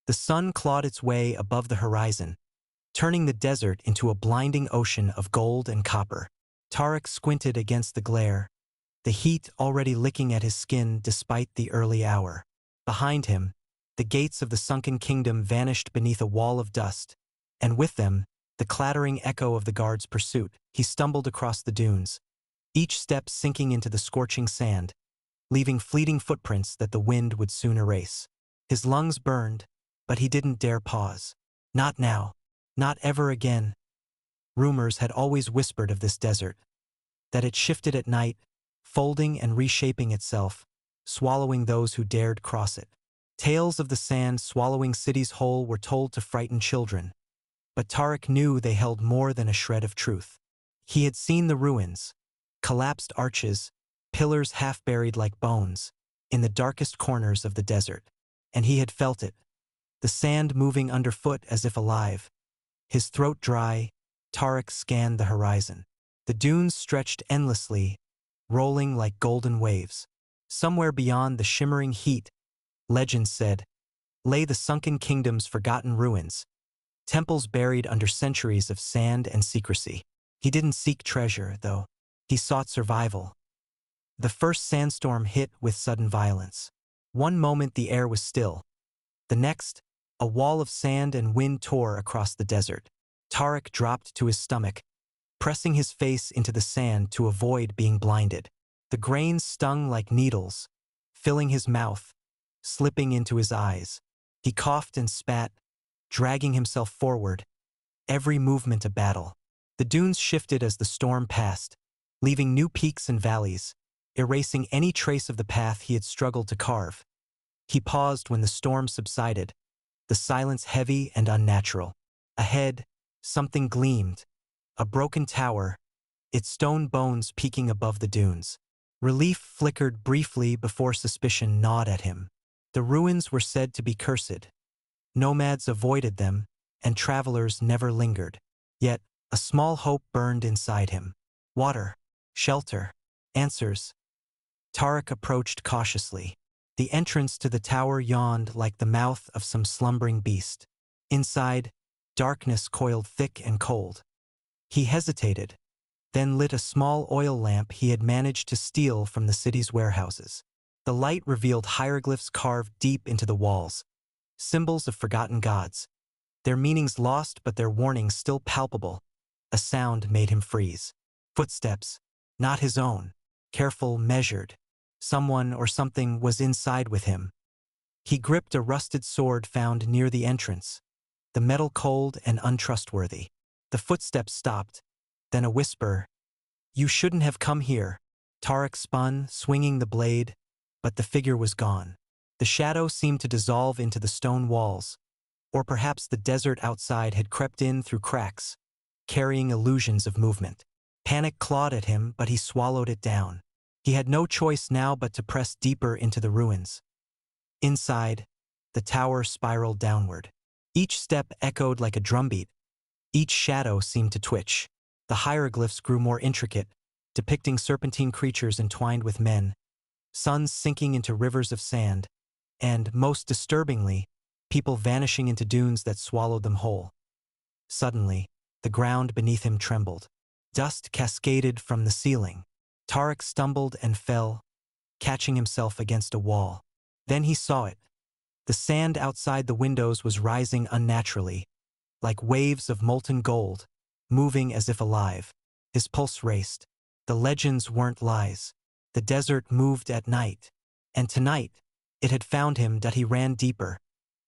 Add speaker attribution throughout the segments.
Speaker 1: The sun clawed its way above the horizon, turning the desert into a blinding ocean of gold and copper. Tarek squinted against the glare, the heat already licking at his skin despite the early hour. Behind him, the gates of the Sunken Kingdom vanished beneath a wall of dust, and with them, the clattering echo of the guard's pursuit. He stumbled across the dunes, each step sinking into the scorching sand, leaving fleeting footprints that the wind would soon erase. His lungs burned, but he didn't dare pause. Not now. Not ever again. Rumors had always whispered of this desert, that it shifted at night, folding and reshaping itself, swallowing those who dared cross it. Tales of the sand swallowing cities whole were told to frighten children, but Tarek knew they held more than a shred of truth. He had seen the ruins, collapsed arches, pillars half buried like bones, in the darkest corners of the desert, and he had felt it, the sand moving underfoot as if alive. His throat dry, Tarek scanned the horizon. The dunes stretched endlessly, rolling like golden waves. Somewhere beyond the shimmering heat, legends said, lay the Sunken Kingdom's forgotten ruins, temples buried under centuries of sand and secrecy. He didn't seek treasure, though. He sought survival. The first sandstorm hit with sudden violence. One moment the air was still. The next, a wall of sand and wind tore across the desert. Tarek dropped to his stomach, pressing his face into the sand to avoid being blinded. The grains stung like needles, filling his mouth, slipping into his eyes. He coughed and spat, dragging himself forward, every movement a battle. The dunes shifted as the storm passed, leaving new peaks and valleys, erasing any trace of the path he had struggled to carve. He paused when the storm subsided, the silence heavy and unnatural. Ahead, something gleamed, a broken tower, its stone bones peeking above the dunes. Relief flickered briefly before suspicion gnawed at him. The ruins were said to be cursed. Nomads avoided them, and travelers never lingered. Yet, a small hope burned inside him. Water, shelter, answers. Tarek approached cautiously. The entrance to the tower yawned like the mouth of some slumbering beast. Inside, darkness coiled thick and cold. He hesitated, then lit a small oil lamp he had managed to steal from the city's warehouses. The light revealed hieroglyphs carved deep into the walls, symbols of forgotten gods. Their meanings lost but their warnings still palpable. A sound made him freeze. Footsteps, not his own, careful, measured. Someone or something was inside with him. He gripped a rusted sword found near the entrance, the metal cold and untrustworthy. The footsteps stopped, then a whisper, "You shouldn't have come here." Tarek spun, swinging the blade, but the figure was gone. The shadow seemed to dissolve into the stone walls, or perhaps the desert outside had crept in through cracks, carrying illusions of movement. Panic clawed at him, but he swallowed it down. He had no choice now but to press deeper into the ruins. Inside, the tower spiraled downward. Each step echoed like a drumbeat. Each shadow seemed to twitch. The hieroglyphs grew more intricate, depicting serpentine creatures entwined with men, suns sinking into rivers of sand, and, most disturbingly, people vanishing into dunes that swallowed them whole. Suddenly, the ground beneath him trembled. Dust cascaded from the ceiling. Tarek stumbled and fell, catching himself against a wall. Then he saw it. The sand outside the windows was rising unnaturally, like waves of molten gold, moving as if alive. His pulse raced. The legends weren't lies. The desert moved at night. And tonight, it had found him that he ran deeper,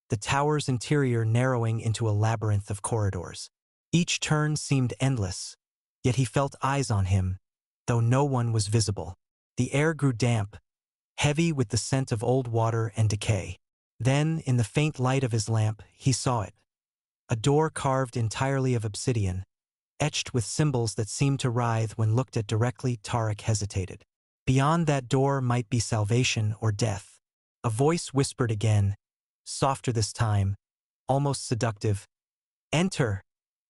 Speaker 1: the tower's interior narrowing into a labyrinth of corridors. Each turn seemed endless, yet he felt eyes on him, though no one was visible. The air grew damp, heavy with the scent of old water and decay. Then, in the faint light of his lamp, he saw it. A door carved entirely of obsidian, etched with symbols that seemed to writhe when looked at directly. Tarek hesitated. Beyond that door might be salvation or death. A voice whispered again, softer this time, almost seductive. "Enter,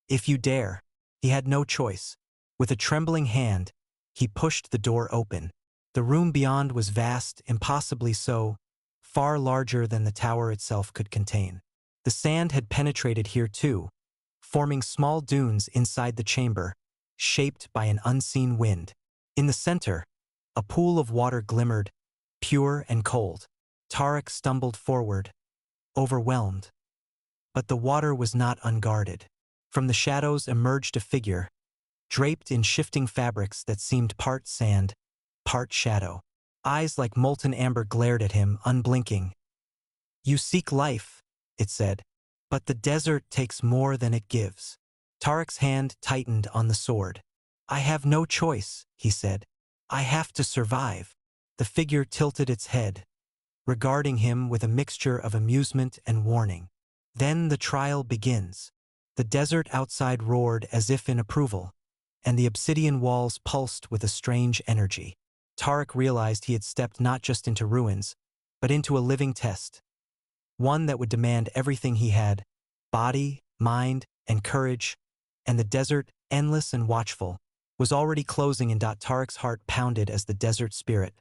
Speaker 1: if you dare." He had no choice. With a trembling hand, he pushed the door open. The room beyond was vast, impossibly so, far larger than the tower itself could contain. The sand had penetrated here too, forming small dunes inside the chamber, shaped by an unseen wind. In the center, a pool of water glimmered, pure and cold. Tarek stumbled forward, overwhelmed. But the water was not unguarded. From the shadows emerged a figure, draped in shifting fabrics that seemed part sand, part shadow. Eyes like molten amber glared at him, unblinking. "You seek life," it said, "but the desert takes more than it gives." Tarek's hand tightened on the sword. "I have no choice," he said. "I have to survive." The figure tilted its head, regarding him with a mixture of amusement and warning. Then the trial begins. The desert outside roared as if in approval, and the obsidian walls pulsed with a strange energy. Tarek realized he had stepped not just into ruins, but into a living test. One that would demand everything he had: body, mind, and courage. And the desert, endless and watchful, was already closing in. Tarek's heart pounded as the desert spirit,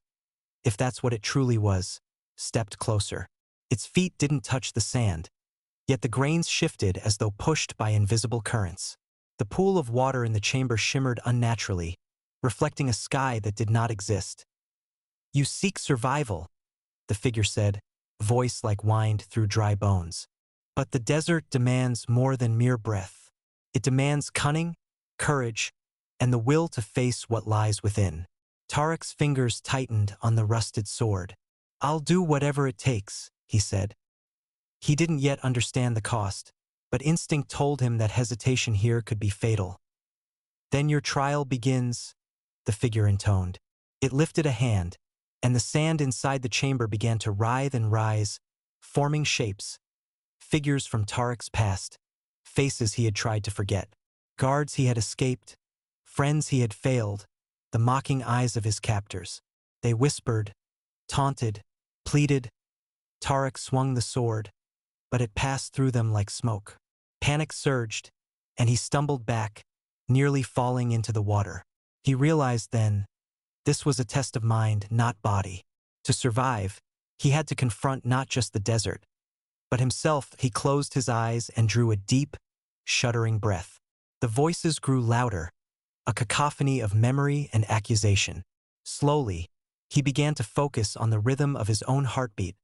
Speaker 1: if that's what it truly was, stepped closer. Its feet didn't touch the sand, yet the grains shifted as though pushed by invisible currents. The pool of water in the chamber shimmered unnaturally, reflecting a sky that did not exist. "You seek survival," the figure said, voice like whined through dry bones. "But the desert demands more than mere breath. It demands cunning, courage, and the will to face what lies within." Tarek's fingers tightened on the rusted sword. "I'll do whatever it takes," he said. He didn't yet understand the cost, but instinct told him that hesitation here could be fatal. "Then your trial begins," the figure intoned. It lifted a hand, and the sand inside the chamber began to writhe and rise, forming shapes. Figures from Tarek's past, faces he had tried to forget, guards he had escaped, friends he had failed, the mocking eyes of his captors. They whispered, taunted, pleaded. Tarek swung the sword, but it passed through them like smoke. Panic surged, and he stumbled back, nearly falling into the water. He realized then, this was a test of mind, not body. To survive, he had to confront not just the desert, but himself. He closed his eyes and drew a deep, shuddering breath. The voices grew louder, a cacophony of memory and accusation. Slowly, he began to focus on the rhythm of his own heartbeat,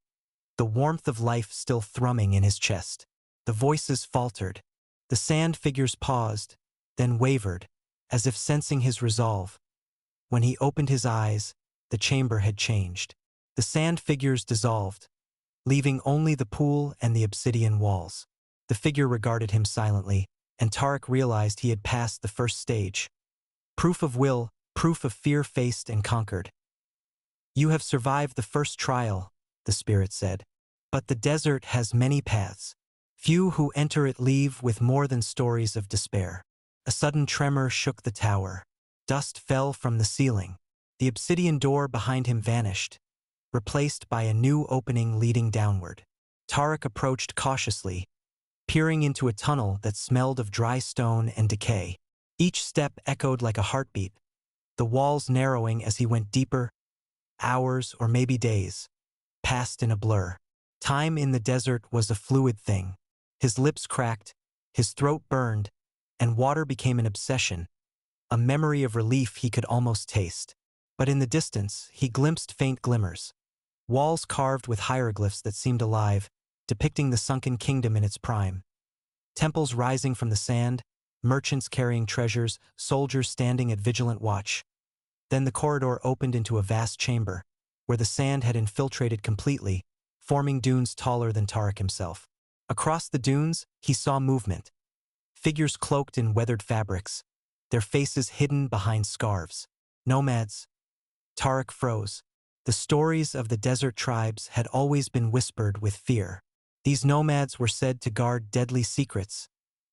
Speaker 1: the warmth of life still thrumming in his chest. The voices faltered. The sand figures paused, then wavered, as if sensing his resolve. When he opened his eyes, the chamber had changed. The sand figures dissolved, leaving only the pool and the obsidian walls. The figure regarded him silently, and Tarek realized he had passed the first stage. Proof of will, proof of fear faced and conquered. "You have survived the first trial," the spirit said. "But the desert has many paths. Few who enter it leave with more than stories of despair." A sudden tremor shook the tower. Dust fell from the ceiling. The obsidian door behind him vanished, replaced by a new opening leading downward. Tarek approached cautiously, peering into a tunnel that smelled of dry stone and decay. Each step echoed like a heartbeat, the walls narrowing as he went deeper. Hours, or maybe days, passed in a blur. Time in the desert was a fluid thing. His lips cracked, his throat burned, and water became an obsession, a memory of relief he could almost taste. But in the distance, he glimpsed faint glimmers. Walls carved with hieroglyphs that seemed alive, depicting the Sunken Kingdom in its prime. Temples rising from the sand, merchants carrying treasures, soldiers standing at vigilant watch. Then the corridor opened into a vast chamber, where the sand had infiltrated completely, forming dunes taller than Tarek himself. Across the dunes, he saw movement. Figures cloaked in weathered fabrics, their faces hidden behind scarves. Nomads. Tarek froze. The stories of the desert tribes had always been whispered with fear. These nomads were said to guard deadly secrets,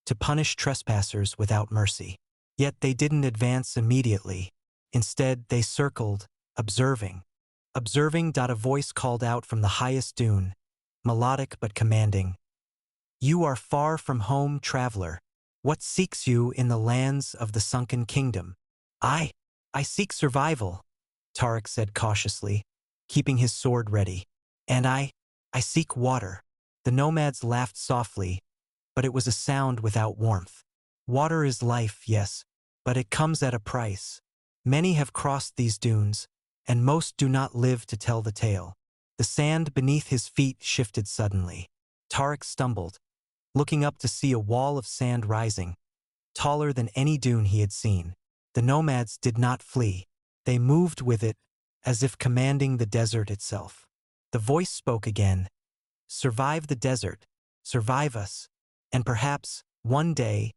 Speaker 1: to punish trespassers without mercy. Yet they didn't advance immediately. Instead, they circled, observing. Observing. A voice called out from the highest dune, melodic but commanding. "You are far from home, traveler. What seeks you in the lands of the Sunken Kingdom?" I seek survival," Tarek said cautiously, keeping his sword ready. "And I seek water." The nomads laughed softly, but it was a sound without warmth. Water is life, yes, but it comes at a price. Many have crossed these dunes, and most do not live to tell the tale. The sand beneath his feet shifted suddenly. Tarek stumbled, looking up to see a wall of sand rising, taller than any dune he had seen. The nomads did not flee. They moved with it, as if commanding the desert itself. The voice spoke again. Survive the desert, survive us, and perhaps, one day,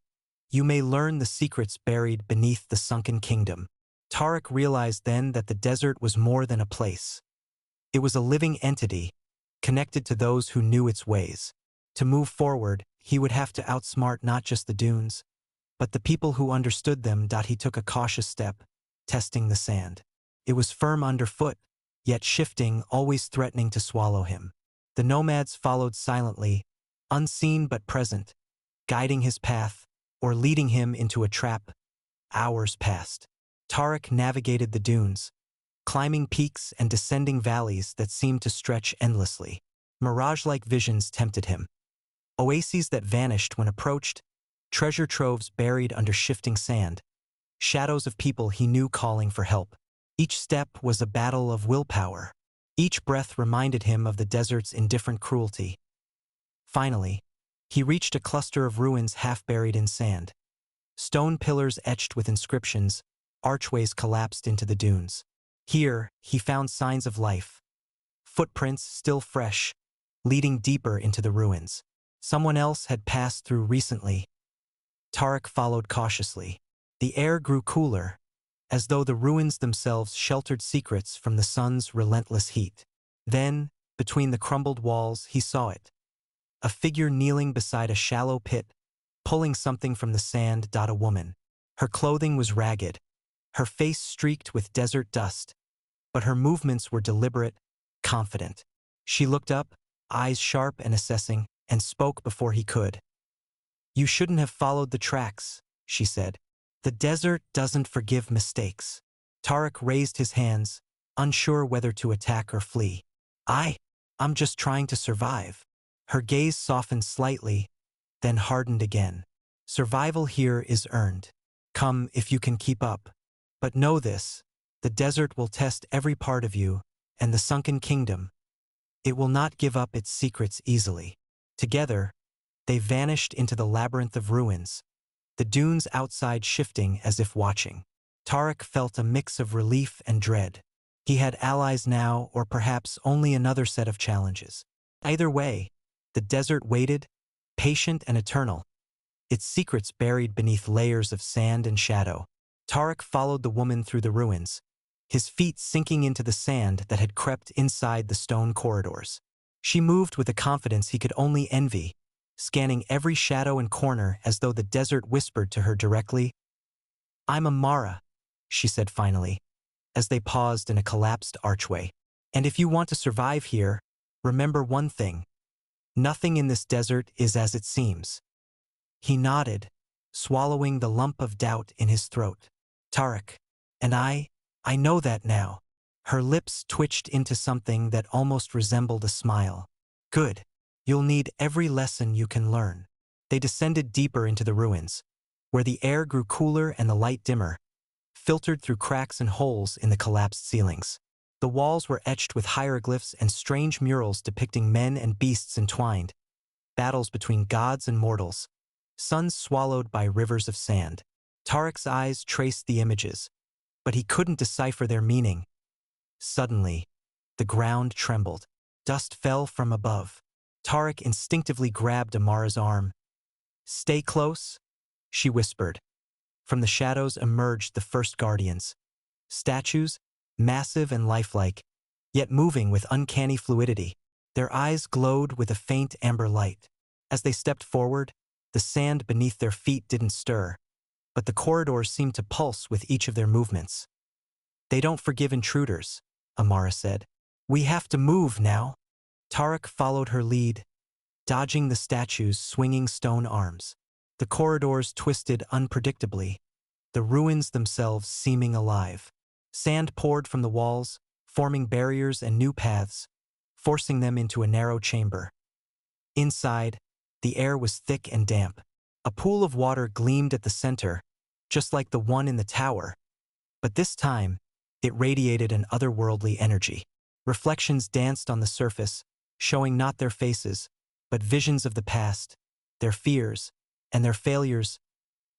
Speaker 1: you may learn the secrets buried beneath the Sunken Kingdom. Tarek realized then that the desert was more than a place. It was a living entity, connected to those who knew its ways. To move forward, he would have to outsmart not just the dunes, but the people who understood them. He took a cautious step, testing the sand. It was firm underfoot, yet shifting, always threatening to swallow him. The nomads followed silently, unseen but present, guiding his path or leading him into a trap. Hours passed. Tarek navigated the dunes, climbing peaks and descending valleys that seemed to stretch endlessly. Mirage-like visions tempted him. Oases that vanished when approached, treasure troves buried under shifting sand, shadows of people he knew calling for help. Each step was a battle of willpower. Each breath reminded him of the desert's indifferent cruelty. Finally, he reached a cluster of ruins half buried in sand. Stone pillars etched with inscriptions, archways collapsed into the dunes. Here, he found signs of life. Footprints still fresh, leading deeper into the ruins. Someone else had passed through recently. Tarek followed cautiously. The air grew cooler, as though the ruins themselves sheltered secrets from the sun's relentless heat. Then, between the crumbled walls, he saw it. A figure kneeling beside a shallow pit, pulling something from the sand. A woman. Her clothing was ragged, her face streaked with desert dust, but her movements were deliberate, confident. She looked up, eyes sharp and assessing, and spoke before he could. "You shouldn't have followed the tracks," she said. "The desert doesn't forgive mistakes." Tarek raised his hands, unsure whether to attack or flee. I'm just trying to survive." Her gaze softened slightly, then hardened again. "Survival here is earned. Come if you can keep up. But know this, the desert will test every part of you, and the Sunken Kingdom. It will not give up its secrets easily." Together, they vanished into the labyrinth of ruins, the dunes outside shifting as if watching. Tarek felt a mix of relief and dread. He had allies now, or perhaps only another set of challenges. Either way, the desert waited, patient and eternal, its secrets buried beneath layers of sand and shadow. Tarek followed the woman through the ruins, his feet sinking into the sand that had crept inside the stone corridors. She moved with a confidence he could only envy, scanning every shadow and corner as though the desert whispered to her directly. "I'm Amara," she said finally, as they paused in a collapsed archway. "And if you want to survive here, remember one thing. Nothing in this desert is as it seems." He nodded, swallowing the lump of doubt in his throat. "Tarek, and I know that now." Her lips twitched into something that almost resembled a smile. "Good. You'll need every lesson you can learn." They descended deeper into the ruins, where the air grew cooler and the light dimmer, filtered through cracks and holes in the collapsed ceilings. The walls were etched with hieroglyphs and strange murals depicting men and beasts entwined, battles between gods and mortals, suns swallowed by rivers of sand. Tarek's eyes traced the images, but he couldn't decipher their meaning. Suddenly, the ground trembled. Dust fell from above. Tarek instinctively grabbed Amara's arm. "Stay close," she whispered. From the shadows emerged the first guardians. Statues, massive and lifelike, yet moving with uncanny fluidity. Their eyes glowed with a faint amber light. As they stepped forward, the sand beneath their feet didn't stir, but the corridors seemed to pulse with each of their movements. "They don't forgive intruders," Amara said. "We have to move now." Tarek followed her lead, dodging the statues' swinging stone arms. The corridors twisted unpredictably, the ruins themselves seeming alive. Sand poured from the walls, forming barriers and new paths, forcing them into a narrow chamber. Inside, the air was thick and damp. A pool of water gleamed at the center, just like the one in the tower, but this time, it radiated an otherworldly energy. Reflections danced on the surface, showing not their faces, but visions of the past, their fears, and their failures.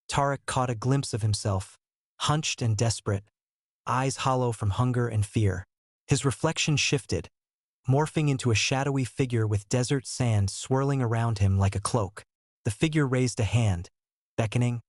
Speaker 1: Tarek caught a glimpse of himself, hunched and desperate, eyes hollow from hunger and fear. His reflection shifted, morphing into a shadowy figure with desert sand swirling around him like a cloak. The figure raised a hand, beckoning.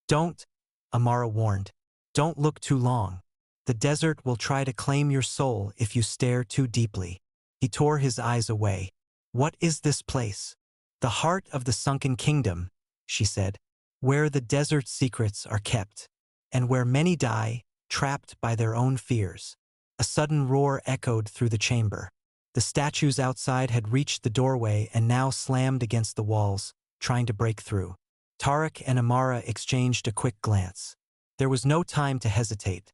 Speaker 1: "Don't," Amara warned. "Don't look too long. The desert will try to claim your soul if you stare too deeply." He tore his eyes away. "What is this place?" "The heart of the Sunken Kingdom," she said, "where the desert's secrets are kept, and where many die, trapped by their own fears." A sudden roar echoed through the chamber. The statues outside had reached the doorway and now slammed against the walls, trying to break through. Tarek and Amara exchanged a quick glance. There was no time to hesitate.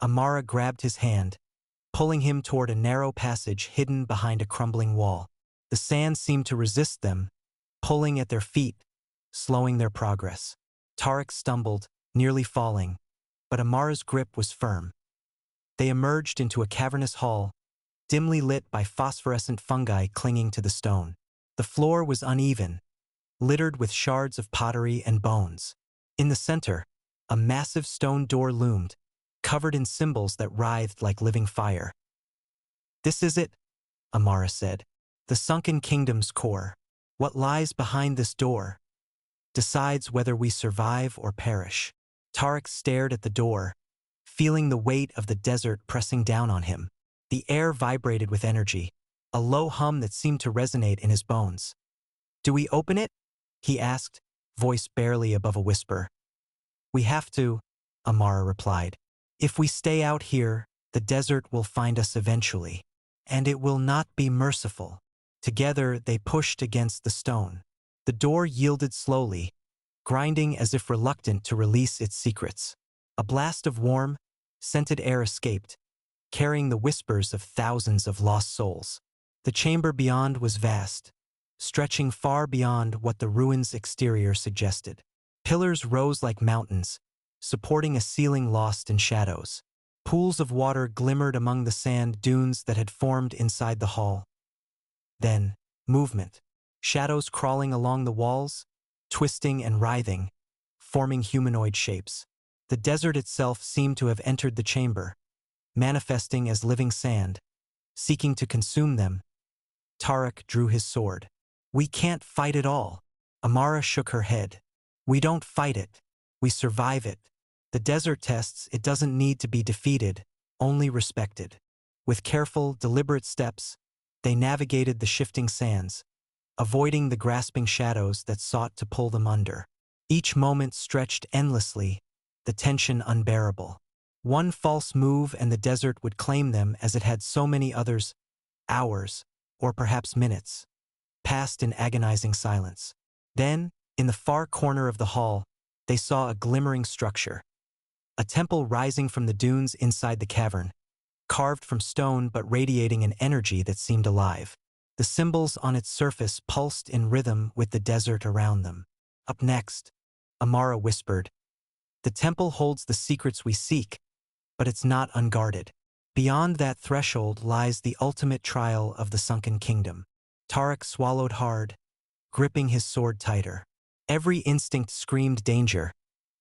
Speaker 1: Amara grabbed his hand, pulling him toward a narrow passage hidden behind a crumbling wall. The sand seemed to resist them, pulling at their feet, slowing their progress. Tarek stumbled, nearly falling, but Amara's grip was firm. They emerged into a cavernous hall, dimly lit by phosphorescent fungi clinging to the stone. The floor was uneven, littered with shards of pottery and bones. In the center, a massive stone door loomed, covered in symbols that writhed like living fire. "This is it," Amara said. "The Sunken Kingdom's core. What lies behind this door decides whether we survive or perish." Tarek stared at the door, feeling the weight of the desert pressing down on him. The air vibrated with energy, a low hum that seemed to resonate in his bones. "Do we open it?" he asked, voice barely above a whisper. "We have to," Amara replied. "If we stay out here, the desert will find us eventually, and it will not be merciful." Together, they pushed against the stone. The door yielded slowly, grinding as if reluctant to release its secrets. A blast of warm, scented air escaped, carrying the whispers of thousands of lost souls. The chamber beyond was vast, stretching far beyond what the ruin's exterior suggested. Pillars rose like mountains, supporting a ceiling lost in shadows. Pools of water glimmered among the sand dunes that had formed inside the hall. Then, movement. Shadows crawling along the walls, twisting and writhing, forming humanoid shapes. The desert itself seemed to have entered the chamber, manifesting as living sand, seeking to consume them. Tarek drew his sword. "We can't fight it all." Amara shook her head. "We don't fight it. We survive it. The desert tests it doesn't need to be defeated, only respected." With careful, deliberate steps, they navigated the shifting sands, avoiding the grasping shadows that sought to pull them under. Each moment stretched endlessly, the tension unbearable. One false move and the desert would claim them as it had so many others. Hours, or perhaps minutes, passed in agonizing silence. Then, in the far corner of the hall, they saw a glimmering structure. A temple rising from the dunes inside the cavern, carved from stone but radiating an energy that seemed alive. The symbols on its surface pulsed in rhythm with the desert around them. "Up next," Amara whispered, "the temple holds the secrets we seek, but it's not unguarded. Beyond that threshold lies the ultimate trial of the Sunken Kingdom." Tarek swallowed hard, gripping his sword tighter. Every instinct screamed danger,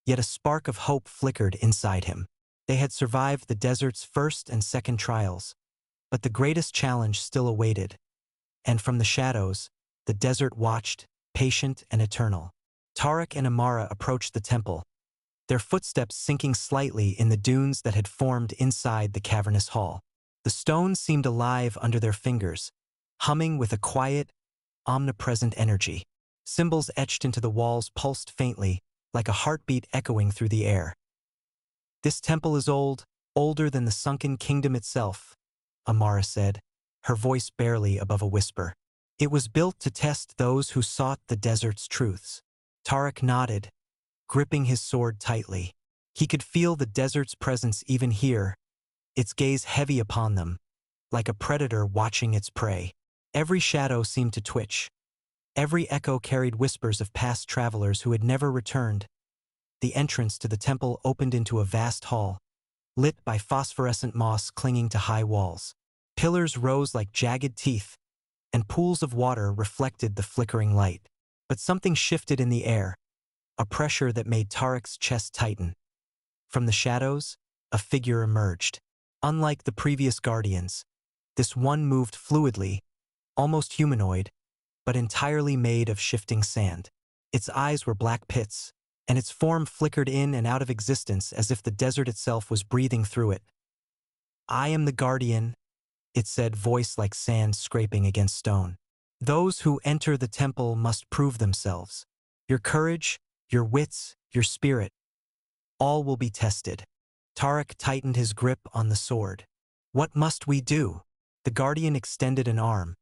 Speaker 1: yet a spark of hope flickered inside him. They had survived the desert's first and second trials, but the greatest challenge still awaited. And from the shadows, the desert watched, patient and eternal. Tarek and Amara approached the temple, their footsteps sinking slightly in the dunes that had formed inside the cavernous hall. The stones seemed alive under their fingers, humming with a quiet, omnipresent energy. Symbols etched into the walls pulsed faintly, like a heartbeat echoing through the air. "This temple is old, older than the Sunken Kingdom itself," Amara said, her voice barely above a whisper. "It was built to test those who sought the desert's truths." Tarek nodded, gripping his sword tightly. He could feel the desert's presence even here, its gaze heavy upon them, like a predator watching its prey. Every shadow seemed to twitch. Every echo carried whispers of past travelers who had never returned. The entrance to the temple opened into a vast hall, lit by phosphorescent moss clinging to high walls. Pillars rose like jagged teeth, and pools of water reflected the flickering light. But something shifted in the air, a pressure that made Tarek's chest tighten. From the shadows, a figure emerged. Unlike the previous guardians, this one moved fluidly, almost humanoid, but entirely made of shifting sand. Its eyes were black pits, and its form flickered in and out of existence as if the desert itself was breathing through it. "I am the guardian," it said, voice like sand scraping against stone. "Those who enter the temple must prove themselves. Your courage, your wits, your spirit, all will be tested." Tarek tightened his grip on the sword. "What must we do?" The guardian extended an arm,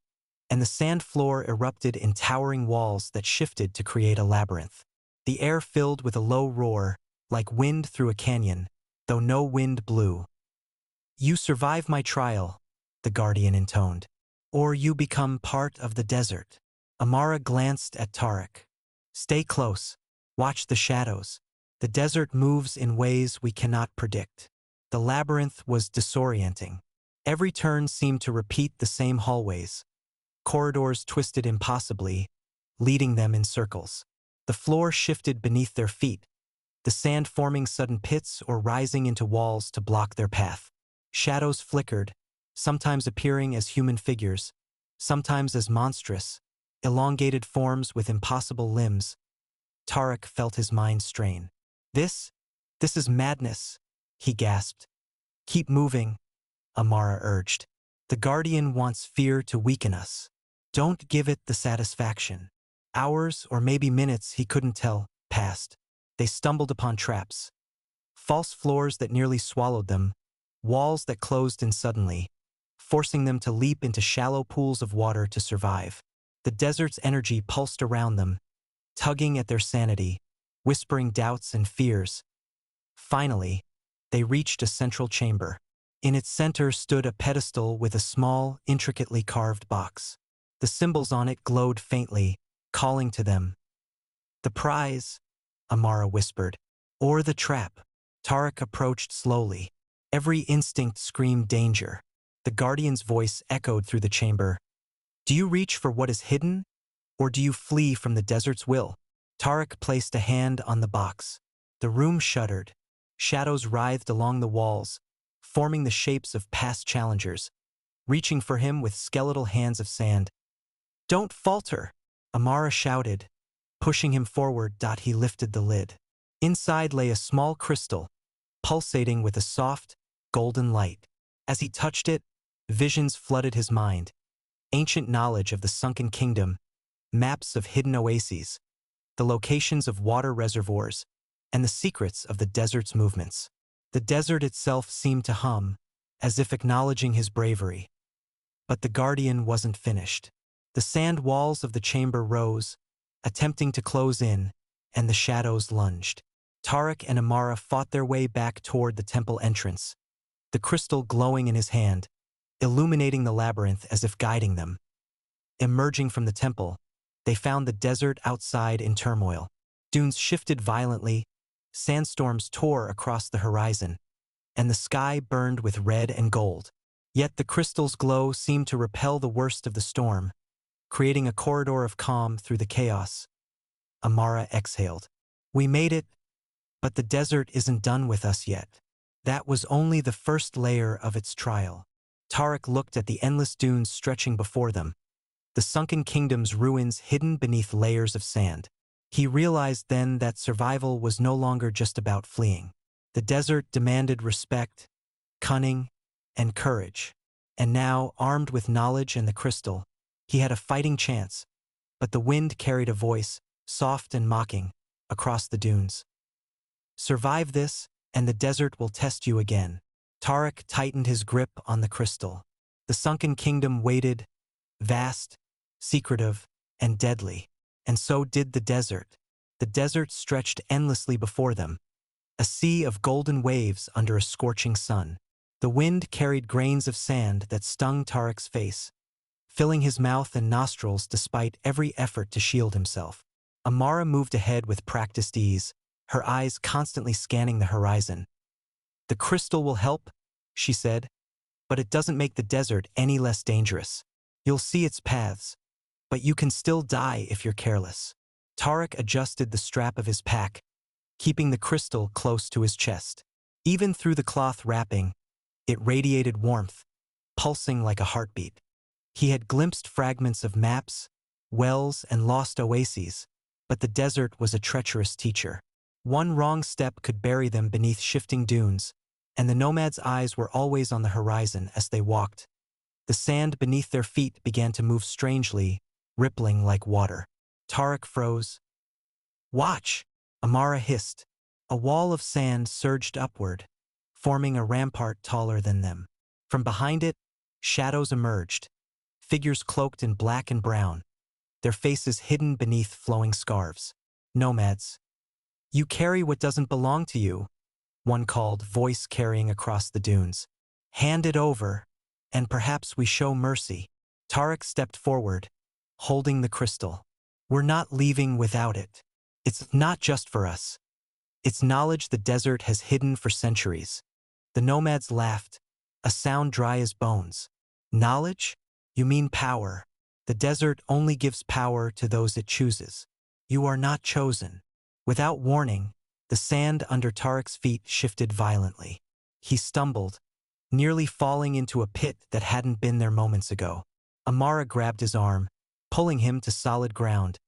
Speaker 1: and the sand floor erupted in towering walls that shifted to create a labyrinth. The air filled with a low roar, like wind through a canyon, though no wind blew. "You survive my trial," the guardian intoned, "or you become part of the desert." Amara glanced at Tarek. "Stay close. Watch the shadows. The desert moves in ways we cannot predict." The labyrinth was disorienting. Every turn seemed to repeat the same hallways. Corridors twisted impossibly, leading them in circles. The floor shifted beneath their feet, the sand forming sudden pits or rising into walls to block their path. Shadows flickered, sometimes appearing as human figures, sometimes as monstrous, elongated forms with impossible limbs. Tarek felt his mind strain. This is madness," he gasped. "Keep moving," Amara urged. "The guardian wants fear to weaken us. Don't give it the satisfaction." Hours, or maybe minutes, he couldn't tell, passed. They stumbled upon traps. False floors that nearly swallowed them, walls that closed in suddenly, forcing them to leap into shallow pools of water to survive. The desert's energy pulsed around them, tugging at their sanity, whispering doubts and fears. Finally, they reached a central chamber. In its center stood a pedestal with a small, intricately carved box. The symbols on it glowed faintly, calling to them. "The prize," Amara whispered. "Or the trap." Tarek approached slowly. Every instinct screamed danger. The guardian's voice echoed through the chamber. "Do you reach for what is hidden, or do you flee from the desert's will?" Tarek placed a hand on the box. The room shuddered. Shadows writhed along the walls, forming the shapes of past challengers, reaching for him with skeletal hands of sand. "Don't falter," Amara shouted. Pushing him forward, he lifted the lid. Inside lay a small crystal, pulsating with a soft, golden light. As he touched it, visions flooded his mind. Ancient knowledge of the Sunken Kingdom, maps of hidden oases, the locations of water reservoirs, and the secrets of the desert's movements. The desert itself seemed to hum, as if acknowledging his bravery. But the guardian wasn't finished. The sand walls of the chamber rose, attempting to close in, and the shadows lunged. Tarek and Amara fought their way back toward the temple entrance, the crystal glowing in his hand, illuminating the labyrinth as if guiding them. Emerging from the temple, they found the desert outside in turmoil. Dunes shifted violently, sandstorms tore across the horizon, and the sky burned with red and gold. Yet the crystal's glow seemed to repel the worst of the storm, creating a corridor of calm through the chaos. Amara exhaled. "We made it, but the desert isn't done with us yet." That was only the first layer of its trial. Tarek looked at the endless dunes stretching before them, the Sunken Kingdom's ruins hidden beneath layers of sand. He realized then that survival was no longer just about fleeing. The desert demanded respect, cunning, and courage. And now, armed with knowledge and the crystal, he had a fighting chance. But the wind carried a voice, soft and mocking, across the dunes. "Survive this, and the desert will test you again." Tarek tightened his grip on the crystal. The Sunken Kingdom waited, vast, secretive, and deadly. And so did the desert. The desert stretched endlessly before them, a sea of golden waves under a scorching sun. The wind carried grains of sand that stung Tarek's face, filling his mouth and nostrils despite every effort to shield himself. Amara moved ahead with practiced ease, her eyes constantly scanning the horizon. "The crystal will help," she said, "but it doesn't make the desert any less dangerous. You'll see its paths, but you can still die if you're careless." Tarek adjusted the strap of his pack, keeping the crystal close to his chest. Even through the cloth wrapping, it radiated warmth, pulsing like a heartbeat. He had glimpsed fragments of maps, wells, and lost oases, but the desert was a treacherous teacher. One wrong step could bury them beneath shifting dunes, and the nomads' eyes were always on the horizon as they walked. The sand beneath their feet began to move strangely, rippling like water. Tarek froze. "Watch!" Amara hissed. A wall of sand surged upward, forming a rampart taller than them. From behind it, shadows emerged, figures cloaked in black and brown, their faces hidden beneath flowing scarves. "Nomads. You carry what doesn't belong to you," one called, voice carrying across the dunes. "Hand it over, and perhaps we show mercy." Tarek stepped forward, holding the crystal. "We're not leaving without it. It's not just for us. It's knowledge the desert has hidden for centuries." The nomads laughed, a sound dry as bones. "Knowledge? You mean power. The desert only gives power to those it chooses. You are not chosen." Without warning, the sand under Tarek's feet shifted violently. He stumbled, nearly falling into a pit that hadn't been there moments ago. Amara grabbed his arm, pulling him to solid ground.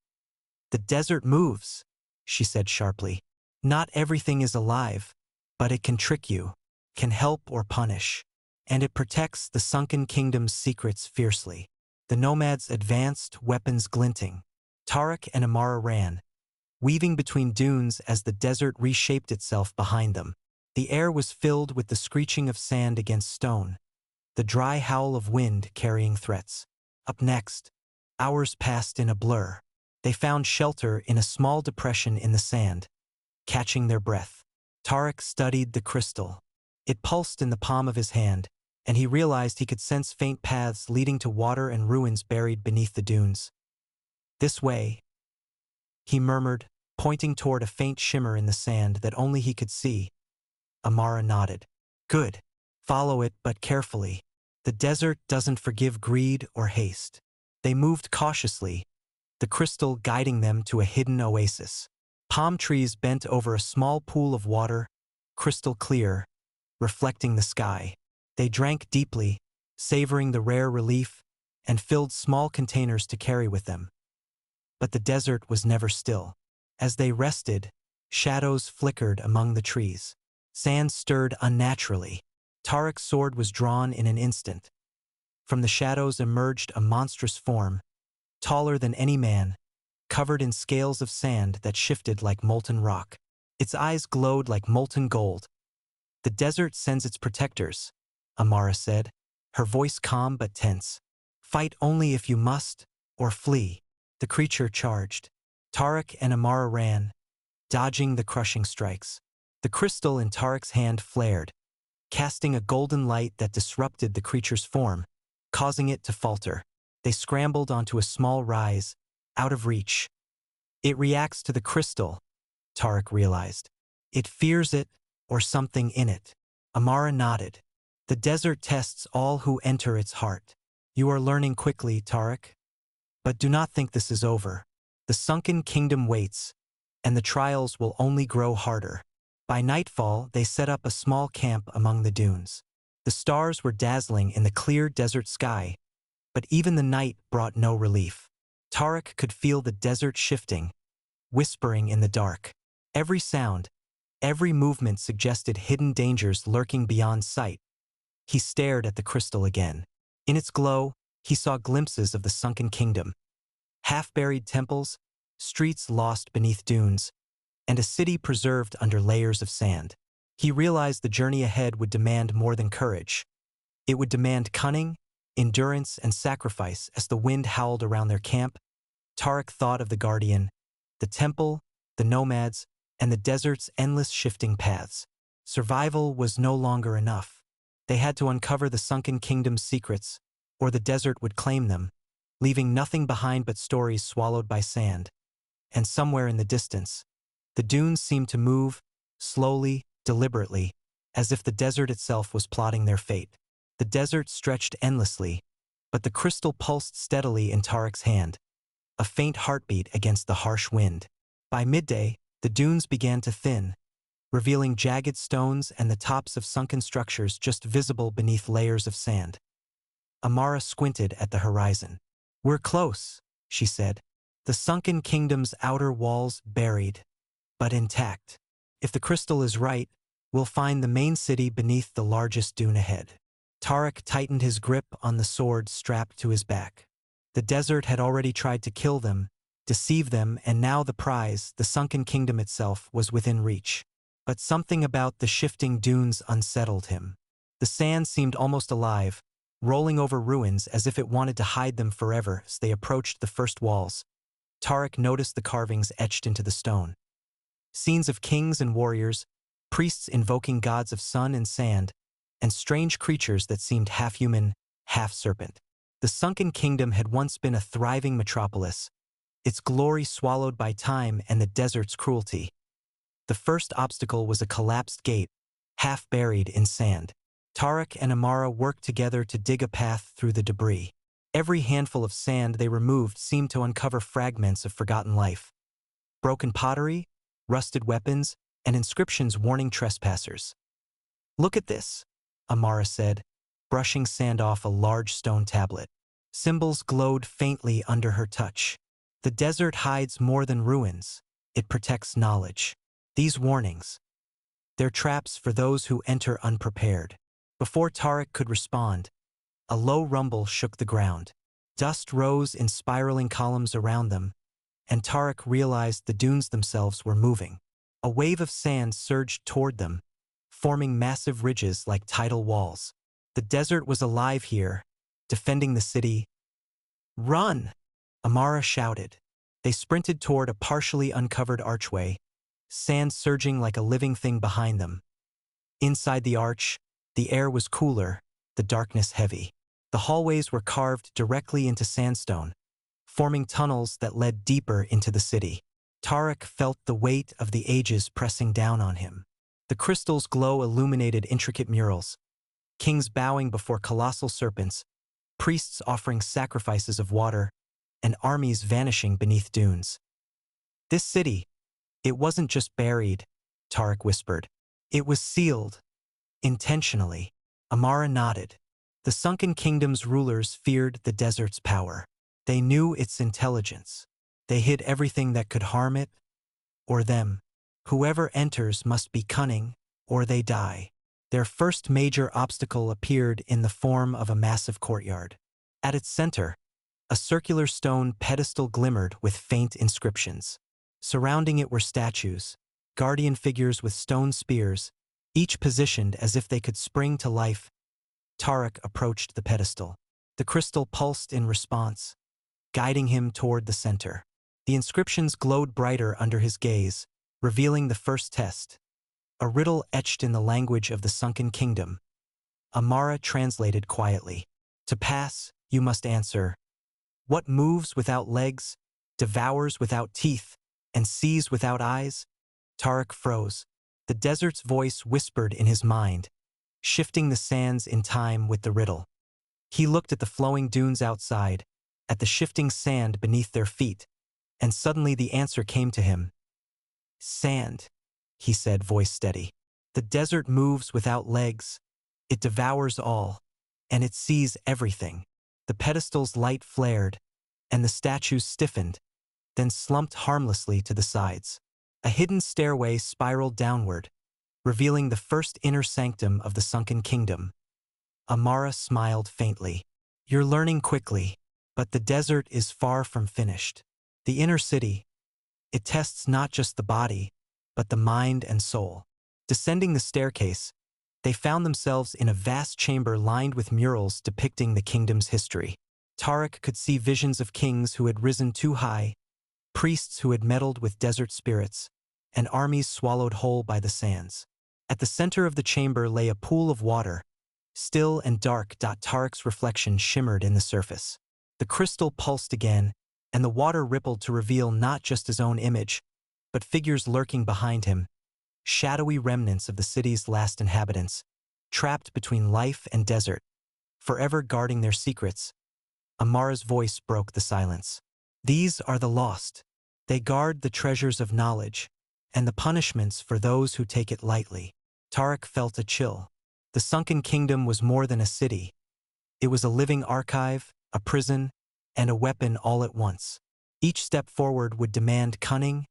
Speaker 1: "The desert moves," she said sharply. "Not everything is alive, but it can trick you, can help or punish, and it protects the Sunken Kingdom's secrets fiercely." The nomads advanced, weapons glinting. Tarek and Amara ran, weaving between dunes as the desert reshaped itself behind them. The air was filled with the screeching of sand against stone, the dry howl of wind carrying threats. Up next, hours passed in a blur. They found shelter in a small depression in the sand, catching their breath. Tarek studied the crystal. It pulsed in the palm of his hand, and he realized he could sense faint paths leading to water and ruins buried beneath the dunes. "This way," he murmured, pointing toward a faint shimmer in the sand that only he could see. Amara nodded. "Good. Follow it, but carefully. The desert doesn't forgive greed or haste." They moved cautiously, the crystal guiding them to a hidden oasis. Palm trees bent over a small pool of water, crystal clear, reflecting the sky. They drank deeply, savoring the rare relief, and filled small containers to carry with them. But the desert was never still. As they rested, shadows flickered among the trees. Sand stirred unnaturally. Tarek's sword was drawn in an instant. From the shadows emerged a monstrous form, taller than any man, covered in scales of sand that shifted like molten rock. Its eyes glowed like molten gold. "The desert sends its protectors," Amara said, her voice calm but tense. "Fight only if you must, or flee." The creature charged. Tarek and Amara ran, dodging the crushing strikes. The crystal in Tarek's hand flared, casting a golden light that disrupted the creature's form, causing it to falter. They scrambled onto a small rise, out of reach. "It reacts to the crystal," Tarek realized. "It fears it, or something in it." Amara nodded. "The desert tests all who enter its heart." "You are learning quickly, Tarek. But do not think this is over. The Sunken Kingdom waits, and the trials will only grow harder." By nightfall, they set up a small camp among the dunes. The stars were dazzling in the clear desert sky, but even the night brought no relief. Tarek could feel the desert shifting, whispering in the dark. Every sound, every movement suggested hidden dangers lurking beyond sight. He stared at the crystal again. In its glow, he saw glimpses of the Sunken Kingdom. Half-buried temples, streets lost beneath dunes, and a city preserved under layers of sand. He realized the journey ahead would demand more than courage. It would demand cunning, endurance, and sacrifice. As the wind howled around their camp, Tarek thought of the Guardian, the temple, the nomads, and the desert's endless shifting paths. Survival was no longer enough. They had to uncover the Sunken Kingdom's secrets, or the desert would claim them, leaving nothing behind but stories swallowed by sand. And somewhere in the distance, the dunes seemed to move, slowly, deliberately, as if the desert itself was plotting their fate. The desert stretched endlessly, but the crystal pulsed steadily in Tarek's hand, a faint heartbeat against the harsh wind. By midday, the dunes began to thin, revealing jagged stones and the tops of sunken structures just visible beneath layers of sand. Amara squinted at the horizon. "We're close," she said. "The Sunken Kingdom's outer walls buried, but intact. If the crystal is right, we'll find the main city beneath the largest dune ahead." Tarek tightened his grip on the sword strapped to his back. The desert had already tried to kill them, deceive them, and now the prize, the Sunken Kingdom itself, was within reach. But something about the shifting dunes unsettled him. The sand seemed almost alive, rolling over ruins as if it wanted to hide them forever. As they approached the first walls, Tarek noticed the carvings etched into the stone. Scenes of kings and warriors, priests invoking gods of sun and sand, and strange creatures that seemed half-human, half-serpent. The Sunken Kingdom had once been a thriving metropolis, its glory swallowed by time and the desert's cruelty. The first obstacle was a collapsed gate, half buried in sand. Tarek and Amara worked together to dig a path through the debris. Every handful of sand they removed seemed to uncover fragments of forgotten life. Broken pottery, rusted weapons, and inscriptions warning trespassers. "Look at this," Amara said, brushing sand off a large stone tablet. Symbols glowed faintly under her touch. "The desert hides more than ruins. It protects knowledge. These warnings, they're traps for those who enter unprepared." Before Tarek could respond, a low rumble shook the ground. Dust rose in spiraling columns around them, and Tarek realized the dunes themselves were moving. A wave of sand surged toward them, forming massive ridges like tidal walls. The desert was alive here, defending the city. "Run!" Amara shouted. They sprinted toward a partially uncovered archway, sand surging like a living thing behind them. Inside the arch, the air was cooler, the darkness heavy. The hallways were carved directly into sandstone, forming tunnels that led deeper into the city. Tarek felt the weight of the ages pressing down on him. The crystal's glow illuminated intricate murals, kings bowing before colossal serpents, priests offering sacrifices of water, and armies vanishing beneath dunes. This city, it wasn't just buried, Tarek whispered. It was sealed. Intentionally. Amara nodded. The Sunken Kingdom's rulers feared the desert's power. They knew its intelligence. They hid everything that could harm it, or them. Whoever enters must be cunning, or they die. Their first major obstacle appeared in the form of a massive courtyard. At its center, a circular stone pedestal glimmered with faint inscriptions. Surrounding it were statues, guardian figures with stone spears, each positioned as if they could spring to life. Tarek approached the pedestal. The crystal pulsed in response, guiding him toward the center. The inscriptions glowed brighter under his gaze, revealing the first test, a riddle etched in the language of the Sunken Kingdom. Amara translated quietly. "To pass, you must answer, what moves without legs, devours without teeth, and sees without eyes?" Tarek froze. The desert's voice whispered in his mind, shifting the sands in time with the riddle. He looked at the flowing dunes outside, at the shifting sand beneath their feet, and suddenly the answer came to him. "Sand," he said, voice steady. "The desert moves without legs. It devours all, and it sees everything." The pedestal's light flared, and the statues stiffened, then slumped harmlessly to the sides. A hidden stairway spiraled downward, revealing the first inner sanctum of the Sunken Kingdom. Amara smiled faintly. "You're learning quickly, but the desert is far from finished. The inner city, it tests not just the body, but the mind and soul." Descending the staircase, they found themselves in a vast chamber lined with murals depicting the kingdom's history. Tarek could see visions of kings who had risen too high, priests who had meddled with desert spirits, and armies swallowed whole by the sands. At the center of the chamber lay a pool of water, Still and dark. Tarek's reflection shimmered in the surface. The crystal pulsed again, and the water rippled to reveal not just his own image, but figures lurking behind him, shadowy remnants of the city's last inhabitants, trapped between life and desert, forever guarding their secrets. Amara's voice broke the silence. These are the lost. They guard the treasures of knowledge, and the punishments for those who take it lightly. Tarek felt a chill. The Sunken Kingdom was more than a city. It was a living archive, a prison, and a weapon all at once. Each step forward would demand cunning,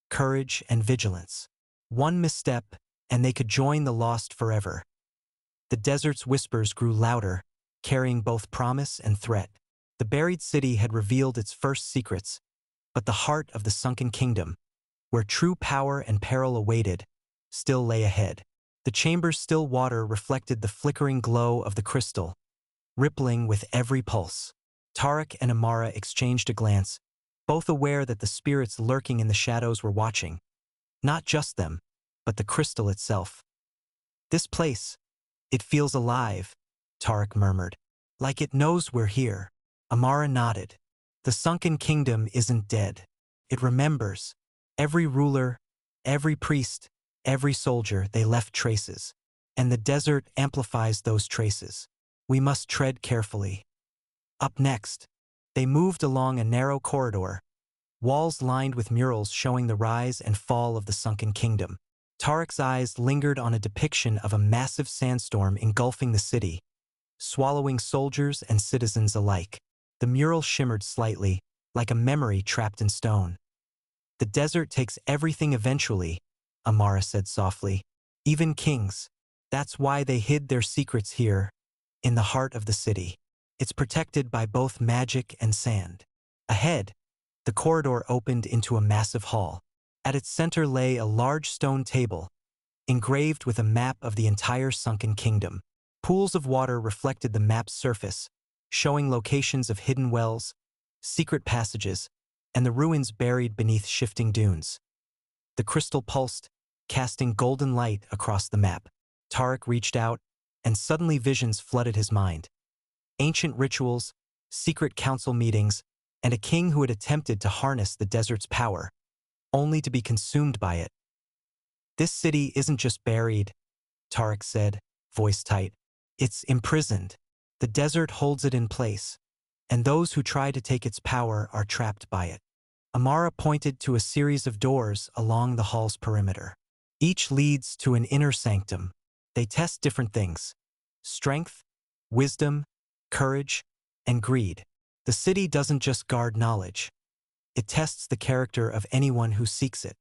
Speaker 1: courage, and vigilance. One misstep, and they could join the lost forever. The desert's whispers grew louder, carrying both promise and threat. The buried city had revealed its first secrets, but the heart of the Sunken Kingdom, where true power and peril awaited, still lay ahead. The chamber's still water reflected the flickering glow of the crystal, rippling with every pulse. Tarek and Amara exchanged a glance, both aware that the spirits lurking in the shadows were watching. Not just them, but the crystal itself. This place, it feels alive, Tarek murmured. Like it knows we're here. Amara nodded. The Sunken Kingdom isn't dead. It remembers. Every ruler, every priest, every soldier, they left traces. And the desert amplifies those traces. We must tread carefully. Up next, they moved along a narrow corridor, walls lined with murals showing the rise and fall of the Sunken Kingdom. Tarek's eyes lingered on a depiction of a massive sandstorm engulfing the city, swallowing soldiers and citizens alike. The mural shimmered slightly, like a memory trapped in stone. The desert takes everything eventually, Amara said softly. Even kings. That's why they hid their secrets here, in the heart of the city. It's protected by both magic and sand. Ahead, the corridor opened into a massive hall. At its center lay a large stone table, engraved with a map of the entire Sunken Kingdom. Pools of water reflected the map's surface, showing locations of hidden wells, secret passages, and the ruins buried beneath shifting dunes. The crystal pulsed, casting golden light across the map. Tarek reached out, and suddenly visions flooded his mind. Ancient rituals, secret council meetings, and a king who had attempted to harness the desert's power, only to be consumed by it. This city isn't just buried, Tarek said, voice tight. It's imprisoned. The desert holds it in place, and those who try to take its power are trapped by it. Amara pointed to a series of doors along the hall's perimeter. Each leads to an inner sanctum. They test different things: strength, wisdom, courage, and greed. The city doesn't just guard knowledge. It tests the character of anyone who seeks it.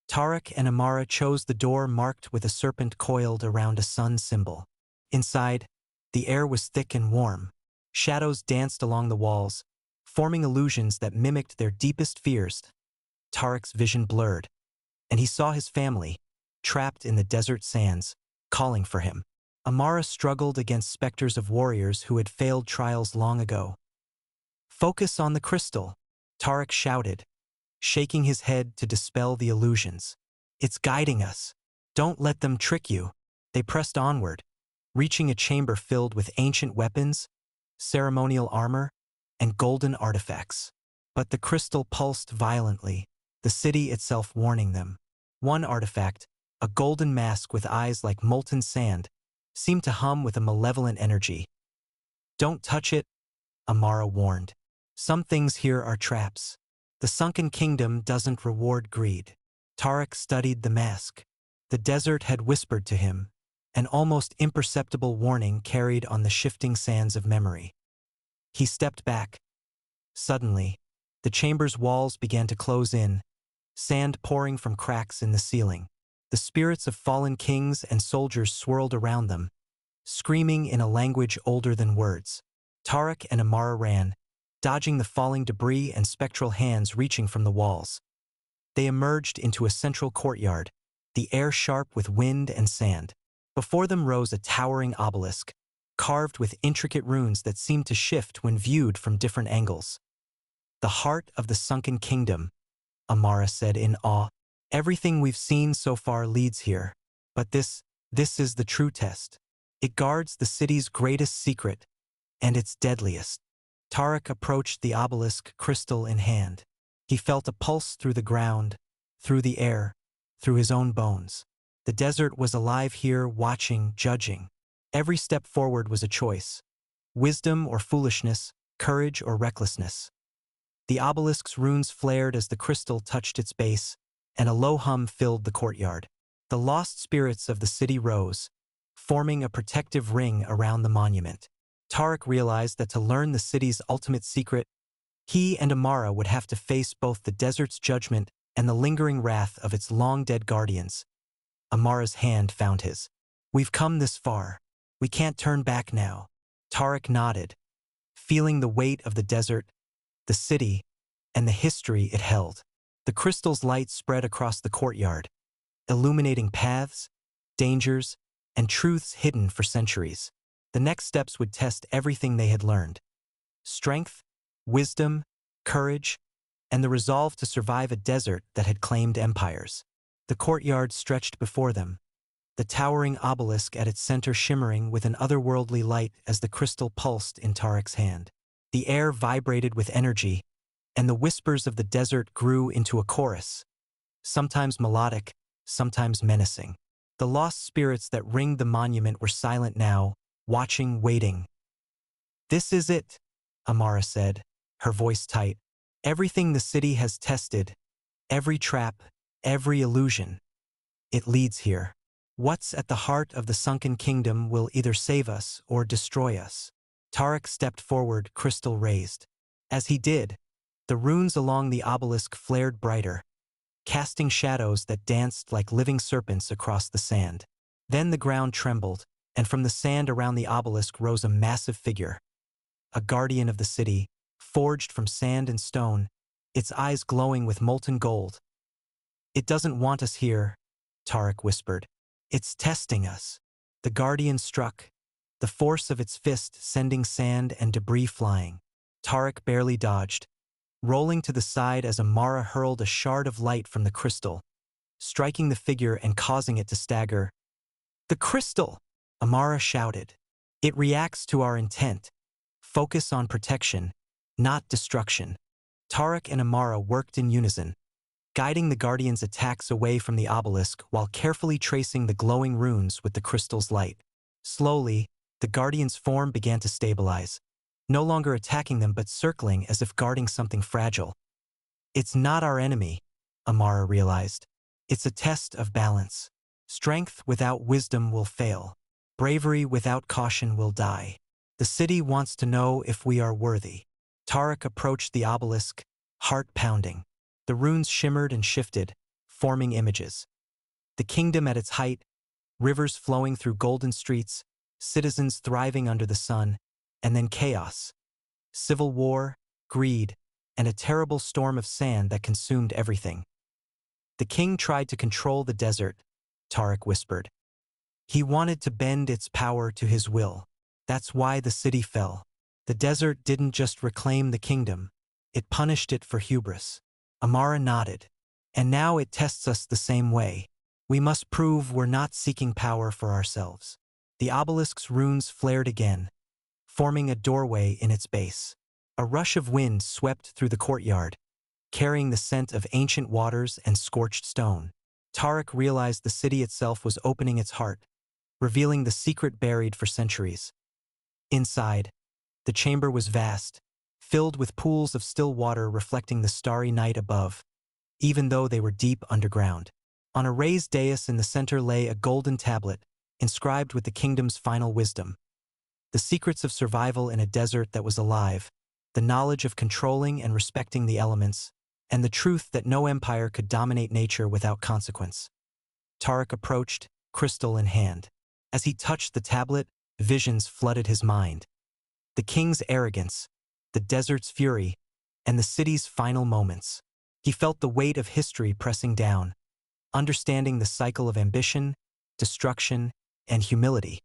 Speaker 1: Tarek and Amara chose the door marked with a serpent coiled around a sun symbol. Inside, the air was thick and warm. Shadows danced along the walls, forming illusions that mimicked their deepest fears. Tarek's vision blurred, and he saw his family, trapped in the desert sands, calling for him. Amara struggled against specters of warriors who had failed trials long ago. "Focus on the crystal," Tarek shouted, shaking his head to dispel the illusions. "It's guiding us. Don't let them trick you." They pressed onward, reaching a chamber filled with ancient weapons, ceremonial armor, and golden artifacts. But the crystal pulsed violently, the city itself warning them. One artifact, a golden mask with eyes like molten sand, seemed to hum with a malevolent energy. "Don't touch it," Amara warned. "Some things here are traps. The Sunken Kingdom doesn't reward greed." Tarek studied the mask. The desert had whispered to him, an almost imperceptible warning carried on the shifting sands of memory. He stepped back. Suddenly, the chamber's walls began to close in, sand pouring from cracks in the ceiling. The spirits of fallen kings and soldiers swirled around them, screaming in a language older than words. Tarek and Amara ran, dodging the falling debris and spectral hands reaching from the walls. They emerged into a central courtyard, the air sharp with wind and sand. Before them rose a towering obelisk, carved with intricate runes that seemed to shift when viewed from different angles. "The heart of the Sunken Kingdom," Amara said in awe. "Everything we've seen so far leads here. But this is the true test. It guards the city's greatest secret, and its deadliest. Tarek approached the obelisk, crystal in hand. He felt a pulse through the ground, through the air, through his own bones. The desert was alive here, watching, judging. Every step forward was a choice. Wisdom or foolishness, courage or recklessness. The obelisk's runes flared as the crystal touched its base, and a low hum filled the courtyard. The lost spirits of the city rose, forming a protective ring around the monument. Tarek realized that to learn the city's ultimate secret, he and Amara would have to face both the desert's judgment and the lingering wrath of its long-dead guardians. Amara's hand found his. "We've come this far. We can't turn back now." Tarek nodded, feeling the weight of the desert, the city, and the history it held. The crystal's light spread across the courtyard, illuminating paths, dangers, and truths hidden for centuries. The next steps would test everything they had learned. Strength, wisdom, courage, and the resolve to survive a desert that had claimed empires. The courtyard stretched before them, the towering obelisk at its center shimmering with an otherworldly light as the crystal pulsed in Tarek's hand. The air vibrated with energy, and the whispers of the desert grew into a chorus, sometimes melodic, sometimes menacing. The lost spirits that ringed the monument were silent now, watching, waiting. "This is it," Amara said, her voice tight. "Everything the city has tested, every trap, every illusion. It leads here. What's at the heart of the Sunken Kingdom will either save us or destroy us." Tarek stepped forward, crystal raised. As he did, the runes along the obelisk flared brighter, casting shadows that danced like living serpents across the sand. Then the ground trembled, and from the sand around the obelisk rose a massive figure, a guardian of the city, forged from sand and stone, its eyes glowing with molten gold. "It doesn't want us here," Tarek whispered. "It's testing us." The guardian struck, the force of its fist sending sand and debris flying. Tarek barely dodged, rolling to the side as Amara hurled a shard of light from the crystal, striking the figure and causing it to stagger. "The crystal!" Amara shouted. "It reacts to our intent. Focus on protection, not destruction." Tarek and Amara worked in unison, guiding the Guardian's attacks away from the obelisk while carefully tracing the glowing runes with the crystal's light. Slowly, the Guardian's form began to stabilize, no longer attacking them but circling as if guarding something fragile. "It's not our enemy," Amara realized. "It's a test of balance. Strength without wisdom will fail. Bravery without caution will die. The city wants to know if we are worthy." Tarek approached the obelisk, heart pounding. The runes shimmered and shifted, forming images. The kingdom at its height, rivers flowing through golden streets, citizens thriving under the sun, and then chaos. Civil war, greed, and a terrible storm of sand that consumed everything. "The king tried to control the desert," Tarek whispered. "He wanted to bend its power to his will. That's why the city fell. The desert didn't just reclaim the kingdom, it punished it for hubris." Amara nodded. "And now it tests us the same way. We must prove we're not seeking power for ourselves." The obelisk's runes flared again, forming a doorway in its base. A rush of wind swept through the courtyard, carrying the scent of ancient waters and scorched stone. Tarek realized the city itself was opening its heart, revealing the secret buried for centuries. Inside, the chamber was vast, filled with pools of still water reflecting the starry night above, even though they were deep underground. On a raised dais in the center lay a golden tablet, inscribed with the kingdom's final wisdom. The secrets of survival in a desert that was alive, the knowledge of controlling and respecting the elements, and the truth that no empire could dominate nature without consequence. Tarek approached, crystal in hand. As he touched the tablet, visions flooded his mind. The king's arrogance, the desert's fury, and the city's final moments. He felt the weight of history pressing down, understanding the cycle of ambition, destruction, and humility.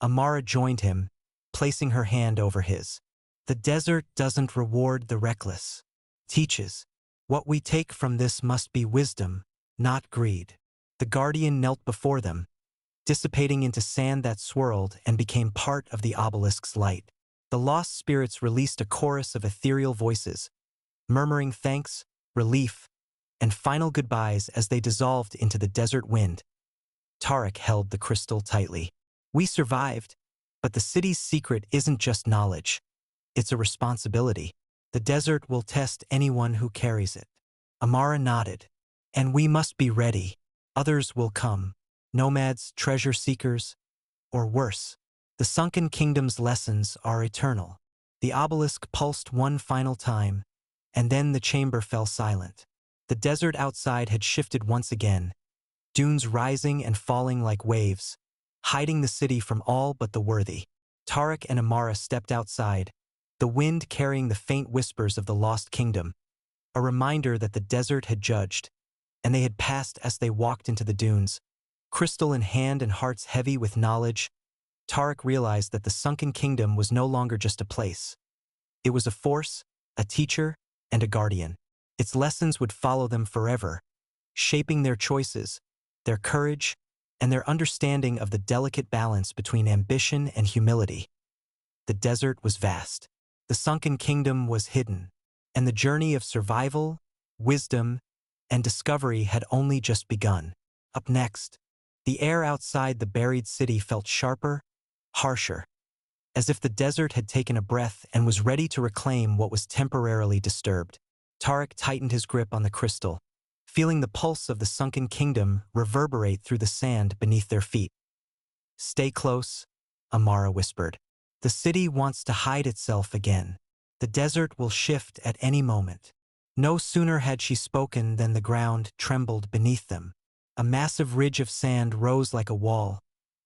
Speaker 1: Amara joined him, placing her hand over his. "The desert doesn't reward the reckless. Teaches. What we take from this must be wisdom, not greed." The guardian knelt before them, dissipating into sand that swirled and became part of the obelisk's light. The lost spirits released a chorus of ethereal voices, murmuring thanks, relief, and final goodbyes as they dissolved into the desert wind. Tarek held the crystal tightly. We survived, but the city's secret isn't just knowledge. It's a responsibility. The desert will test anyone who carries it. Amara nodded. And we must be ready. Others will come. Nomads, treasure seekers, or worse. The Sunken Kingdom's lessons are eternal. The obelisk pulsed one final time, and then the chamber fell silent. The desert outside had shifted once again, dunes rising and falling like waves, hiding the city from all but the worthy. Tarek and Amara stepped outside, the wind carrying the faint whispers of the lost kingdom, a reminder that the desert had judged, and they had passed as they walked into the dunes. Crystal in hand and hearts heavy with knowledge, Tarek realized that the Sunken Kingdom was no longer just a place. It was a force, a teacher, and a guardian. Its lessons would follow them forever, shaping their choices, their courage, and their understanding of the delicate balance between ambition and humility. The desert was vast. The Sunken Kingdom was hidden, and the journey of survival, wisdom, and discovery had only just begun. Up next, the air outside the buried city felt sharper, harsher, as if the desert had taken a breath and was ready to reclaim what was temporarily disturbed. Tarek tightened his grip on the crystal, feeling the pulse of the Sunken Kingdom reverberate through the sand beneath their feet. Stay close, Amara whispered. The city wants to hide itself again. The desert will shift at any moment. No sooner had she spoken than the ground trembled beneath them. A massive ridge of sand rose like a wall,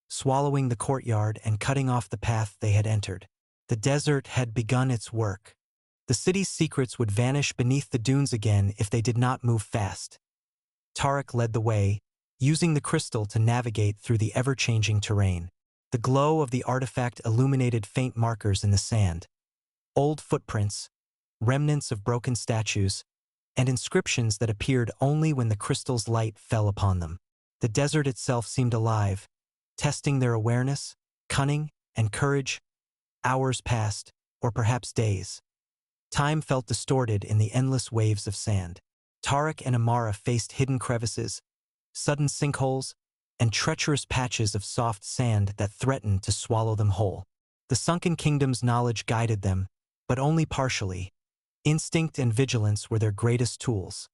Speaker 1: swallowing the courtyard and cutting off the path they had entered. The desert had begun its work. The city's secrets would vanish beneath the dunes again if they did not move fast. Tarek led the way, using the crystal to navigate through the ever-changing terrain. The glow of the artifact illuminated faint markers in the sand, old footprints, remnants of broken statues, and inscriptions that appeared only when the crystal's light fell upon them. The desert itself seemed alive, testing their awareness, cunning, and courage. Hours passed, or perhaps days. Time felt distorted in the endless waves of sand. Tarek and Amara faced hidden crevices, sudden sinkholes, and treacherous patches of soft sand that threatened to swallow them whole. The Sunken Kingdom's knowledge guided them, but only partially. Instinct and vigilance were their greatest tools.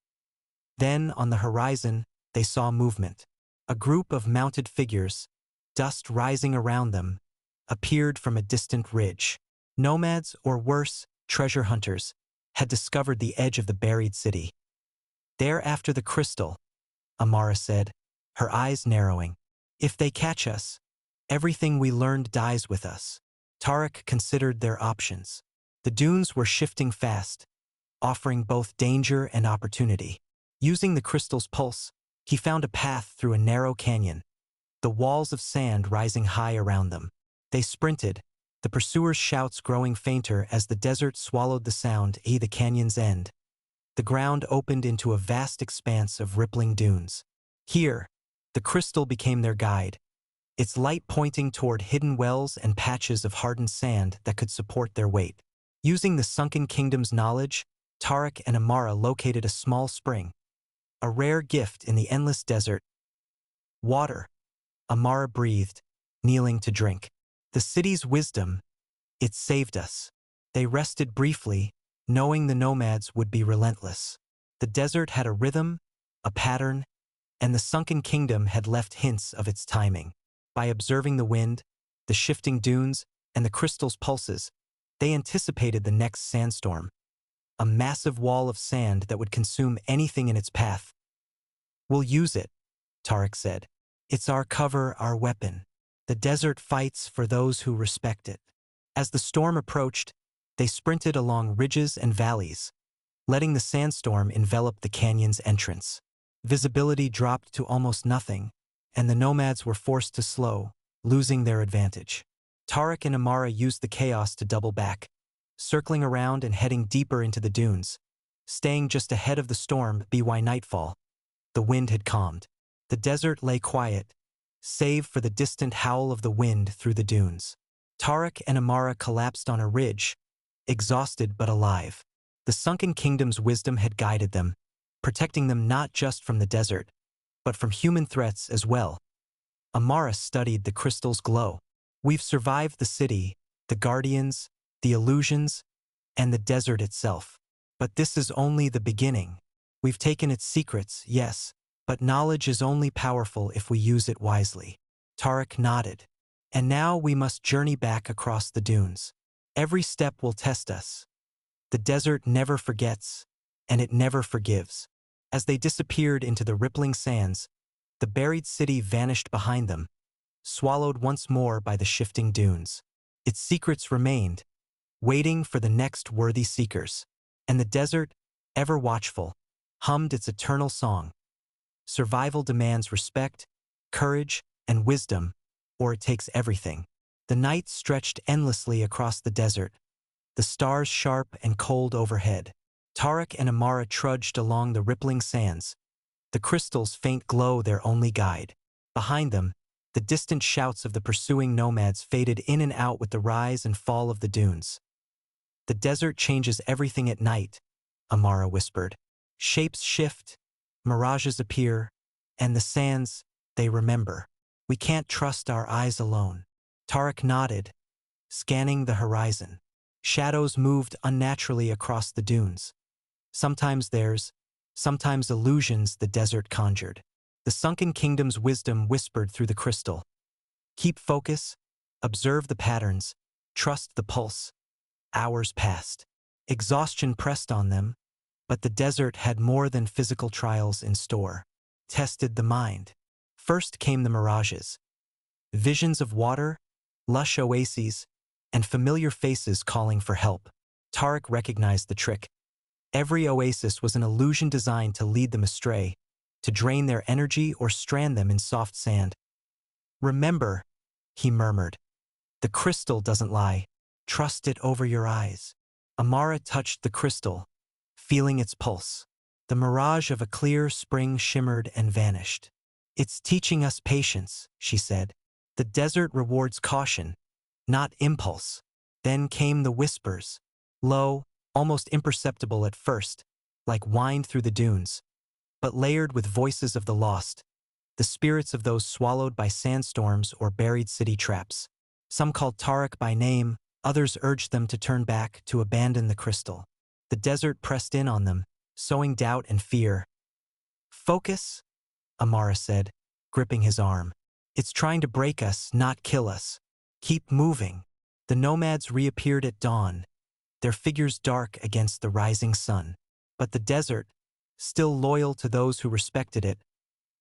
Speaker 1: Then, on the horizon, they saw movement. A group of mounted figures, dust rising around them, appeared from a distant ridge. Nomads, or worse, treasure hunters, had discovered the edge of the buried city. "They're after the crystal," Amara said, her eyes narrowing. "If they catch us, everything we learned dies with us." Tarek considered their options. The dunes were shifting fast, offering both danger and opportunity. Using the crystal's pulse, he found a path through a narrow canyon, the walls of sand rising high around them. They sprinted, the pursuers' shouts growing fainter as the desert swallowed the sound at the canyon's end. The ground opened into a vast expanse of rippling dunes. Here, the crystal became their guide, its light pointing toward hidden wells and patches of hardened sand that could support their weight. Using the Sunken Kingdom's knowledge, Tarek and Amara located a small spring, a rare gift in the endless desert. "Water," Amara breathed, kneeling to drink. "The city's wisdom, it saved us." They rested briefly, knowing the nomads would be relentless. The desert had a rhythm, a pattern, and the Sunken Kingdom had left hints of its timing. By observing the wind, the shifting dunes, and the crystal's pulses, they anticipated the next sandstorm, a massive wall of sand that would consume anything in its path. "We'll use it," Tarek said. "It's our cover, our weapon. The desert fights for those who respect it." As the storm approached, they sprinted along ridges and valleys, letting the sandstorm envelop the canyon's entrance. Visibility dropped to almost nothing, and the nomads were forced to slow, losing their advantage. Tarek and Amara used the chaos to double back, circling around and heading deeper into the dunes, staying just ahead of the storm by nightfall. The wind had calmed. The desert lay quiet, save for the distant howl of the wind through the dunes. Tarek and Amara collapsed on a ridge, exhausted but alive. The Sunken Kingdom's wisdom had guided them, protecting them not just from the desert, but from human threats as well. Amara studied the crystal's glow. We've survived the city, the guardians, the illusions, and the desert itself. But this is only the beginning. We've taken its secrets, yes, but knowledge is only powerful if we use it wisely. Tarek nodded. And now we must journey back across the dunes. Every step will test us. The desert never forgets, and it never forgives. As they disappeared into the rippling sands, the buried city vanished behind them, swallowed once more by the shifting dunes. Its secrets remained, waiting for the next worthy seekers. And the desert, ever watchful, hummed its eternal song. Survival demands respect, courage, and wisdom, or it takes everything. The night stretched endlessly across the desert, the stars sharp and cold overhead. Tarek and Amara trudged along the rippling sands, the crystal's faint glow their only guide. Behind them, the distant shouts of the pursuing nomads faded in and out with the rise and fall of the dunes. The desert changes everything at night, Amara whispered. Shapes shift, mirages appear, and the sands, they remember. We can't trust our eyes alone. Tarek nodded, scanning the horizon. Shadows moved unnaturally across the dunes. Sometimes theirs, sometimes illusions the desert conjured. The Sunken Kingdom's wisdom whispered through the crystal. Keep focus, observe the patterns, trust the pulse. Hours passed. Exhaustion pressed on them, but the desert had more than physical trials in store. Tested the mind. First came the mirages. Visions of water, lush oases, and familiar faces calling for help. Tarek recognized the trick. Every oasis was an illusion designed to lead them astray, to drain their energy or strand them in soft sand. Remember, he murmured, the crystal doesn't lie. Trust it over your eyes. Amara touched the crystal, feeling its pulse. The mirage of a clear spring shimmered and vanished. It's teaching us patience, she said. The desert rewards caution, not impulse. Then came the whispers, low, almost imperceptible at first, like wind through the dunes, but layered with voices of the lost, the spirits of those swallowed by sandstorms or buried city traps. Some called Tarek by name, others urged them to turn back, to abandon the crystal. The desert pressed in on them, sowing doubt and fear. Focus, Amara said, gripping his arm. It's trying to break us, not kill us. Keep moving. The nomads reappeared at dawn, their figures dark against the rising sun. But the desert, still loyal to those who respected it,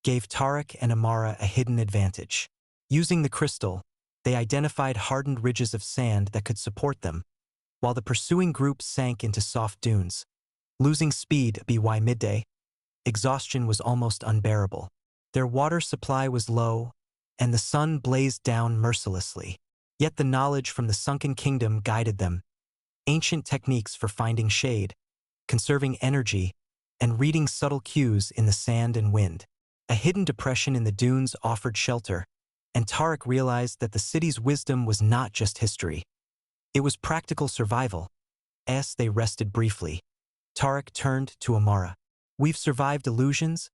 Speaker 1: gave Tarek and Amara a hidden advantage. Using the crystal, they identified hardened ridges of sand that could support them, while the pursuing group sank into soft dunes. Losing speed by midday, exhaustion was almost unbearable. Their water supply was low, and the sun blazed down mercilessly. Yet the knowledge from the Sunken Kingdom guided them. Ancient techniques for finding shade, conserving energy, and reading subtle cues in the sand and wind. A hidden depression in the dunes offered shelter, and Tarek realized that the city's wisdom was not just history. It was practical survival. As they rested briefly, Tarek turned to Amara. We've survived illusions,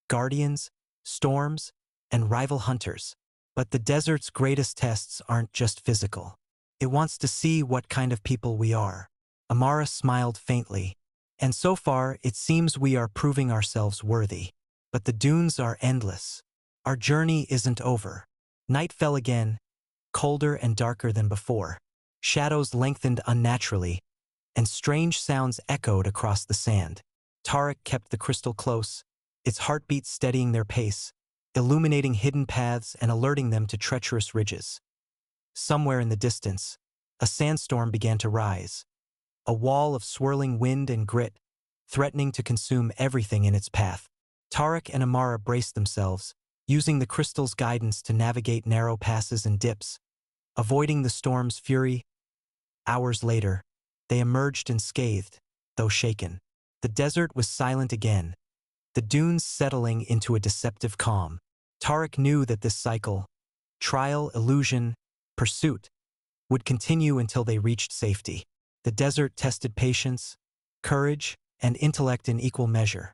Speaker 1: guardians, storms, and rival hunters. But the desert's greatest tests aren't just physical. It wants to see what kind of people we are. Amara smiled faintly. And so far, it seems we are proving ourselves worthy. But the dunes are endless. Our journey isn't over. Night fell again, colder and darker than before. Shadows lengthened unnaturally, and strange sounds echoed across the sand. Tarek kept the crystal close, its heartbeat steadying their pace, illuminating hidden paths and alerting them to treacherous ridges. Somewhere in the distance, a sandstorm began to rise, a wall of swirling wind and grit, threatening to consume everything in its path. Tarek and Amara braced themselves, using the crystal's guidance to navigate narrow passes and dips, avoiding the storm's fury. Hours later, they emerged unscathed, though shaken. The desert was silent again, the dunes settling into a deceptive calm. Tarek knew that this cycle, trial, illusion, pursuit, would continue until they reached safety. The desert tested patience, courage, and intellect in equal measure.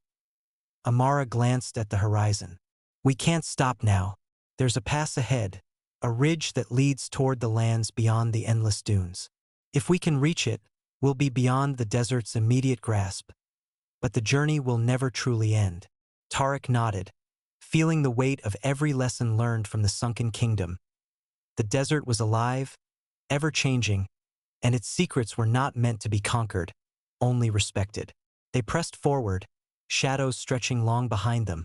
Speaker 1: Amara glanced at the horizon. We can't stop now. There's a pass ahead, a ridge that leads toward the lands beyond the endless dunes. If we can reach it, we'll be beyond the desert's immediate grasp. But the journey will never truly end. Tarek nodded, feeling the weight of every lesson learned from the Sunken Kingdom. The desert was alive, ever-changing, and its secrets were not meant to be conquered, only respected. They pressed forward, shadows stretching long behind them,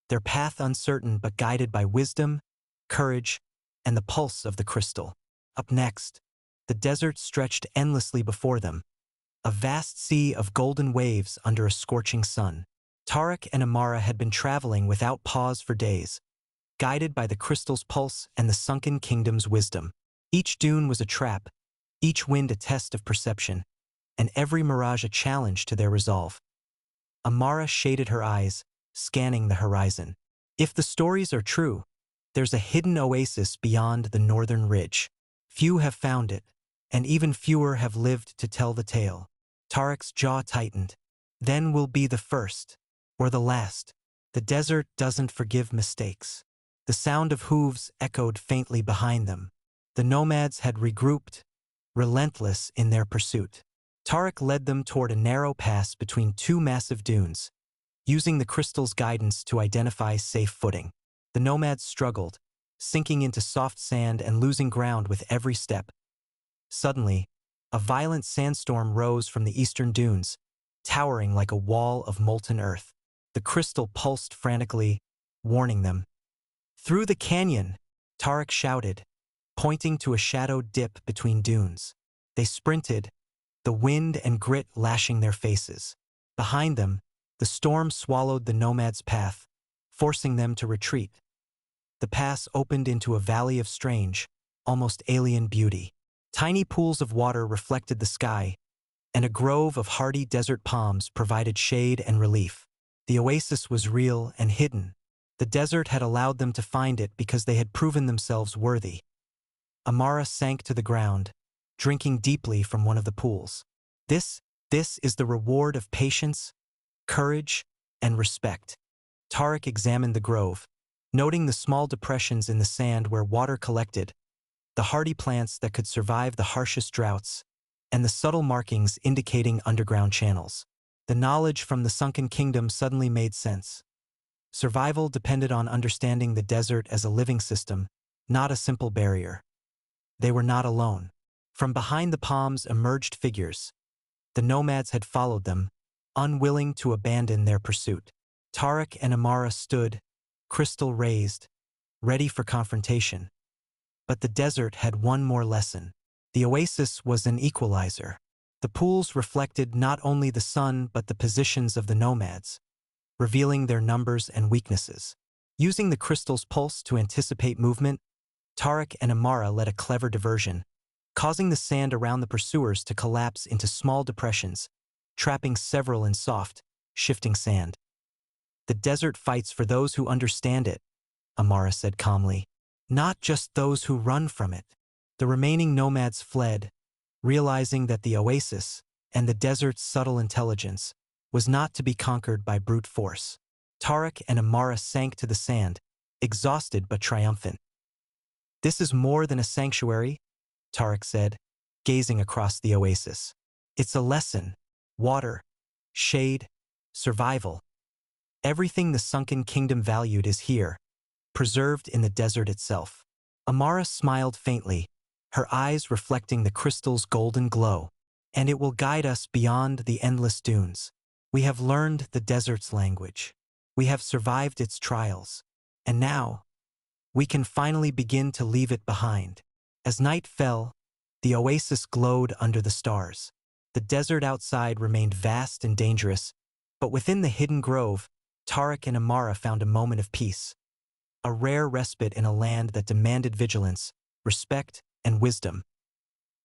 Speaker 1: their path uncertain but guided by wisdom, courage, and the pulse of the crystal. Up next, the desert stretched endlessly before them, a vast sea of golden waves under a scorching sun. Tarek and Amara had been traveling without pause for days, guided by the crystal's pulse and the Sunken Kingdom's wisdom. Each dune was a trap, each wind a test of perception, and every mirage a challenge to their resolve. Amara shaded her eyes, scanning the horizon. If the stories are true, there's a hidden oasis beyond the northern ridge. Few have found it, and even fewer have lived to tell the tale. Tarek's jaw tightened. Then we'll be the first, or the last. The desert doesn't forgive mistakes. The sound of hooves echoed faintly behind them. The nomads had regrouped, relentless in their pursuit. Tarek led them toward a narrow pass between two massive dunes, using the crystal's guidance to identify safe footing. The nomads struggled, sinking into soft sand and losing ground with every step. Suddenly, a violent sandstorm rose from the eastern dunes, towering like a wall of molten earth. The crystal pulsed frantically, warning them. Through the canyon, Tarek shouted, pointing to a shadowed dip between dunes. They sprinted, the wind and grit lashing their faces. Behind them, the storm swallowed the nomads' path, forcing them to retreat. The pass opened into a valley of strange, almost alien beauty. Tiny pools of water reflected the sky, and a grove of hardy desert palms provided shade and relief. The oasis was real and hidden. The desert had allowed them to find it because they had proven themselves worthy. Amara sank to the ground, drinking deeply from one of the pools. This is the reward of patience, courage, and respect. Tarek examined the grove, noting the small depressions in the sand where water collected, the hardy plants that could survive the harshest droughts, and the subtle markings indicating underground channels. The knowledge from the Sunken Kingdom suddenly made sense. Survival depended on understanding the desert as a living system, not a simple barrier. They were not alone. From behind the palms emerged figures. The nomads had followed them, unwilling to abandon their pursuit. Tarek and Amara stood, crystal raised, ready for confrontation. But the desert had one more lesson. The oasis was an equalizer. The pools reflected not only the sun but the positions of the nomads, revealing their numbers and weaknesses. Using the crystal's pulse to anticipate movement, Tarek and Amara led a clever diversion, causing the sand around the pursuers to collapse into small depressions, trapping several in soft, shifting sand. The desert fights for those who understand it, Amara said calmly, not just those who run from it. The remaining nomads fled, realizing that the oasis and the desert's subtle intelligence was not to be conquered by brute force. Tarek and Amara sank to the sand, exhausted but triumphant. This is more than a sanctuary, Tarek said, gazing across the oasis. It's a lesson. Water, shade, survival. Everything the Sunken Kingdom valued is here, preserved in the desert itself. Amara smiled faintly, her eyes reflecting the crystal's golden glow. And it will guide us beyond the endless dunes. We have learned the desert's language. We have survived its trials. And now, we can finally begin to leave it behind. As night fell, the oasis glowed under the stars. The desert outside remained vast and dangerous, but within the hidden grove, Tarek and Amara found a moment of peace. A rare respite in a land that demanded vigilance, respect, and wisdom.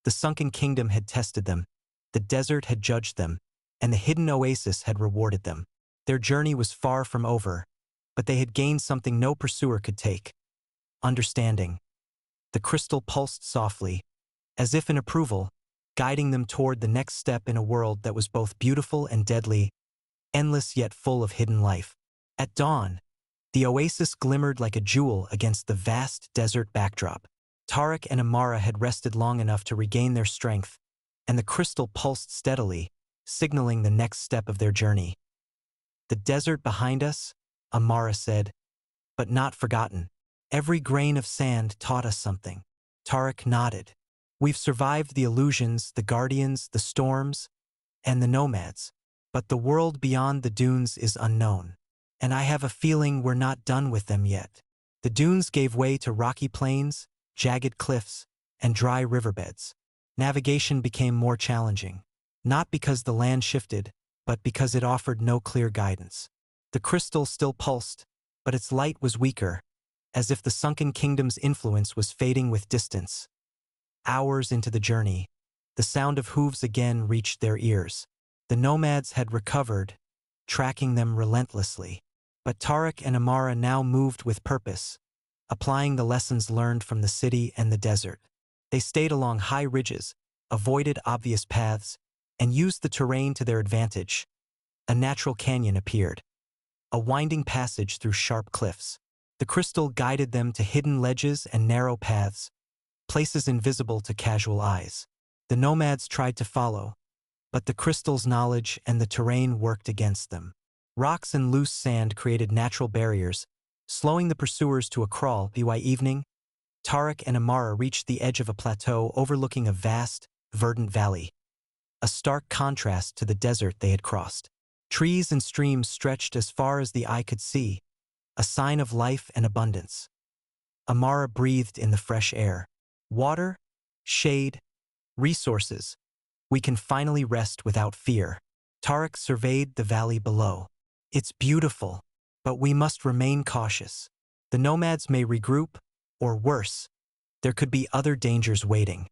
Speaker 1: The Sunken Kingdom had tested them, the desert had judged them, and the hidden oasis had rewarded them. Their journey was far from over, but they had gained something no pursuer could take: understanding. The crystal pulsed softly, as if in approval, guiding them toward the next step in a world that was both beautiful and deadly, endless yet full of hidden life. At dawn, the oasis glimmered like a jewel against the vast desert backdrop. Tarek and Amara had rested long enough to regain their strength, and the crystal pulsed steadily, signaling the next step of their journey. "The desert behind us," Amara said, "but not forgotten. Every grain of sand taught us something." Tarek nodded. "We've survived the illusions, the guardians, the storms, and the nomads. But the world beyond the dunes is unknown. And I have a feeling we're not done with them yet." The dunes gave way to rocky plains, jagged cliffs, and dry riverbeds. Navigation became more challenging, not because the land shifted, but because it offered no clear guidance. The crystal still pulsed, but its light was weaker, as if the Sunken Kingdom's influence was fading with distance. Hours into the journey, the sound of hooves again reached their ears. The nomads had recovered, tracking them relentlessly. But Tarek and Amara now moved with purpose, applying the lessons learned from the city and the desert. They stayed along high ridges, avoided obvious paths, and used the terrain to their advantage. A natural canyon appeared, a winding passage through sharp cliffs. The crystal guided them to hidden ledges and narrow paths, places invisible to casual eyes. The nomads tried to follow, but the crystal's knowledge and the terrain worked against them. Rocks and loose sand created natural barriers, slowing the pursuers to a crawl. By evening, Tarek and Amara reached the edge of a plateau overlooking a vast, verdant valley, a stark contrast to the desert they had crossed. Trees and streams stretched as far as the eye could see, a sign of life and abundance. Amara breathed in the fresh air. Water, shade, resources. We can finally rest without fear. Tarek surveyed the valley below. It's beautiful, but we must remain cautious. The nomads may regroup, or worse, there could be other dangers waiting.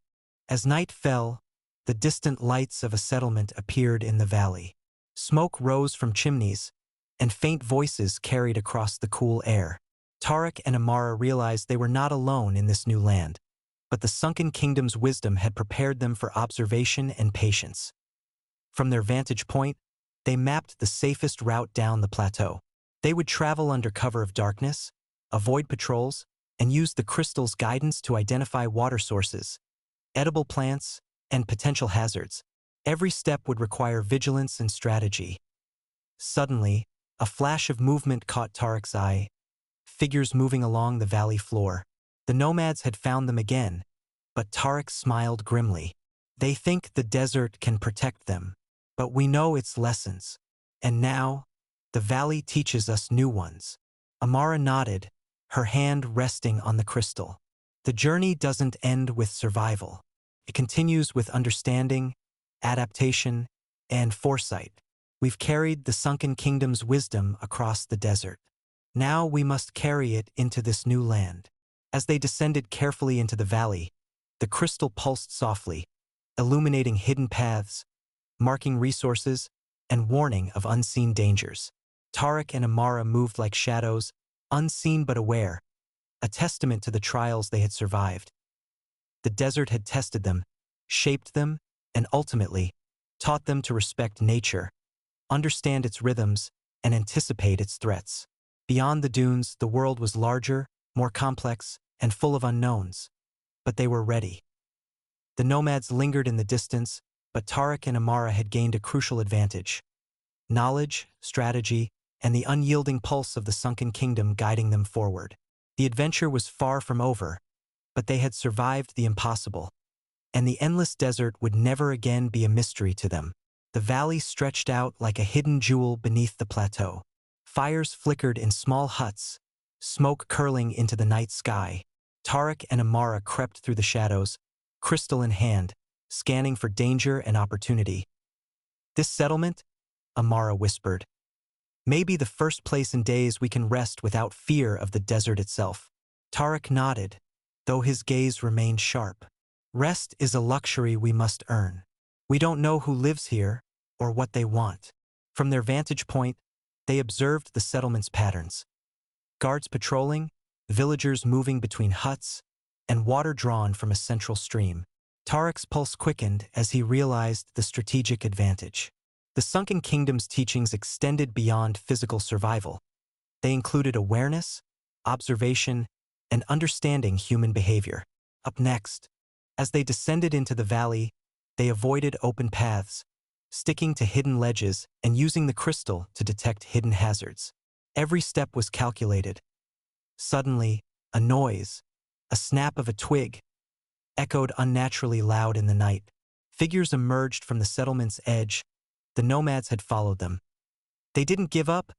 Speaker 1: As night fell, the distant lights of a settlement appeared in the valley. Smoke rose from chimneys, and faint voices carried across the cool air. Tarek and Amara realized they were not alone in this new land, but the Sunken Kingdom's wisdom had prepared them for observation and patience. From their vantage point, they mapped the safest route down the plateau. They would travel under cover of darkness, avoid patrols, and use the crystal's guidance to identify water sources, edible plants, and potential hazards. Every step would require vigilance and strategy. Suddenly, a flash of movement caught Tarek's eye, figures moving along the valley floor. The nomads had found them again, but Tarek smiled grimly. "They think the desert can protect them, but we know its lessons. And now, the valley teaches us new ones." Amara nodded, her hand resting on the crystal. "The journey doesn't end with survival. It continues with understanding, adaptation, and foresight. We've carried the Sunken Kingdom's wisdom across the desert. Now we must carry it into this new land." As they descended carefully into the valley, the crystal pulsed softly, illuminating hidden paths, marking resources, and warning of unseen dangers. Tarek and Amara moved like shadows, unseen but aware, a testament to the trials they had survived. The desert had tested them, shaped them, and ultimately taught them to respect nature, understand its rhythms, and anticipate its threats. Beyond the dunes, the world was larger, more complex, and full of unknowns. But they were ready. The nomads lingered in the distance, but Tarek and Amara had gained a crucial advantage: knowledge, strategy, and the unyielding pulse of the Sunken Kingdom guiding them forward. The adventure was far from over, but they had survived the impossible, and the endless desert would never again be a mystery to them. The valley stretched out like a hidden jewel beneath the plateau. Fires flickered in small huts, smoke curling into the night sky. Tarek and Amara crept through the shadows, crystal in hand, scanning for danger and opportunity. "This settlement," Amara whispered, "may be the first place in days we can rest without fear of the desert itself." Tarek nodded, though his gaze remained sharp. "Rest is a luxury we must earn. We don't know who lives here or what they want." From their vantage point, they observed the settlement's patterns. Guards patrolling, villagers moving between huts, and water drawn from a central stream. Tarek's pulse quickened as he realized the strategic advantage. The Sunken Kingdom's teachings extended beyond physical survival. They included awareness, observation, and understanding human behavior. Up next, as they descended into the valley, they avoided open paths, sticking to hidden ledges and using the crystal to detect hidden hazards. Every step was calculated. Suddenly, a noise, a snap of a twig, echoed unnaturally loud in the night. Figures emerged from the settlement's edge. The nomads had followed them. "They didn't give up,"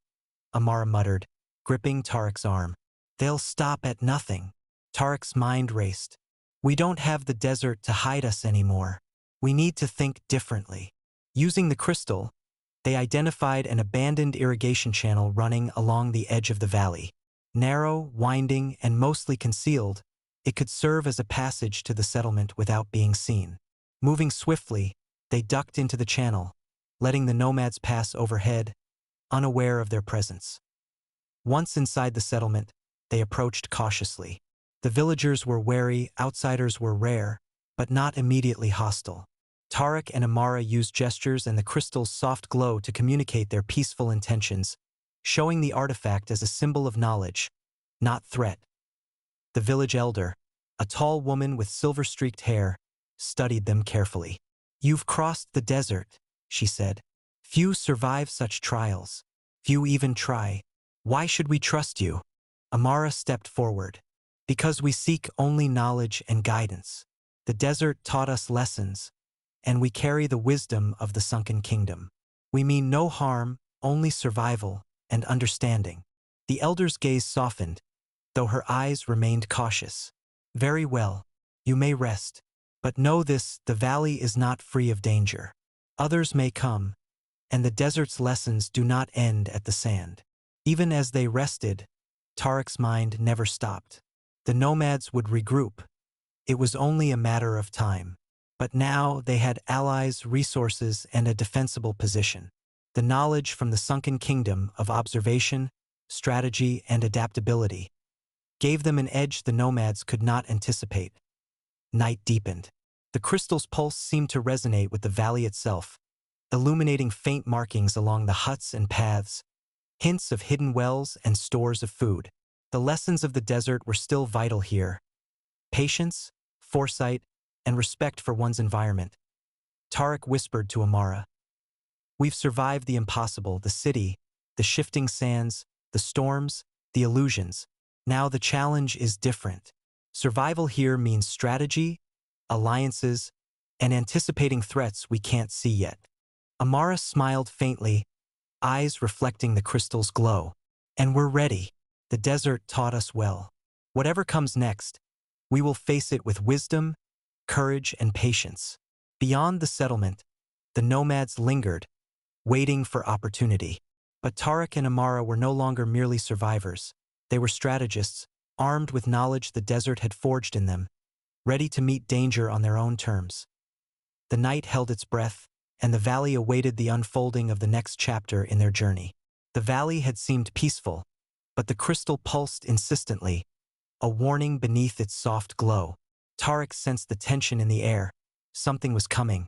Speaker 1: Amara muttered, gripping Tarek's arm. "They'll stop at nothing." Tarek's mind raced. "We don't have the desert to hide us anymore. We need to think differently." Using the crystal, they identified an abandoned irrigation channel running along the edge of the valley. Narrow, winding, and mostly concealed, it could serve as a passage to the settlement without being seen. Moving swiftly, they ducked into the channel, letting the nomads pass overhead, unaware of their presence. Once inside the settlement, they approached cautiously. The villagers were wary, outsiders were rare, but not immediately hostile. Tarek and Amara used gestures and the crystal's soft glow to communicate their peaceful intentions, showing the artifact as a symbol of knowledge, not threat. The village elder, a tall woman with silver-streaked hair, studied them carefully. "You've crossed the desert," she said. "Few survive such trials. Few even try. Why should we trust you?" Amara stepped forward. "Because we seek only knowledge and guidance. The desert taught us lessons, and we carry the wisdom of the Sunken Kingdom. We mean no harm, only survival and understanding." The elder's gaze softened, though her eyes remained cautious. "Very well, you may rest. But know this, the valley is not free of danger. Others may come, and the desert's lessons do not end at the sand." Even as they rested, Tarek's mind never stopped. The nomads would regroup. It was only a matter of time. But now they had allies, resources, and a defensible position. The knowledge from the Sunken Kingdom of observation, strategy, and adaptability gave them an edge the nomads could not anticipate. Night deepened. The crystal's pulse seemed to resonate with the valley itself, illuminating faint markings along the huts and paths, hints of hidden wells and stores of food. The lessons of the desert were still vital here. Patience, foresight, and respect for one's environment. Tarek whispered to Amara, "We've survived the impossible, the city, the shifting sands, the storms, the illusions. Now the challenge is different. Survival here means strategy, alliances, and anticipating threats we can't see yet." Amara smiled faintly, eyes reflecting the crystal's glow. "And we're ready. The desert taught us well. Whatever comes next, we will face it with wisdom, courage, and patience." Beyond the settlement, the nomads lingered, waiting for opportunity. But Tarek and Amara were no longer merely survivors. They were strategists, armed with knowledge the desert had forged in them, ready to meet danger on their own terms. The night held its breath, and the valley awaited the unfolding of the next chapter in their journey. The valley had seemed peaceful, but the crystal pulsed insistently, a warning beneath its soft glow. Tarek sensed the tension in the air. Something was coming.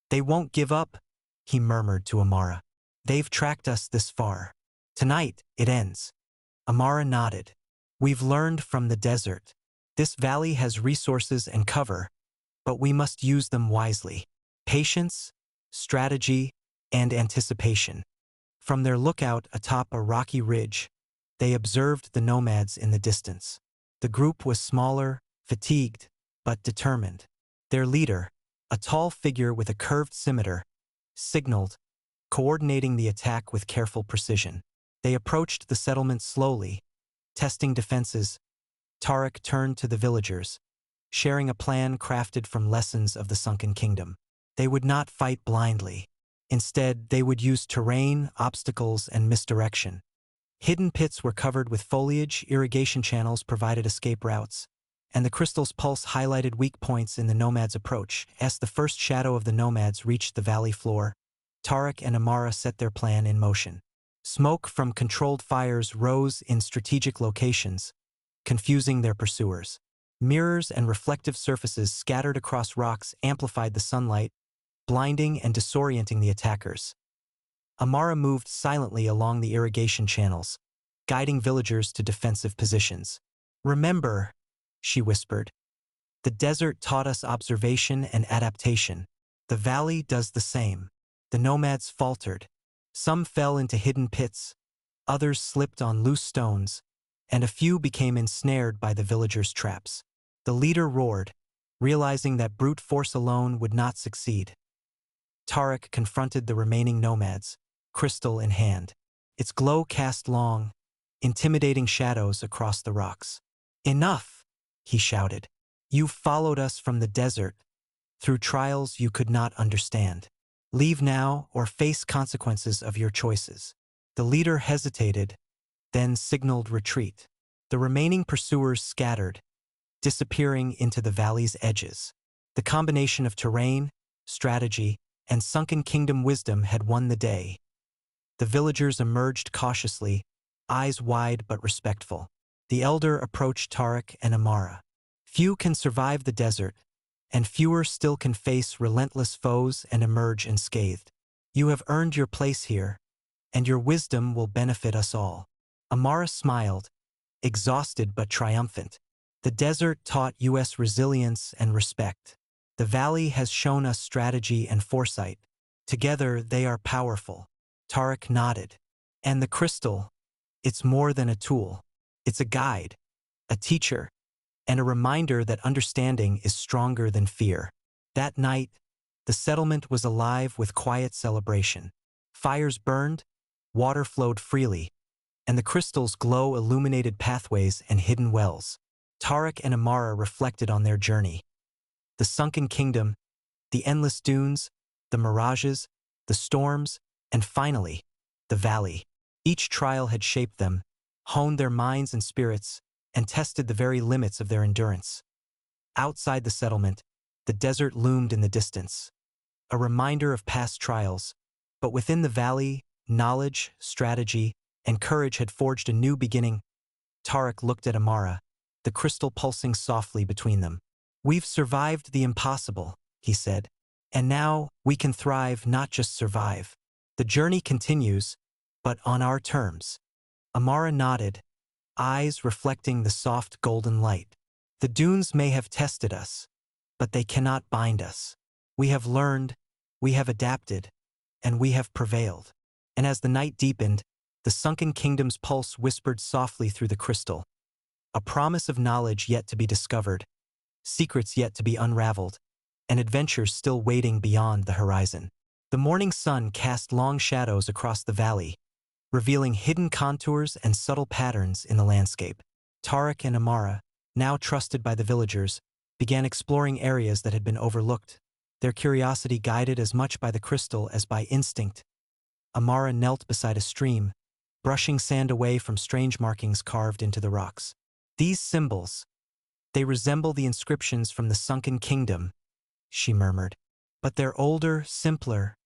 Speaker 1: "They won't give up," he murmured to Amara. "They've tracked us this far. Tonight, it ends." Amara nodded. "We've learned from the desert. This valley has resources and cover, but we must use them wisely. Patience, strategy, and anticipation." From their lookout atop a rocky ridge, they observed the nomads in the distance. The group was smaller, fatigued, but determined. Their leader, a tall figure with a curved scimitar, signaled, coordinating the attack with careful precision. They approached the settlement slowly, testing defenses. Tarek turned to the villagers, sharing a plan crafted from lessons of the Sunken Kingdom. They would not fight blindly. Instead, they would use terrain, obstacles, and misdirection. Hidden pits were covered with foliage, irrigation channels provided escape routes, and the crystal's pulse highlighted weak points in the nomads' approach. As the first shadow of the nomads reached the valley floor, Tarek and Amara set their plan in motion. Smoke from controlled fires rose in strategic locations, confusing their pursuers. Mirrors and reflective surfaces scattered across rocks amplified the sunlight, blinding and disorienting the attackers. Amara moved silently along the irrigation channels, guiding villagers to defensive positions. "Remember," she whispered, "the desert taught us observation and adaptation. The valley does the same." The nomads faltered. Some fell into hidden pits, others slipped on loose stones, and a few became ensnared by the villagers' traps. The leader roared, realizing that brute force alone would not succeed. Tarek confronted the remaining nomads, crystal in hand. Its glow cast long, intimidating shadows across the rocks. "Enough!" he shouted. "You've followed us from the desert, through trials you could not understand. Leave now or face consequences of your choices." The leader hesitated, then signaled retreat. The remaining pursuers scattered, disappearing into the valley's edges. The combination of terrain, strategy, and Sunken Kingdom wisdom had won the day. The villagers emerged cautiously, eyes wide but respectful. The elder approached Tarek and Amara. "Few can survive the desert, and fewer still can face relentless foes and emerge unscathed. You have earned your place here, and your wisdom will benefit us all." Amara smiled, exhausted but triumphant. "The desert taught us resilience and respect. The valley has shown us strategy and foresight. Together they are powerful." Tarek nodded. "And the crystal, it's more than a tool. It's a guide, a teacher, and a reminder that understanding is stronger than fear." That night, the settlement was alive with quiet celebration. Fires burned, water flowed freely, and the crystal's glow illuminated pathways and hidden wells. Tarek and Amara reflected on their journey. The Sunken Kingdom, the endless dunes, the mirages, the storms, and finally, the valley. Each trial had shaped them, honed their minds and spirits, and tested the very limits of their endurance. Outside the settlement, the desert loomed in the distance, a reminder of past trials, but within the valley, knowledge, strategy, and courage had forged a new beginning. Tarek looked at Amara, the crystal pulsing softly between them. "We've survived the impossible," he said, "and now we can thrive, not just survive. The journey continues, but on our terms." Amara nodded, eyes reflecting the soft golden light. "The dunes may have tested us, but they cannot bind us. We have learned, we have adapted, and we have prevailed." And as the night deepened, the Sunken Kingdom's pulse whispered softly through the crystal, a promise of knowledge yet to be discovered, secrets yet to be unraveled, and adventures still waiting beyond the horizon. The morning sun cast long shadows across the valley, revealing hidden contours and subtle patterns in the landscape. Tarek and Amara, now trusted by the villagers, began exploring areas that had been overlooked, their curiosity guided as much by the crystal as by instinct. Amara knelt beside a stream, brushing sand away from strange markings carved into the rocks. "These symbols, they resemble the inscriptions from the Sunken Kingdom," she murmured. "But they're older, simpler,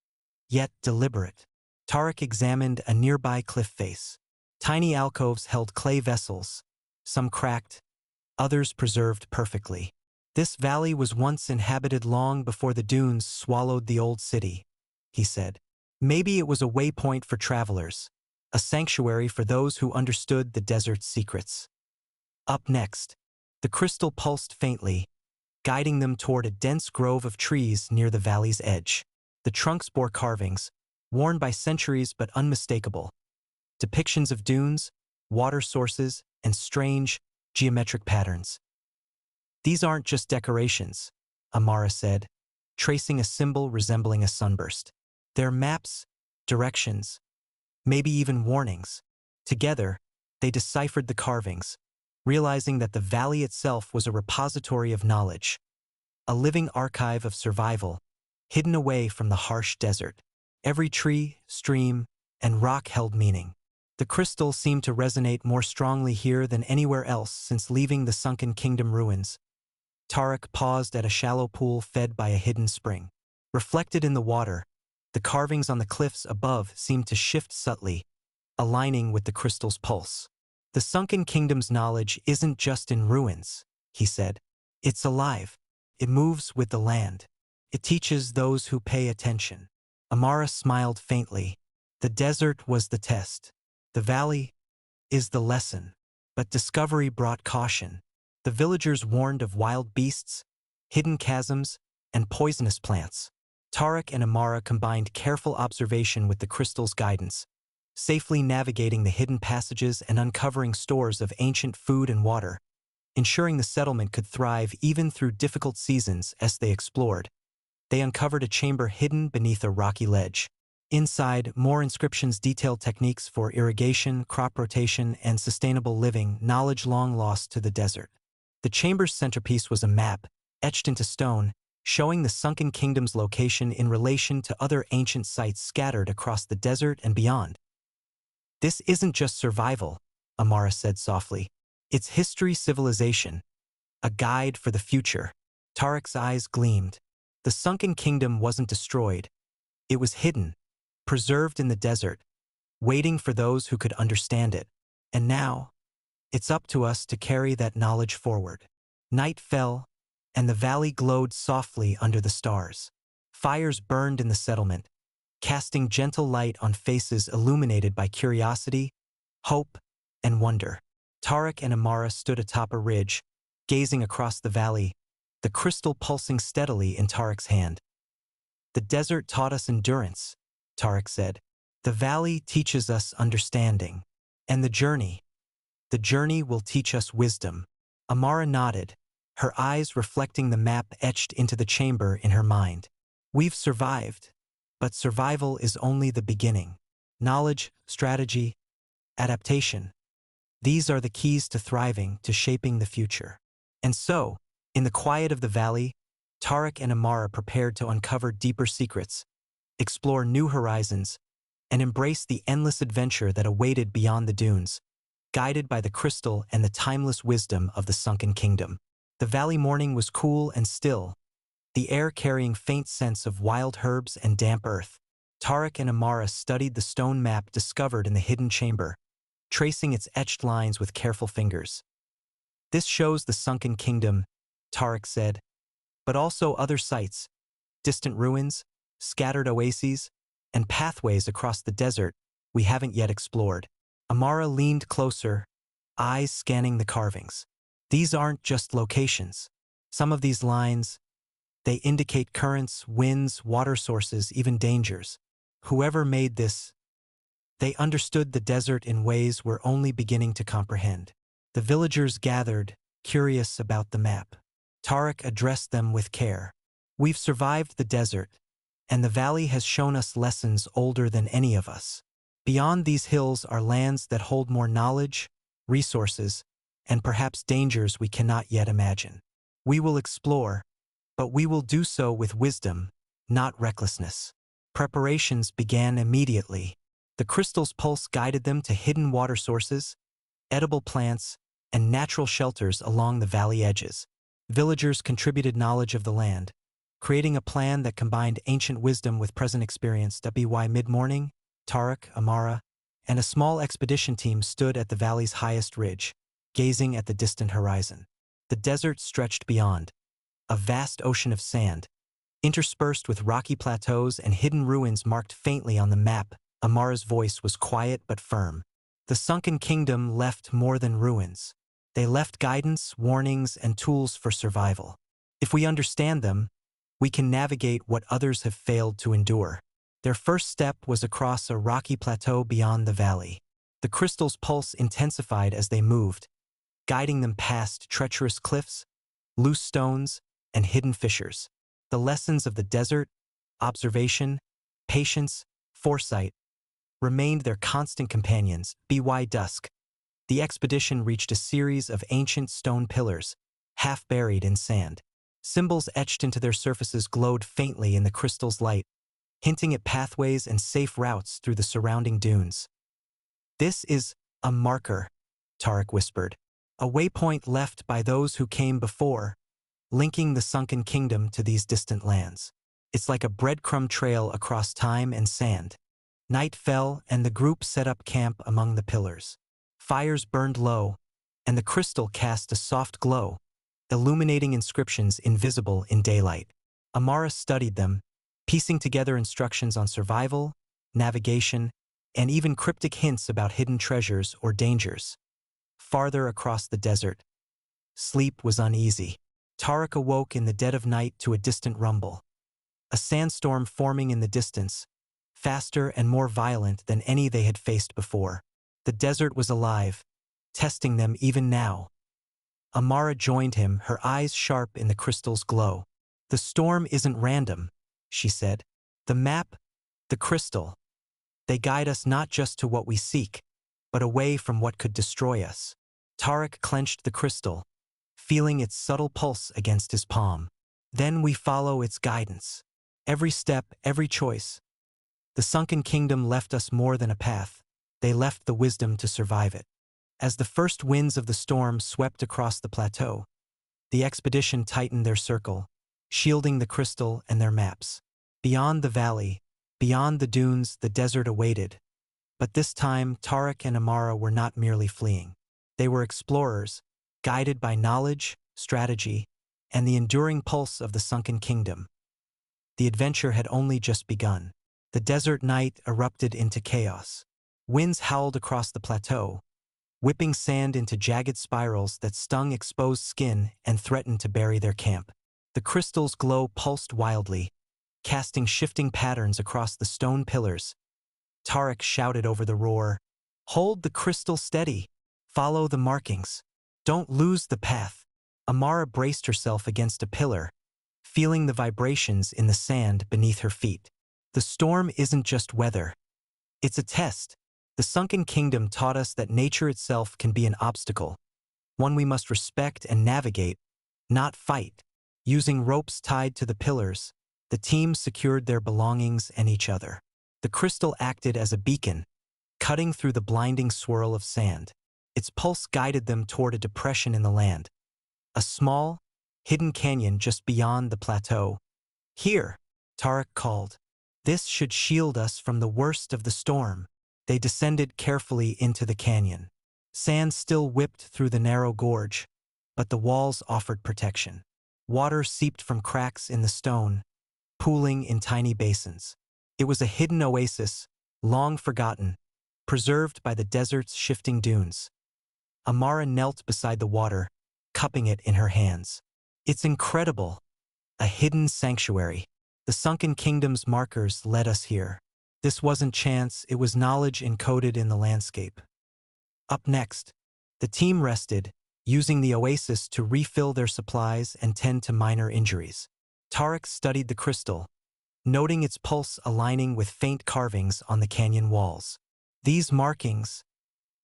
Speaker 1: yet deliberate." Tarek examined a nearby cliff face. Tiny alcoves held clay vessels, some cracked, others preserved perfectly. "This valley was once inhabited long before the dunes swallowed the old city," he said. "Maybe it was a waypoint for travelers, a sanctuary for those who understood the desert's secrets." Up next, the crystal pulsed faintly, guiding them toward a dense grove of trees near the valley's edge. The trunks bore carvings, worn by centuries but unmistakable, depictions of dunes, water sources, and strange, geometric patterns. "These aren't just decorations," Amara said, tracing a symbol resembling a sunburst. "They're maps, directions, maybe even warnings." Together, they deciphered the carvings, realizing that the valley itself was a repository of knowledge, a living archive of survival, hidden away from the harsh desert. Every tree, stream, and rock held meaning. The crystal seemed to resonate more strongly here than anywhere else since leaving the Sunken Kingdom ruins. Tarek paused at a shallow pool fed by a hidden spring. Reflected in the water, the carvings on the cliffs above seemed to shift subtly, aligning with the crystal's pulse. The Sunken Kingdom's knowledge isn't just in ruins, he said. It's alive. It moves with the land. It teaches those who pay attention. Amara smiled faintly. The desert was the test. The valley is the lesson. But discovery brought caution. The villagers warned of wild beasts, hidden chasms, and poisonous plants. Tarek and Amara combined careful observation with the crystal's guidance, safely navigating the hidden passages and uncovering stores of ancient food and water, ensuring the settlement could thrive even through difficult seasons. As they explored, they uncovered a chamber hidden beneath a rocky ledge. Inside, more inscriptions detailed techniques for irrigation, crop rotation, and sustainable living, knowledge long lost to the desert. The chamber's centerpiece was a map, etched into stone, showing the Sunken Kingdom's location in relation to other ancient sites scattered across the desert and beyond. This isn't just survival, Amara said softly. It's history, civilization, a guide for the future. Tarek's eyes gleamed. The Sunken Kingdom wasn't destroyed. It was hidden, preserved in the desert, waiting for those who could understand it. And now, it's up to us to carry that knowledge forward. Night fell, and the valley glowed softly under the stars. Fires burned in the settlement, casting gentle light on faces illuminated by curiosity, hope, and wonder. Tarek and Amara stood atop a ridge, gazing across the valley, the crystal pulsing steadily in Tarek's hand. The desert taught us endurance, Tarek said. The valley teaches us understanding. And the journey will teach us wisdom. Amara nodded, her eyes reflecting the map etched into the chamber in her mind. We've survived, but survival is only the beginning. Knowledge, strategy, adaptation. These are the keys to thriving, to shaping the future. And so, in the quiet of the valley, Tarek and Amara prepared to uncover deeper secrets, explore new horizons, and embrace the endless adventure that awaited beyond the dunes, guided by the crystal and the timeless wisdom of the Sunken Kingdom. The valley morning was cool and still, the air carrying faint scents of wild herbs and damp earth. Tarek and Amara studied the stone map discovered in the hidden chamber, tracing its etched lines with careful fingers. This shows the Sunken Kingdom, Tarek said, but also other sites, distant ruins, scattered oases, and pathways across the desert we haven't yet explored. Amara leaned closer, eyes scanning the carvings. These aren't just locations. Some of these lines, they indicate currents, winds, water sources, even dangers. Whoever made this, they understood the desert in ways we're only beginning to comprehend. The villagers gathered, curious about the map. Tarek addressed them with care. We've survived the desert, and the valley has shown us lessons older than any of us. Beyond these hills are lands that hold more knowledge, resources, and perhaps dangers we cannot yet imagine. We will explore, but we will do so with wisdom, not recklessness. Preparations began immediately. The crystal's pulse guided them to hidden water sources, edible plants, and natural shelters along the valley edges. Villagers contributed knowledge of the land, creating a plan that combined ancient wisdom with present experience. By mid-morning, Tarek, Amara, and a small expedition team stood at the valley's highest ridge, gazing at the distant horizon. The desert stretched beyond, a vast ocean of sand, interspersed with rocky plateaus and hidden ruins marked faintly on the map. Amara's voice was quiet but firm. The Sunken Kingdom left more than ruins. They left guidance, warnings, and tools for survival. If we understand them, we can navigate what others have failed to endure. Their first step was across a rocky plateau beyond the valley. The crystal's pulse intensified as they moved, guiding them past treacherous cliffs, loose stones, and hidden fissures. The lessons of the desert, observation, patience, foresight, remained their constant companions. By dusk, the expedition reached a series of ancient stone pillars, half buried in sand. Symbols etched into their surfaces glowed faintly in the crystal's light, hinting at pathways and safe routes through the surrounding dunes. This is a marker, Tarek whispered, a waypoint left by those who came before, linking the Sunken Kingdom to these distant lands. It's like a breadcrumb trail across time and sand. Night fell, and the group set up camp among the pillars. Fires burned low, and the crystal cast a soft glow, illuminating inscriptions invisible in daylight. Amara studied them, piecing together instructions on survival, navigation, and even cryptic hints about hidden treasures or dangers. Farther across the desert, sleep was uneasy. Tarek awoke in the dead of night to a distant rumble. A sandstorm forming in the distance, faster and more violent than any they had faced before. The desert was alive, testing them even now. Amara joined him, her eyes sharp in the crystal's glow. "The storm isn't random," she said. "The map, the crystal, they guide us not just to what we seek, but away from what could destroy us." Tarek clenched the crystal, feeling its subtle pulse against his palm. "Then we follow its guidance. Every step, every choice. The Sunken Kingdom left us more than a path. They left the wisdom to survive it." As the first winds of the storm swept across the plateau, the expedition tightened their circle, shielding the crystal and their maps. Beyond the valley, beyond the dunes, the desert awaited. But this time, Tarek and Amara were not merely fleeing. They were explorers, guided by knowledge, strategy, and the enduring pulse of the Sunken Kingdom. The adventure had only just begun. The desert night erupted into chaos. Winds howled across the plateau, whipping sand into jagged spirals that stung exposed skin and threatened to bury their camp. The crystal's glow pulsed wildly, casting shifting patterns across the stone pillars. Tarek shouted over the roar, "Hold the crystal steady! Follow the markings! Don't lose the path!" Amara braced herself against a pillar, feeling the vibrations in the sand beneath her feet. The storm isn't just weather. It's a test. The Sunken Kingdom taught us that nature itself can be an obstacle, one we must respect and navigate, not fight. Using ropes tied to the pillars, the team secured their belongings and each other. The crystal acted as a beacon, cutting through the blinding swirl of sand. Its pulse guided them toward a depression in the land, a small, hidden canyon just beyond the plateau. "Here," Tarek called. "This should shield us from the worst of the storm." They descended carefully into the canyon. Sand still whipped through the narrow gorge, but the walls offered protection. Water seeped from cracks in the stone, pooling in tiny basins. It was a hidden oasis, long forgotten, preserved by the desert's shifting dunes. Amara knelt beside the water, cupping it in her hands. "It's incredible. A hidden sanctuary. The Sunken Kingdom's markers led us here. This wasn't chance, it was knowledge encoded in the landscape." Up next, the team rested, using the oasis to refill their supplies and tend to minor injuries. Tarek studied the crystal, noting its pulse aligning with faint carvings on the canyon walls. These markings,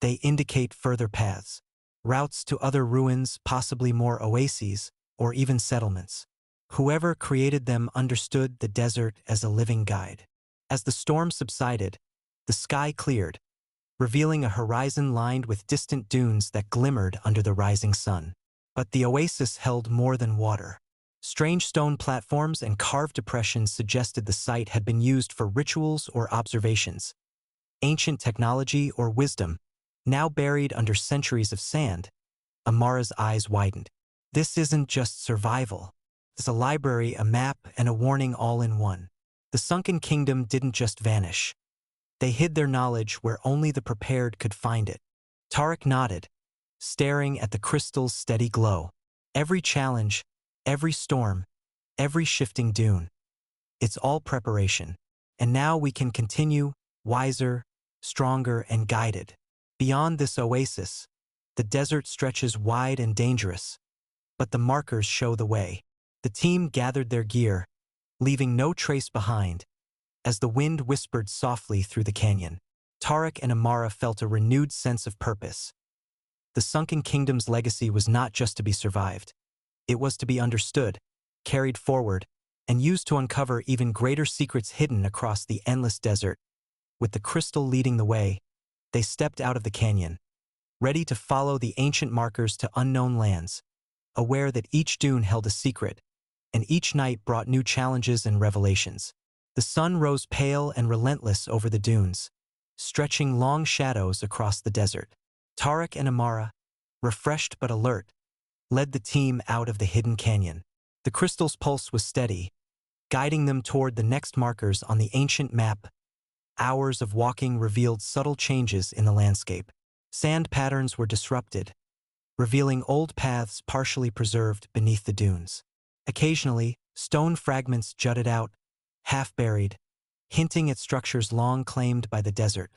Speaker 1: they indicate further paths, routes to other ruins, possibly more oases, or even settlements. Whoever created them understood the desert as a living guide. As the storm subsided, the sky cleared, revealing a horizon lined with distant dunes that glimmered under the rising sun. But the oasis held more than water. Strange stone platforms and carved depressions suggested the site had been used for rituals or observations. Ancient technology or wisdom, now buried under centuries of sand. Amara's eyes widened. This isn't just survival. It's a library, a map, and a warning all in one. The Sunken Kingdom didn't just vanish. They hid their knowledge where only the prepared could find it. Tarek nodded, staring at the crystal's steady glow. Every challenge, every storm, every shifting dune. It's all preparation. And now we can continue, wiser, stronger, and guided. Beyond this oasis, the desert stretches wide and dangerous, but the markers show the way. The team gathered their gear, leaving no trace behind, as the wind whispered softly through the canyon. Tarek and Amara felt a renewed sense of purpose. The Sunken Kingdom's legacy was not just to be survived. It was to be understood, carried forward, and used to uncover even greater secrets hidden across the endless desert. With the crystal leading the way, they stepped out of the canyon, ready to follow the ancient markers to unknown lands, aware that each dune held a secret, and each night brought new challenges and revelations. The sun rose pale and relentless over the dunes, stretching long shadows across the desert. Tarek and Amara, refreshed but alert, led the team out of the hidden canyon. The crystal's pulse was steady, guiding them toward the next markers on the ancient map. Hours of walking revealed subtle changes in the landscape. Sand patterns were disrupted, revealing old paths partially preserved beneath the dunes. Occasionally, stone fragments jutted out, half-buried, hinting at structures long claimed by the desert.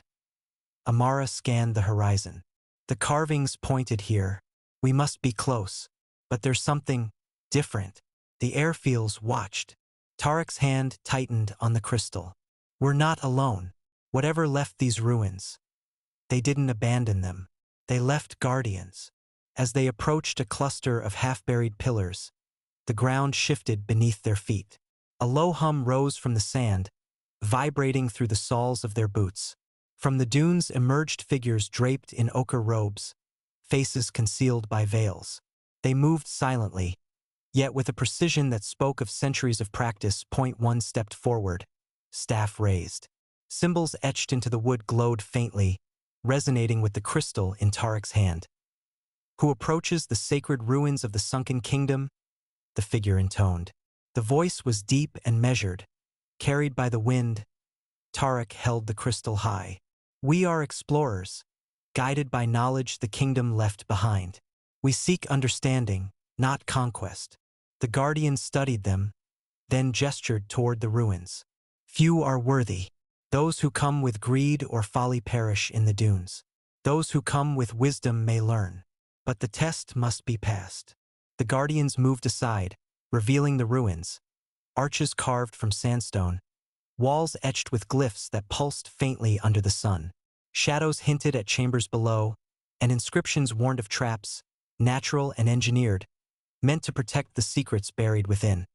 Speaker 1: Amara scanned the horizon. The carvings pointed here. We must be close, but there's something different. The air feels watched. Tarek's hand tightened on the crystal. We're not alone. Whatever left these ruins, they didn't abandon them. They left guardians. As they approached a cluster of half-buried pillars, the ground shifted beneath their feet. A low hum rose from the sand, vibrating through the soles of their boots. From the dunes emerged figures draped in ochre robes, faces concealed by veils. They moved silently, yet with a precision that spoke of centuries of practice. Point one stepped forward, staff raised. Symbols etched into the wood glowed faintly, resonating with the crystal in Tarek's hand. Who approaches the sacred ruins of the Sunken Kingdom? The figure intoned. The voice was deep and measured, carried by the wind. Tarek held the crystal high. We are explorers, guided by knowledge the kingdom left behind. We seek understanding, not conquest. The guardian studied them, then gestured toward the ruins. Few are worthy. Those who come with greed or folly perish in the dunes. Those who come with wisdom may learn. But the test must be passed. The guardians moved aside, revealing the ruins. Arches carved from sandstone, walls etched with glyphs that pulsed faintly under the sun. Shadows hinted at chambers below, and inscriptions warned of traps, natural and engineered, meant to protect the secrets buried within.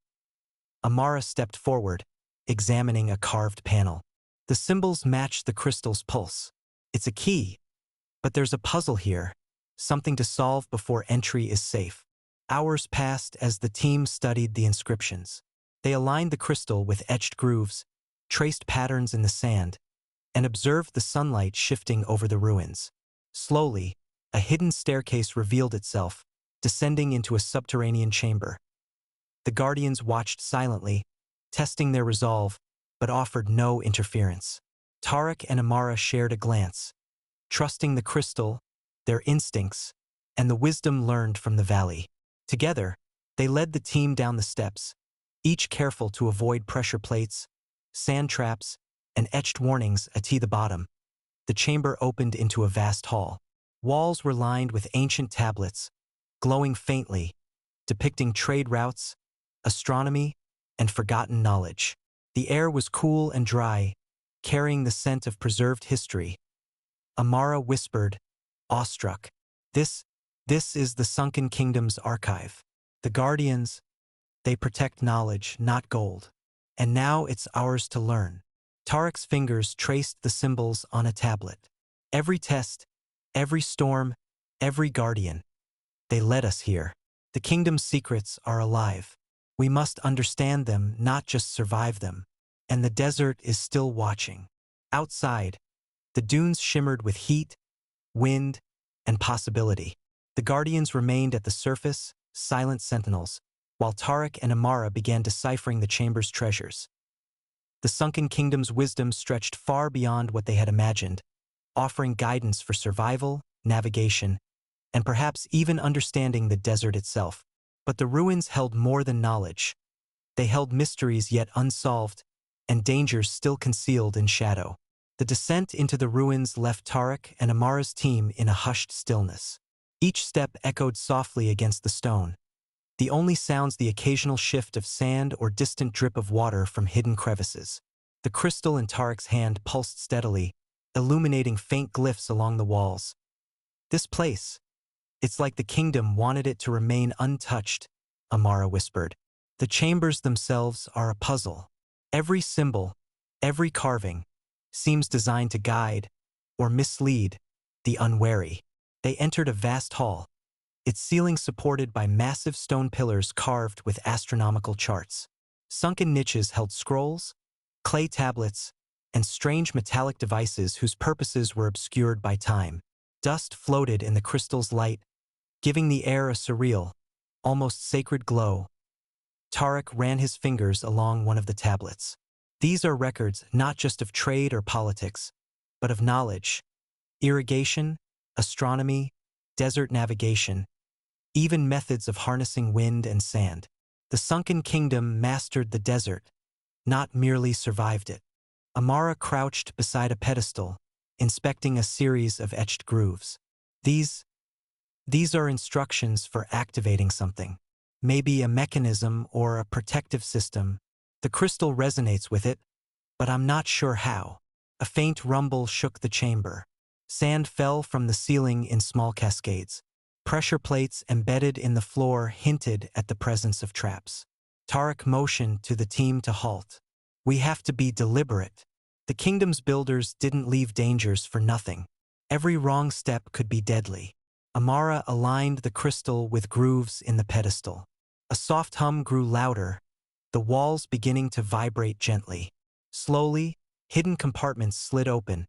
Speaker 1: Amara stepped forward, examining a carved panel. The symbols matched the crystal's pulse. It's a key, but there's a puzzle here, something to solve before entry is safe. Hours passed as the team studied the inscriptions. They aligned the crystal with etched grooves, traced patterns in the sand, and observed the sunlight shifting over the ruins. Slowly, a hidden staircase revealed itself, descending into a subterranean chamber. The guardians watched silently, testing their resolve, but offered no interference. Tarek and Amara shared a glance, trusting the crystal, their instincts, and the wisdom learned from the valley. Together, they led the team down the steps, each careful to avoid pressure plates, sand traps, and etched warnings at the bottom. The chamber opened into a vast hall. Walls were lined with ancient tablets, glowing faintly, depicting trade routes, astronomy, and forgotten knowledge. The air was cool and dry, carrying the scent of preserved history. Amara whispered, awestruck, This is the Sunken Kingdom's archive. The guardians, they protect knowledge, not gold. And now it's ours to learn. Tarek's fingers traced the symbols on a tablet. Every test, every storm, every guardian. They led us here. The kingdom's secrets are alive. We must understand them, not just survive them. And the desert is still watching. Outside, the dunes shimmered with heat, wind, and possibility. The guardians remained at the surface, silent sentinels, while Tarek and Amara began deciphering the chamber's treasures. The Sunken Kingdom's wisdom stretched far beyond what they had imagined, offering guidance for survival, navigation, and perhaps even understanding the desert itself. But the ruins held more than knowledge. They held mysteries yet unsolved, and dangers still concealed in shadow. The descent into the ruins left Tarek and Amara's team in a hushed stillness. Each step echoed softly against the stone, the only sounds the occasional shift of sand or distant drip of water from hidden crevices. The crystal in Tarek's hand pulsed steadily, illuminating faint glyphs along the walls. This place, it's like the kingdom wanted it to remain untouched, Amara whispered. The chambers themselves are a puzzle. Every symbol, every carving, seems designed to guide or mislead the unwary. They entered a vast hall, its ceiling supported by massive stone pillars carved with astronomical charts. Sunken niches held scrolls, clay tablets, and strange metallic devices whose purposes were obscured by time. Dust floated in the crystal's light, giving the air a surreal, almost sacred glow. Tarek ran his fingers along one of the tablets. These are records not just of trade or politics, but of knowledge, irrigation, astronomy, desert navigation, even methods of harnessing wind and sand. The Sunken Kingdom mastered the desert, not merely survived it. Amara crouched beside a pedestal, inspecting a series of etched grooves. These are instructions for activating something. Maybe a mechanism or a protective system. The crystal resonates with it, but I'm not sure how. A faint rumble shook the chamber. Sand fell from the ceiling in small cascades. Pressure plates embedded in the floor hinted at the presence of traps. Tarek motioned to the team to halt. We have to be deliberate. The kingdom's builders didn't leave dangers for nothing. Every wrong step could be deadly. Amara aligned the crystal with grooves in the pedestal. A soft hum grew louder, the walls beginning to vibrate gently. Slowly, hidden compartments slid open,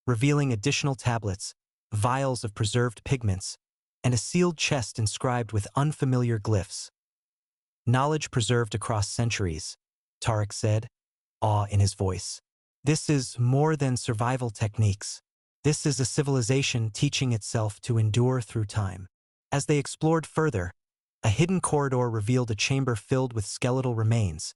Speaker 1: revealing additional tablets, vials of preserved pigments, and a sealed chest inscribed with unfamiliar glyphs. Knowledge preserved across centuries, Tarek said, awe in his voice. This is more than survival techniques. This is a civilization teaching itself to endure through time. As they explored further, a hidden corridor revealed a chamber filled with skeletal remains,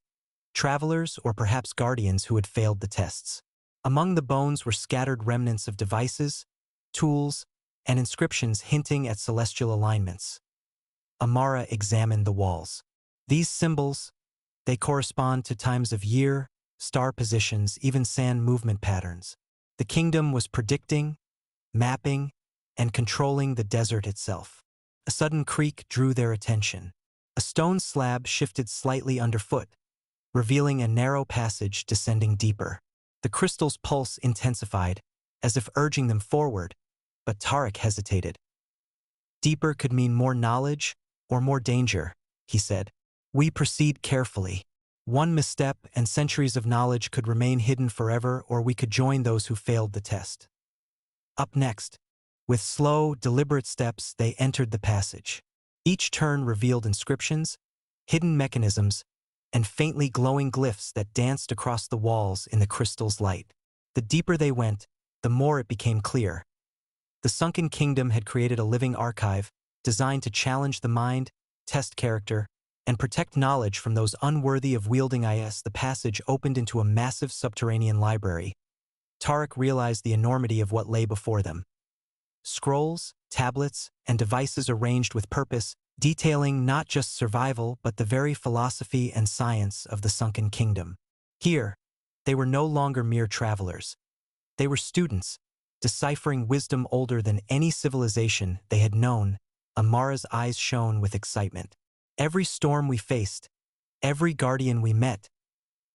Speaker 1: travelers or perhaps guardians who had failed the tests. Among the bones were scattered remnants of devices, tools, and inscriptions hinting at celestial alignments. Amara examined the walls. These symbols, they correspond to times of year, star positions, even sand movement patterns. The kingdom was predicting, mapping, and controlling the desert itself. A sudden creak drew their attention. A stone slab shifted slightly underfoot, revealing a narrow passage descending deeper. The crystal's pulse intensified, as if urging them forward, but Tarek hesitated. Deeper could mean more knowledge or more danger, he said. We proceed carefully. One misstep and centuries of knowledge could remain hidden forever, or we could join those who failed the test. Up next, with slow, deliberate steps, they entered the passage. Each turn revealed inscriptions, hidden mechanisms, and faintly glowing glyphs that danced across the walls in the crystal's light. The deeper they went, the more it became clear. The Sunken Kingdom had created a living archive designed to challenge the mind, test character, and protect knowledge from those unworthy of wielding it. The passage opened into a massive subterranean library. Tarek realized the enormity of what lay before them. Scrolls, tablets, and devices arranged with purpose, detailing not just survival but the very philosophy and science of the Sunken Kingdom. Here, they were no longer mere travelers. They were students, deciphering wisdom older than any civilization they had known. Amara's eyes shone with excitement. Every storm we faced, every guardian we met,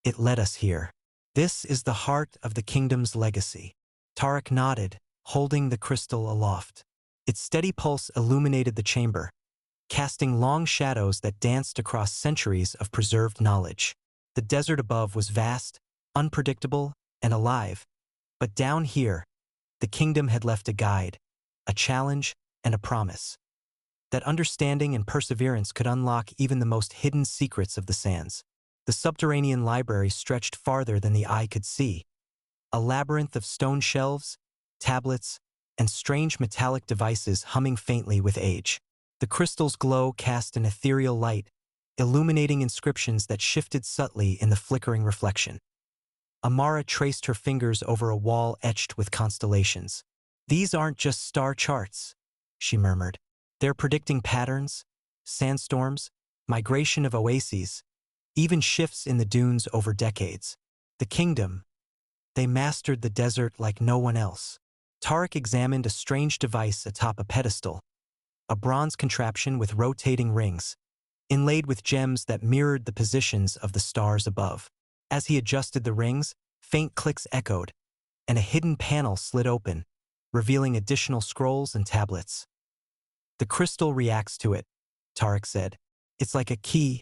Speaker 1: it led us here. This is the heart of the kingdom's legacy. Tarek nodded, holding the crystal aloft. Its steady pulse illuminated the chamber, casting long shadows that danced across centuries of preserved knowledge. The desert above was vast, unpredictable, and alive, but down here, the kingdom had left a guide, a challenge, and a promise. That understanding and perseverance could unlock even the most hidden secrets of the sands. The subterranean library stretched farther than the eye could see. A labyrinth of stone shelves, tablets, and strange metallic devices humming faintly with age. The crystal's glow cast an ethereal light, illuminating inscriptions that shifted subtly in the flickering reflection. Amara traced her fingers over a wall etched with constellations. These aren't just star charts, she murmured. They're predicting patterns, sandstorms, migration of oases, even shifts in the dunes over decades. The kingdom, they mastered the desert like no one else. Tarek examined a strange device atop a pedestal, a bronze contraption with rotating rings, inlaid with gems that mirrored the positions of the stars above. As he adjusted the rings, faint clicks echoed, and a hidden panel slid open, revealing additional scrolls and tablets. The crystal reacts to it, Tarek said. It's like a key,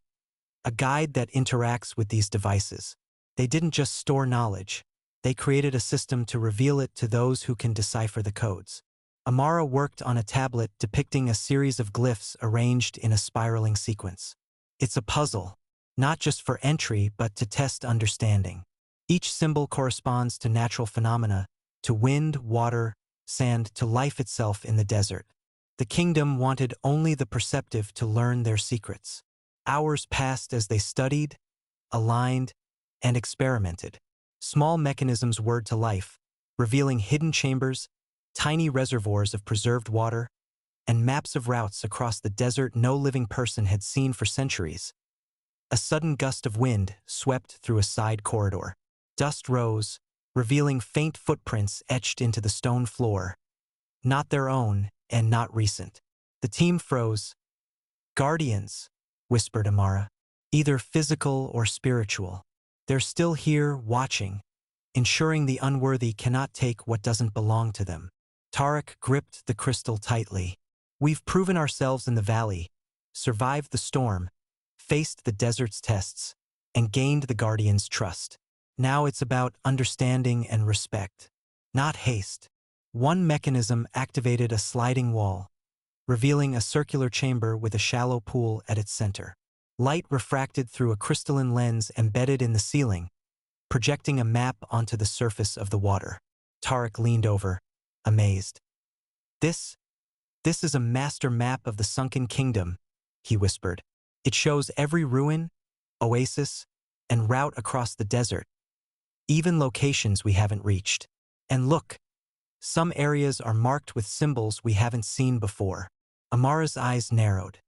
Speaker 1: a guide that interacts with these devices. They didn't just store knowledge. They created a system to reveal it to those who can decipher the codes. Amara worked on a tablet depicting a series of glyphs arranged in a spiraling sequence. It's a puzzle, not just for entry but to test understanding. Each symbol corresponds to natural phenomena, to wind, water, sand, to life itself in the desert. The kingdom wanted only the perceptive to learn their secrets. Hours passed as they studied, aligned, and experimented. Small mechanisms whirred to life, revealing hidden chambers, tiny reservoirs of preserved water, and maps of routes across the desert no living person had seen for centuries. A sudden gust of wind swept through a side corridor. Dust rose, revealing faint footprints etched into the stone floor. Not their own, and not recent. The team froze. "Guardians," whispered Amara. "Either physical or spiritual. They're still here, watching, ensuring the unworthy cannot take what doesn't belong to them." Tarek gripped the crystal tightly. "We've proven ourselves in the valley, survived the storm, faced the desert's tests, and gained the Guardians' trust. Now it's about understanding and respect, not haste." One mechanism activated a sliding wall, revealing a circular chamber with a shallow pool at its center. Light refracted through a crystalline lens embedded in the ceiling, projecting a map onto the surface of the water. Tarek leaned over, amazed. This is a master map of the Sunken Kingdom," he whispered. "It shows every ruin, oasis, and route across the desert, even locations we haven't reached. And look, some areas are marked with symbols we haven't seen before." Amara's eyes narrowed.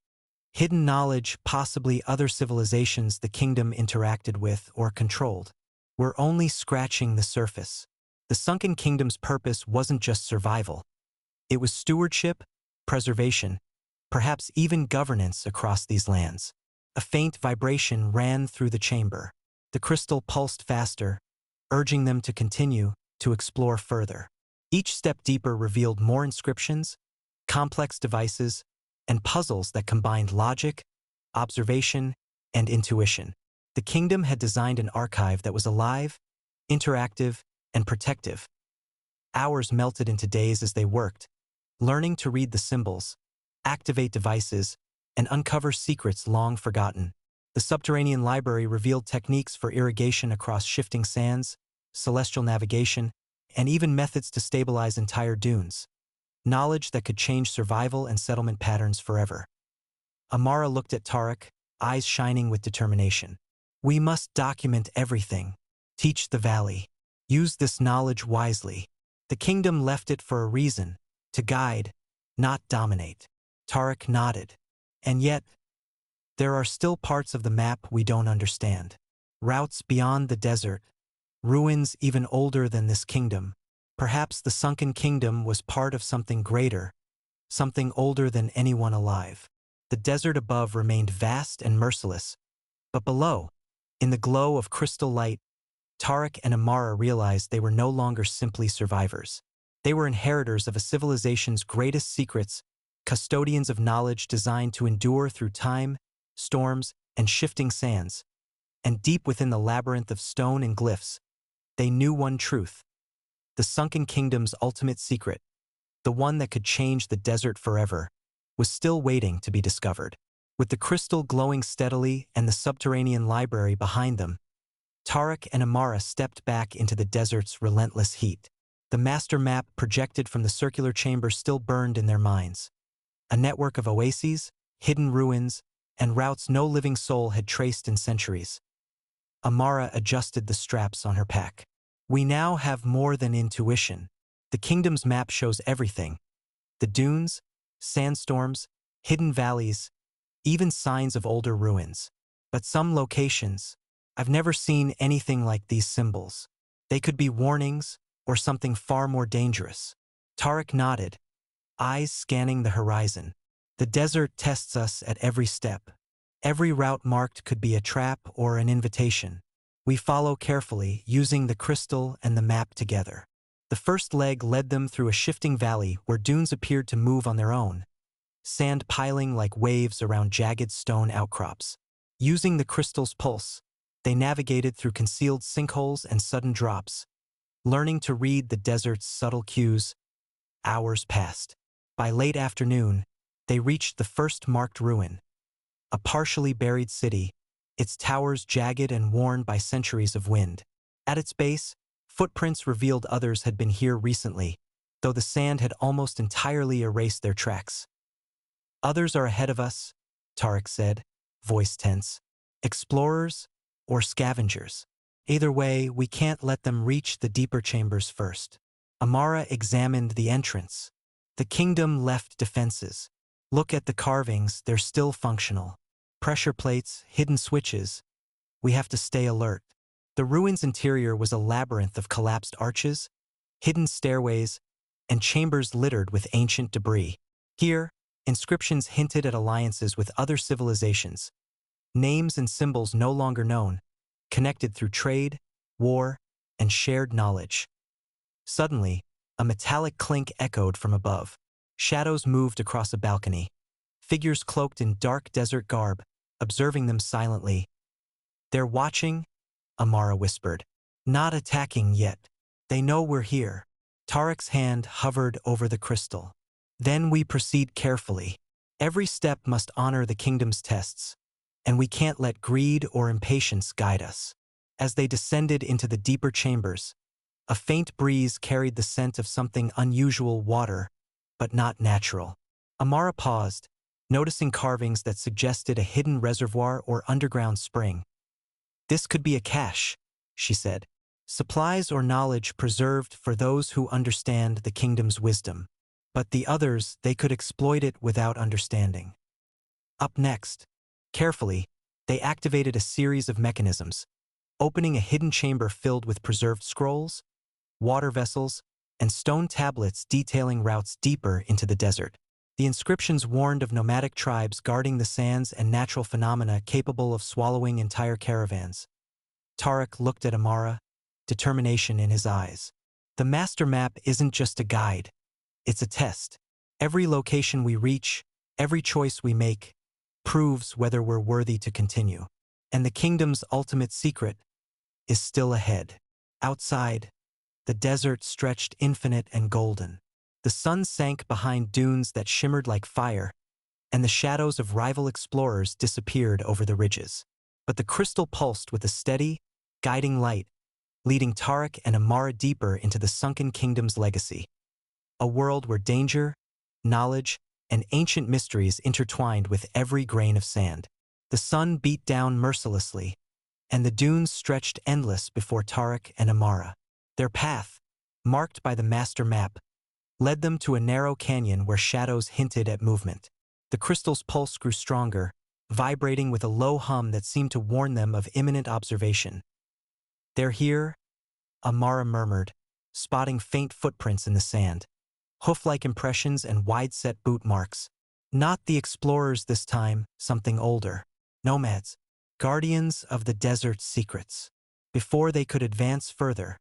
Speaker 1: Hidden knowledge, possibly other civilizations the kingdom interacted with or controlled. We're only scratching the surface. The Sunken Kingdom's purpose wasn't just survival. It was stewardship, preservation, perhaps even governance across these lands. A faint vibration ran through the chamber. The crystal pulsed faster, urging them to continue, to explore further. Each step deeper revealed more inscriptions, complex devices, and puzzles that combined logic, observation, and intuition. The kingdom had designed an archive that was alive, interactive, and protective. Hours melted into days as they worked, learning to read the symbols, activate devices, and uncover secrets long forgotten. The subterranean library revealed techniques for irrigation across shifting sands, celestial navigation, and even methods to stabilize entire dunes. Knowledge that could change survival and settlement patterns forever. Amara looked at Tarek, eyes shining with determination. "We must document everything. Teach the valley. Use this knowledge wisely. The kingdom left it for a reason, to guide, not dominate." Tarek nodded. "And yet, there are still parts of the map we don't understand. Routes beyond the desert, ruins even older than this kingdom. Perhaps the Sunken Kingdom was part of something greater, something older than anyone alive." The desert above remained vast and merciless, but below, in the glow of crystal light, Tarek and Amara realized they were no longer simply survivors. They were inheritors of a civilization's greatest secrets, custodians of knowledge designed to endure through time, storms, and shifting sands. And deep within the labyrinth of stone and glyphs, they knew one truth: the Sunken Kingdom's ultimate secret, the one that could change the desert forever, was still waiting to be discovered. With the crystal glowing steadily and the subterranean library behind them, Tarek and Amara stepped back into the desert's relentless heat. The master map projected from the circular chamber still burned in their minds. A network of oases, hidden ruins, and routes no living soul had traced in centuries. Amara adjusted the straps on her pack. "We now have more than intuition. The kingdom's map shows everything: the dunes, sandstorms, hidden valleys, even signs of older ruins. But some locations, I've never seen anything like these symbols. They could be warnings or something far more dangerous." Tarek nodded, eyes scanning the horizon. "The desert tests us at every step. Every route marked could be a trap or an invitation. We follow carefully, using the crystal and the map together." The first leg led them through a shifting valley where dunes appeared to move on their own, sand piling like waves around jagged stone outcrops. Using the crystal's pulse, They navigated through concealed sinkholes and sudden drops, learning to read the desert's subtle cues. Hours passed. By late afternoon, they reached the first marked ruin, a partially buried city, its towers jagged and worn by centuries of wind. At its base, footprints revealed others had been here recently, though the sand had almost entirely erased their tracks. Others are ahead of us, Tarek said, voice tense. Explorers or scavengers. Either way, we can't let them reach the deeper chambers first. Amara examined the entrance. The kingdom left defenses. Look at the carvings, they're still functional. Pressure plates, hidden switches. We have to stay alert. The ruin's interior was a labyrinth of collapsed arches, hidden stairways, and chambers littered with ancient debris. Here, inscriptions hinted at alliances with other civilizations, names and symbols no longer known, connected through trade, war, and shared knowledge. Suddenly, a metallic clink echoed from above. Shadows moved across a balcony. Figures cloaked in dark desert garb, observing them silently. They're watching, Amara whispered. Not attacking yet. They know we're here. Tarek's hand hovered over the crystal. Then we proceed carefully. Every step must honor the kingdom's tests, and we can't let greed or impatience guide us. As they descended into the deeper chambers, a faint breeze carried the scent of something unusual, water, but not natural. Amara paused, noticing carvings that suggested a hidden reservoir or underground spring. This could be a cache, she said. Supplies or knowledge preserved for those who understand the kingdom's wisdom. But the others, they could exploit it without understanding. Up next, carefully, they activated a series of mechanisms, opening a hidden chamber filled with preserved scrolls, water vessels, and stone tablets detailing routes deeper into the desert. The inscriptions warned of nomadic tribes guarding the sands and natural phenomena capable of swallowing entire caravans. Tarek looked at Amara, determination in his eyes. The master map isn't just a guide. It's a test. Every location we reach, every choice we make, proves whether we're worthy to continue. And the kingdom's ultimate secret is still ahead. Outside, the desert stretched infinite and golden. The sun sank behind dunes that shimmered like fire, and the shadows of rival explorers disappeared over the ridges. But the crystal pulsed with a steady, guiding light, leading Tarek and Amara deeper into the Sunken Kingdom's legacy. A world where danger, knowledge, and ancient mysteries intertwined with every grain of sand. The sun beat down mercilessly, and the dunes stretched endless before Tarek and Amara. Their path, marked by the master map, led them to a narrow canyon where shadows hinted at movement. The crystal's pulse grew stronger, vibrating with a low hum that seemed to warn them of imminent observation. They're here, Amara murmured, spotting faint footprints in the sand. Hoof-like impressions and wide-set boot marks. Not the explorers this time, something older. Nomads, guardians of the desert's secrets. Before they could advance further,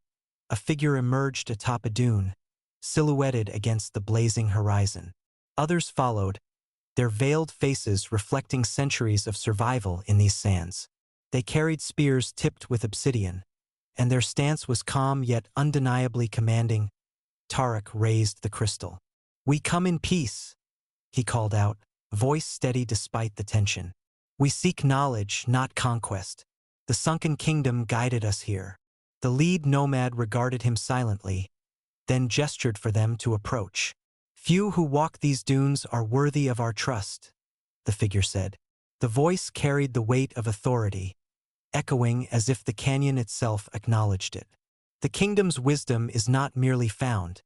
Speaker 1: a figure emerged atop a dune, silhouetted against the blazing horizon. Others followed, their veiled faces reflecting centuries of survival in these sands. They carried spears tipped with obsidian, and their stance was calm yet undeniably commanding. Tarek raised the crystal. We come in peace, he called out, voice steady despite the tension. We seek knowledge, not conquest. The Sunken Kingdom guided us here. The lead nomad regarded him silently, then gestured for them to approach. Few who walk these dunes are worthy of our trust, the figure said. The voice carried the weight of authority, echoing as if the canyon itself acknowledged it. The kingdom's wisdom is not merely found,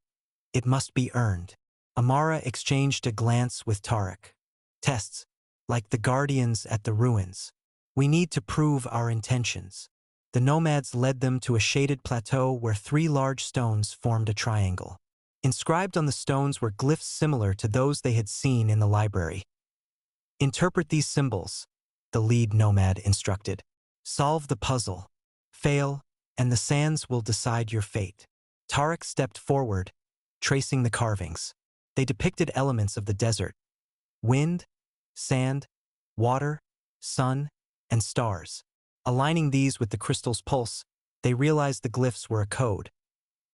Speaker 1: it must be earned. Amara exchanged a glance with Tarek. Tests, like the guardians at the ruins. We need to prove our intentions. The nomads led them to a shaded plateau where 3 large stones formed a triangle. Inscribed on the stones were glyphs similar to those they had seen in the library. Interpret these symbols, the lead nomad instructed. Solve the puzzle. Fail, and the sands will decide your fate. Tarek stepped forward, tracing the carvings. They depicted elements of the desert: wind, sand, water, sun, and stars. Aligning these with the crystal's pulse, they realized the glyphs were a code,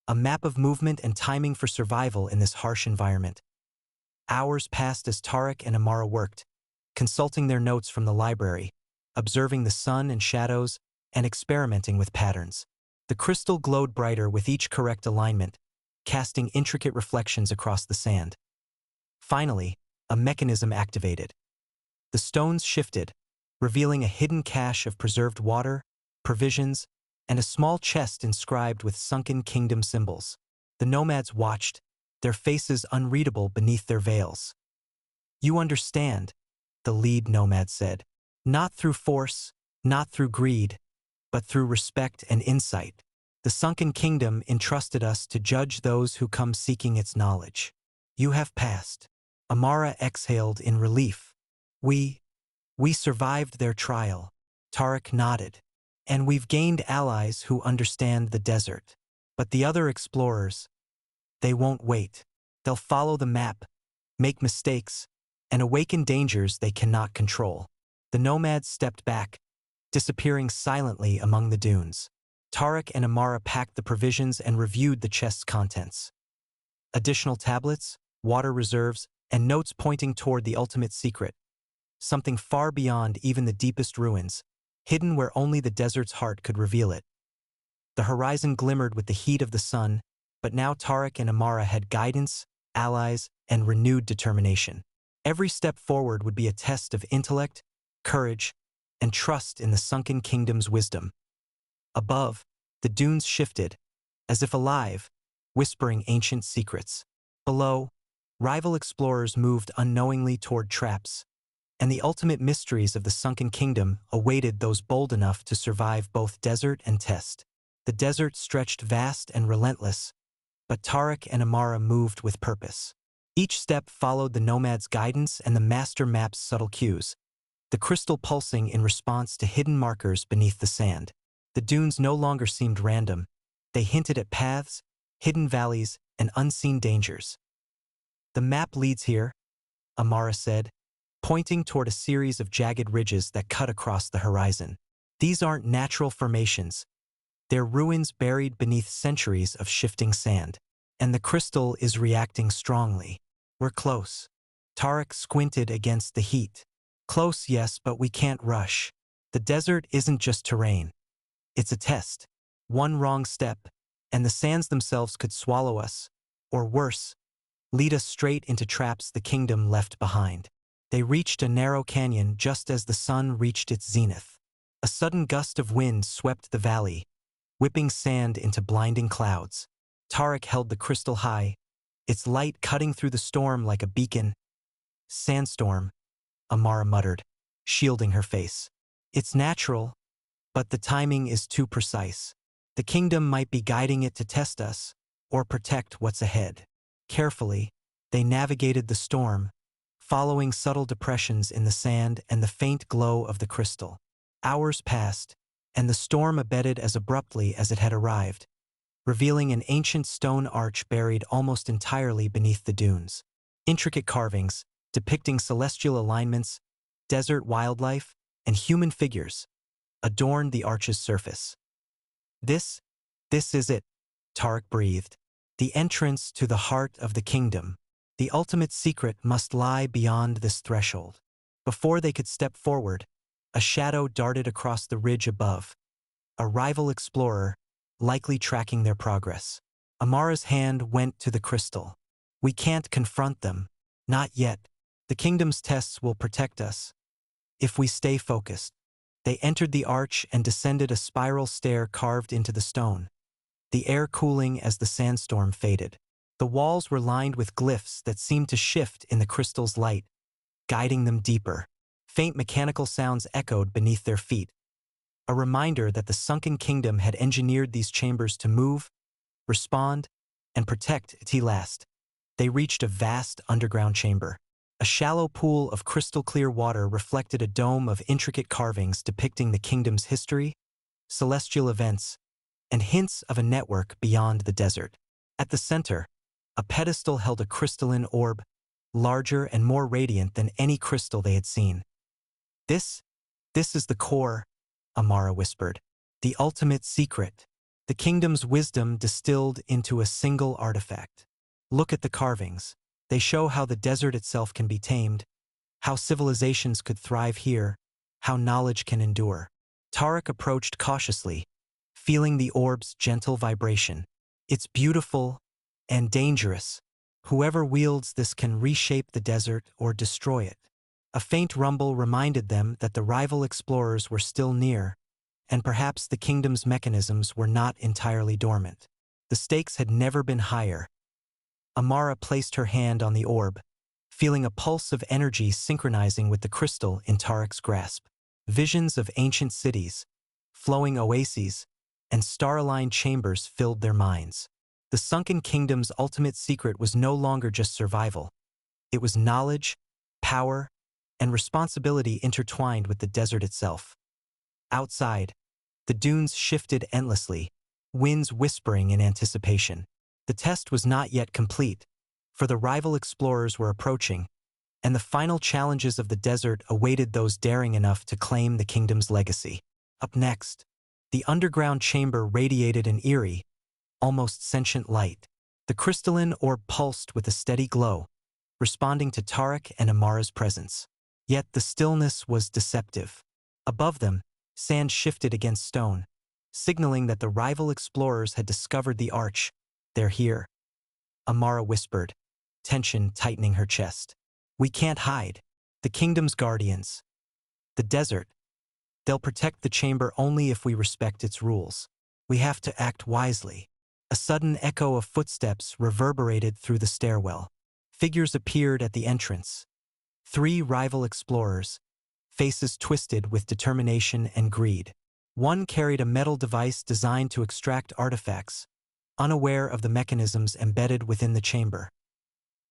Speaker 1: a map of movement and timing for survival in this harsh environment. Hours passed as Tarek and Amara worked, consulting their notes from the library, observing the sun and shadows, and experimenting with patterns. The crystal glowed brighter with each correct alignment, casting intricate reflections across the sand. Finally, a mechanism activated. The stones shifted, revealing a hidden cache of preserved water, provisions, and a small chest inscribed with Sunken Kingdom symbols. The nomads watched, their faces unreadable beneath their veils. "You understand," the lead nomad said. "Not through force, not through greed, but through respect and insight. The Sunken Kingdom entrusted us to judge those who come seeking its knowledge. You have passed." Amara exhaled in relief. We survived their trial." Tarek nodded. "And we've gained allies who understand the desert. But the other explorers, they won't wait. They'll follow the map, make mistakes, and awaken dangers they cannot control." The nomads stepped back, disappearing silently among the dunes. Tarek and Amara packed the provisions and reviewed the chest's contents. Additional tablets, water reserves, and notes pointing toward the ultimate secret. Something far beyond even the deepest ruins, hidden where only the desert's heart could reveal it. The horizon glimmered with the heat of the sun, but now Tarek and Amara had guidance, allies, and renewed determination. Every step forward would be a test of intellect, courage, and trust in the Sunken Kingdom's wisdom. Above, the dunes shifted, as if alive, whispering ancient secrets. Below, rival explorers moved unknowingly toward traps, and the ultimate mysteries of the Sunken Kingdom awaited those bold enough to survive both desert and test. The desert stretched vast and relentless, but Tarek and Amara moved with purpose. Each step followed the nomad's guidance and the master map's subtle cues, the crystal pulsing in response to hidden markers beneath the sand. The dunes no longer seemed random. They hinted at paths, hidden valleys, and unseen dangers. "The map leads here," Amara said, pointing toward a series of jagged ridges that cut across the horizon. "These aren't natural formations. They're ruins buried beneath centuries of shifting sand. And the crystal is reacting strongly. We're close." Tarek squinted against the heat. "Close, yes, but we can't rush. The desert isn't just terrain. It's a test. One wrong step, and the sands themselves could swallow us, or worse, lead us straight into traps the kingdom left behind." They reached a narrow canyon just as the sun reached its zenith. A sudden gust of wind swept the valley, whipping sand into blinding clouds. Tarek held the crystal high, its light cutting through the storm like a beacon. "Sandstorm," Amara muttered, shielding her face. "It's natural, but the timing is too precise. The kingdom might be guiding it to test us, or protect what's ahead." Carefully, they navigated the storm, following subtle depressions in the sand and the faint glow of the crystal. Hours passed, and the storm abated as abruptly as it had arrived, revealing an ancient stone arch buried almost entirely beneath the dunes. Intricate carvings, depicting celestial alignments, desert wildlife, and human figures, adorned the arch's surface. This is it," Tarek breathed. "The entrance to the heart of the kingdom. The ultimate secret must lie beyond this threshold." Before they could step forward, a shadow darted across the ridge above. A rival explorer, likely tracking their progress. Amara's hand went to the crystal. "We can't confront them. Not yet. The kingdom's tests will protect us, if we stay focused." They entered the arch and descended a spiral stair carved into the stone, the air cooling as the sandstorm faded. The walls were lined with glyphs that seemed to shift in the crystal's light, guiding them deeper. Faint mechanical sounds echoed beneath their feet, a reminder that the Sunken Kingdom had engineered these chambers to move, respond, and protect at last. They reached a vast underground chamber. A shallow pool of crystal-clear water reflected a dome of intricate carvings depicting the kingdom's history, celestial events, and hints of a network beyond the desert. At the center, a pedestal held a crystalline orb, larger and more radiant than any crystal they had seen. This is the core," Amara whispered. The ultimate secret. The kingdom's wisdom distilled into a single artifact. Look at the carvings. They show how the desert itself can be tamed, how civilizations could thrive here, how knowledge can endure. Tarek approached cautiously, feeling the orb's gentle vibration. It's beautiful and dangerous. Whoever wields this can reshape the desert or destroy it. A faint rumble reminded them that the rival explorers were still near, and perhaps the kingdom's mechanisms were not entirely dormant. The stakes had never been higher. Amara placed her hand on the orb, feeling a pulse of energy synchronizing with the crystal in Tarek's grasp. Visions of ancient cities, flowing oases, and star-aligned chambers filled their minds. The Sunken Kingdom's ultimate secret was no longer just survival. It was knowledge, power, and responsibility intertwined with the desert itself. Outside, the dunes shifted endlessly, winds whispering in anticipation. The test was not yet complete, for the rival explorers were approaching, and the final challenges of the desert awaited those daring enough to claim the kingdom's legacy. Up next, the underground chamber radiated an eerie, almost sentient light. The crystalline orb pulsed with a steady glow, responding to Tarek and Amara's presence. Yet the stillness was deceptive. Above them, sand shifted against stone, signaling that the rival explorers had discovered the arch. They're here, Amara whispered, tension tightening her chest. We can't hide. The kingdom's guardians. The desert. They'll protect the chamber only if we respect its rules. We have to act wisely. A sudden echo of footsteps reverberated through the stairwell. Figures appeared at the entrance. 3 rival explorers, faces twisted with determination and greed. One carried a metal device designed to extract artifacts, unaware of the mechanisms embedded within the chamber.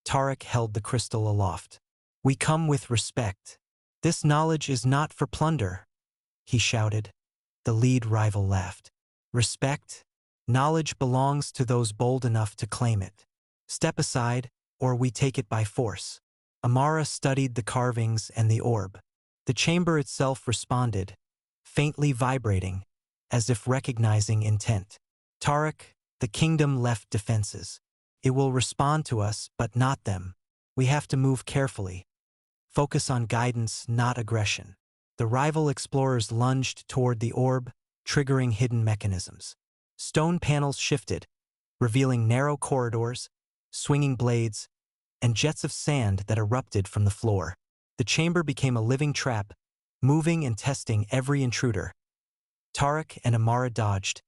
Speaker 1: Tarek held the crystal aloft. We come with respect. This knowledge is not for plunder, he shouted. The lead rival laughed. Respect? Knowledge belongs to those bold enough to claim it. Step aside, or we take it by force. Amara studied the carvings and the orb. The chamber itself responded, faintly vibrating, as if recognizing intent. Tarek, the kingdom left defenses. It will respond to us, but not them. We have to move carefully. Focus on guidance, not aggression. The rival explorers lunged toward the orb, triggering hidden mechanisms. Stone panels shifted, revealing narrow corridors, swinging blades, and jets of sand that erupted from the floor. The chamber became a living trap, moving and testing every intruder. Tarek and Amara dodged,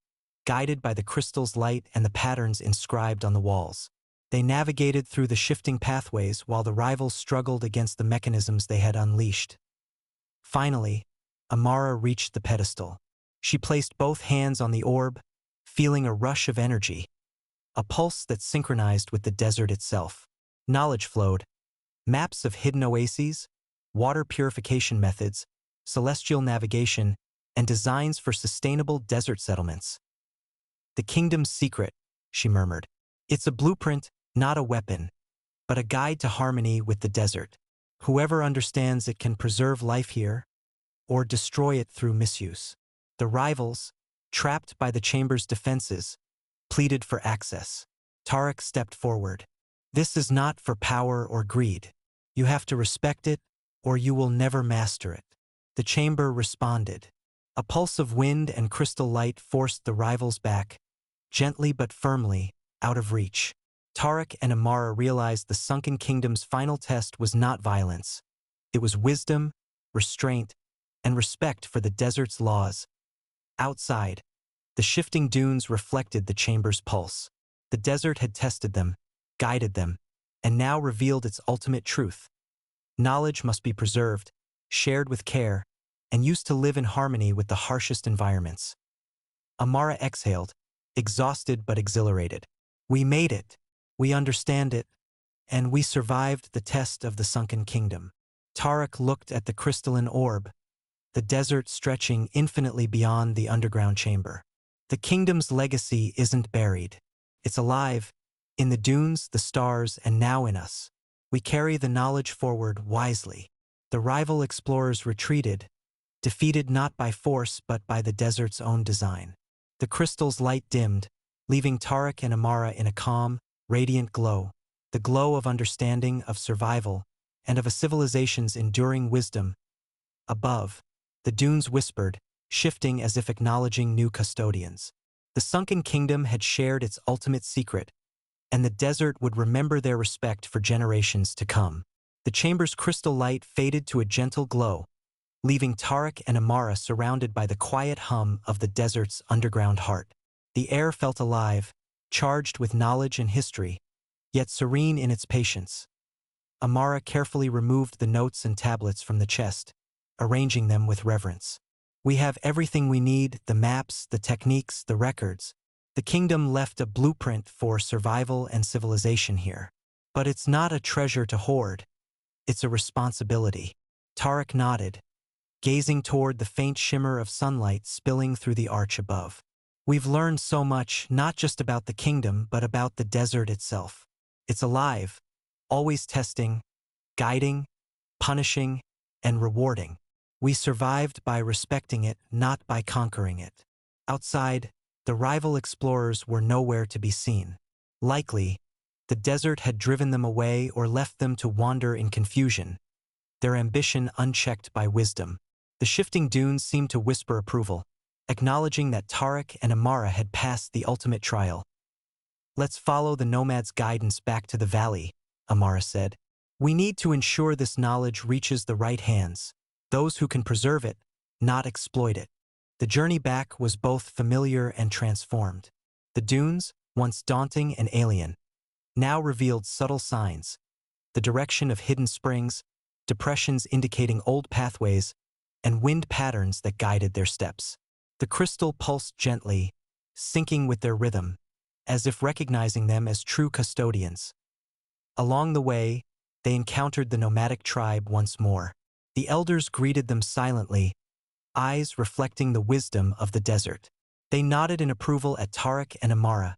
Speaker 1: guided by the crystal's light and the patterns inscribed on the walls. They navigated through the shifting pathways while the rivals struggled against the mechanisms they had unleashed. Finally, Amara reached the pedestal. She placed both hands on the orb, feeling a rush of energy, a pulse that synchronized with the desert itself. Knowledge flowed. Maps of hidden oases, water purification methods, celestial navigation, and designs for sustainable desert settlements. The kingdom's secret, she murmured. It's a blueprint, not a weapon, but a guide to harmony with the desert. Whoever understands it can preserve life here, or destroy it through misuse. The rivals, trapped by the chamber's defenses, pleaded for access. Tarek stepped forward. This is not for power or greed. You have to respect it, or you will never master it. The chamber responded. A pulse of wind and crystal light forced the rivals back, gently but firmly, out of reach. Tarek and Amara realized the Sunken Kingdom's final test was not violence. It was wisdom, restraint, and respect for the desert's laws. Outside, the shifting dunes reflected the chamber's pulse. The desert had tested them, guided them, and now revealed its ultimate truth. Knowledge must be preserved, shared with care, and used to live in harmony with the harshest environments. Amara exhaled, exhausted but exhilarated. We made it. We understand it. And we survived the test of the Sunken Kingdom. Tarek looked at the crystalline orb, the desert stretching infinitely beyond the underground chamber. The kingdom's legacy isn't buried. It's alive, in the dunes, the stars, and now in us. We carry the knowledge forward wisely. The rival explorers retreated, defeated not by force but by the desert's own design. The crystal's light dimmed, leaving Tarek and Amara in a calm, radiant glow, the glow of understanding, of survival, and of a civilization's enduring wisdom. Above, the dunes whispered, shifting as if acknowledging new custodians. The Sunken Kingdom had shared its ultimate secret, and the desert would remember their respect for generations to come. The chamber's crystal light faded to a gentle glow, leaving Tarek and Amara surrounded by the quiet hum of the desert's underground heart. The air felt alive, charged with knowledge and history, yet serene in its patience. Amara carefully removed the notes and tablets from the chest, arranging them with reverence. We have everything we need, the maps, the techniques, the records. The kingdom left a blueprint for survival and civilization here. But it's not a treasure to hoard. It's a responsibility. Tarek nodded, gazing toward the faint shimmer of sunlight spilling through the arch above. We've learned so much, not just about the kingdom, but about the desert itself. It's alive, always testing, guiding, punishing, and rewarding. We survived by respecting it, not by conquering it. Outside, the rival explorers were nowhere to be seen. Likely, the desert had driven them away or left them to wander in confusion, their ambition unchecked by wisdom. The shifting dunes seemed to whisper approval, acknowledging that Tarek and Amara had passed the ultimate trial. Let's follow the nomad's guidance back to the valley, Amara said. We need to ensure this knowledge reaches the right hands, those who can preserve it, not exploit it. The journey back was both familiar and transformed. The dunes, once daunting and alien, now revealed subtle signs, the direction of hidden springs, depressions indicating old pathways, and wind patterns that guided their steps. The crystal pulsed gently, syncing with their rhythm, as if recognizing them as true custodians. Along the way, they encountered the nomadic tribe once more. The elders greeted them silently, eyes reflecting the wisdom of the desert. They nodded in approval at Tarek and Amara,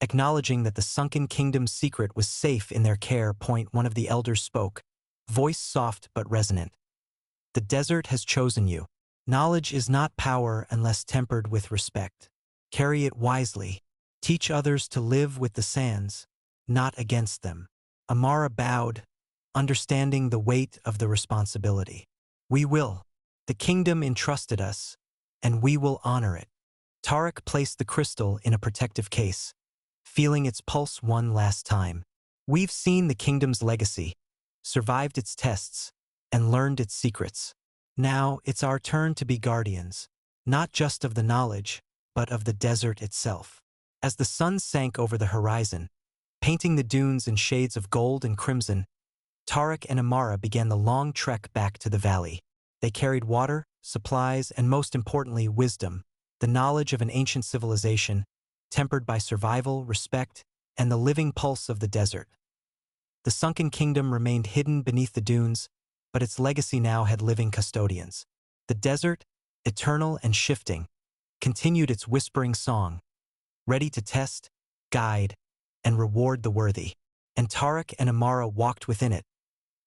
Speaker 1: acknowledging that the Sunken Kingdom's secret was safe in their care. One of the elders spoke, voice soft but resonant. The desert has chosen you. Knowledge is not power unless tempered with respect. Carry it wisely. Teach others to live with the sands, not against them. Amara bowed, understanding the weight of the responsibility. We will. The kingdom entrusted us, and we will honor it. Tarek placed the crystal in a protective case, feeling its pulse one last time. We've seen the kingdom's legacy, survived its tests, and learned its secrets. Now it's our turn to be guardians, not just of the knowledge, but of the desert itself. As the sun sank over the horizon, painting the dunes in shades of gold and crimson, Tarek and Amara began the long trek back to the valley. They carried water, supplies, and most importantly, wisdom, the knowledge of an ancient civilization, tempered by survival, respect, and the living pulse of the desert. The Sunken Kingdom remained hidden beneath the dunes, but its legacy now had living custodians. The desert, eternal and shifting, continued its whispering song, ready to test, guide, and reward the worthy. And Tarek and Amara walked within it,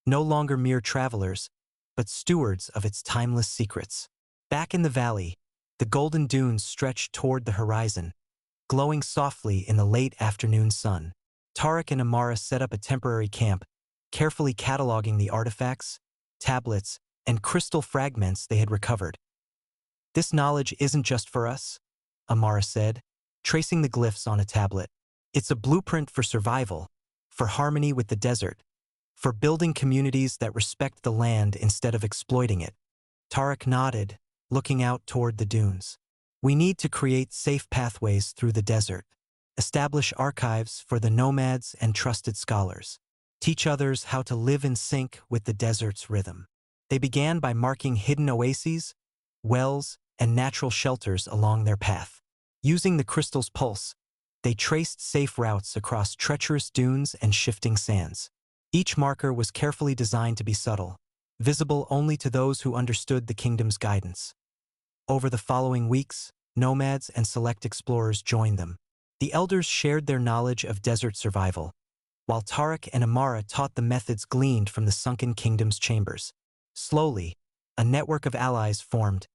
Speaker 1: no longer mere travelers, but stewards of its timeless secrets. Back in the valley, the golden dunes stretched toward the horizon, glowing softly in the late afternoon sun. Tarek and Amara set up a temporary camp, carefully cataloging the artifacts, tablets, and crystal fragments they had recovered. This knowledge isn't just for us, Amara said, tracing the glyphs on a tablet. It's a blueprint for survival, for harmony with the desert, for building communities that respect the land instead of exploiting it. Tarek nodded, looking out toward the dunes. We need to create safe pathways through the desert, establish archives for the nomads and trusted scholars, teach others how to live in sync with the desert's rhythm. They began by marking hidden oases, wells, and natural shelters along their path. Using the crystal's pulse, they traced safe routes across treacherous dunes and shifting sands. Each marker was carefully designed to be subtle, visible only to those who understood the kingdom's guidance. Over the following weeks, nomads and select explorers joined them. The elders shared their knowledge of desert survival, while Tarek and Amara taught the methods gleaned from the Sunken Kingdom's chambers. Slowly, A network of allies formed,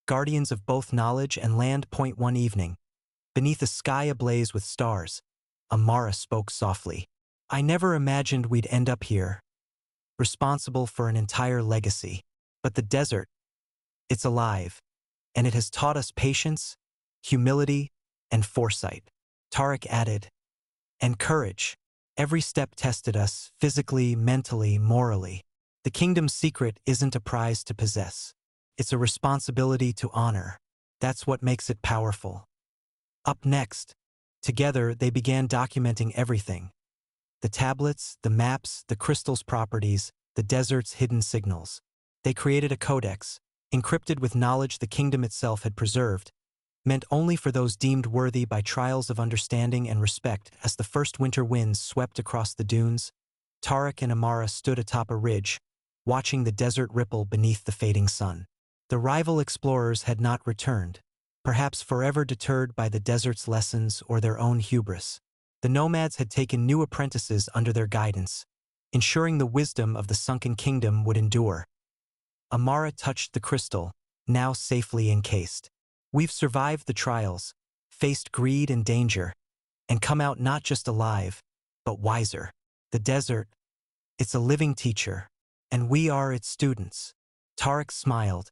Speaker 1: guardians of both knowledge and land. One evening, beneath a sky ablaze with stars, Amara spoke softly. I never imagined we'd end up here, responsible for an entire legacy. But the desert, it's alive, and it has taught us patience, humility, and foresight. Tarek added, and courage. Every step tested us, physically, mentally, morally. The kingdom's secret isn't a prize to possess. It's a responsibility to honor. That's what makes it powerful. Up next, together they began documenting everything. The tablets, the maps, the crystal's properties, the desert's hidden signals. They created a codex, encrypted with knowledge the kingdom itself had preserved, meant only for those deemed worthy by trials of understanding and respect. As the first winter winds swept across the dunes, Tarek and Amara stood atop a ridge, watching the desert ripple beneath the fading sun. The rival explorers had not returned, perhaps forever deterred by the desert's lessons or their own hubris. The nomads had taken new apprentices under their guidance, ensuring the wisdom of the Sunken Kingdom would endure. Amara touched the crystal, now safely encased. We've survived the trials, faced greed and danger, and come out not just alive, but wiser. The desert, it's a living teacher, and we are its students. Tarek smiled,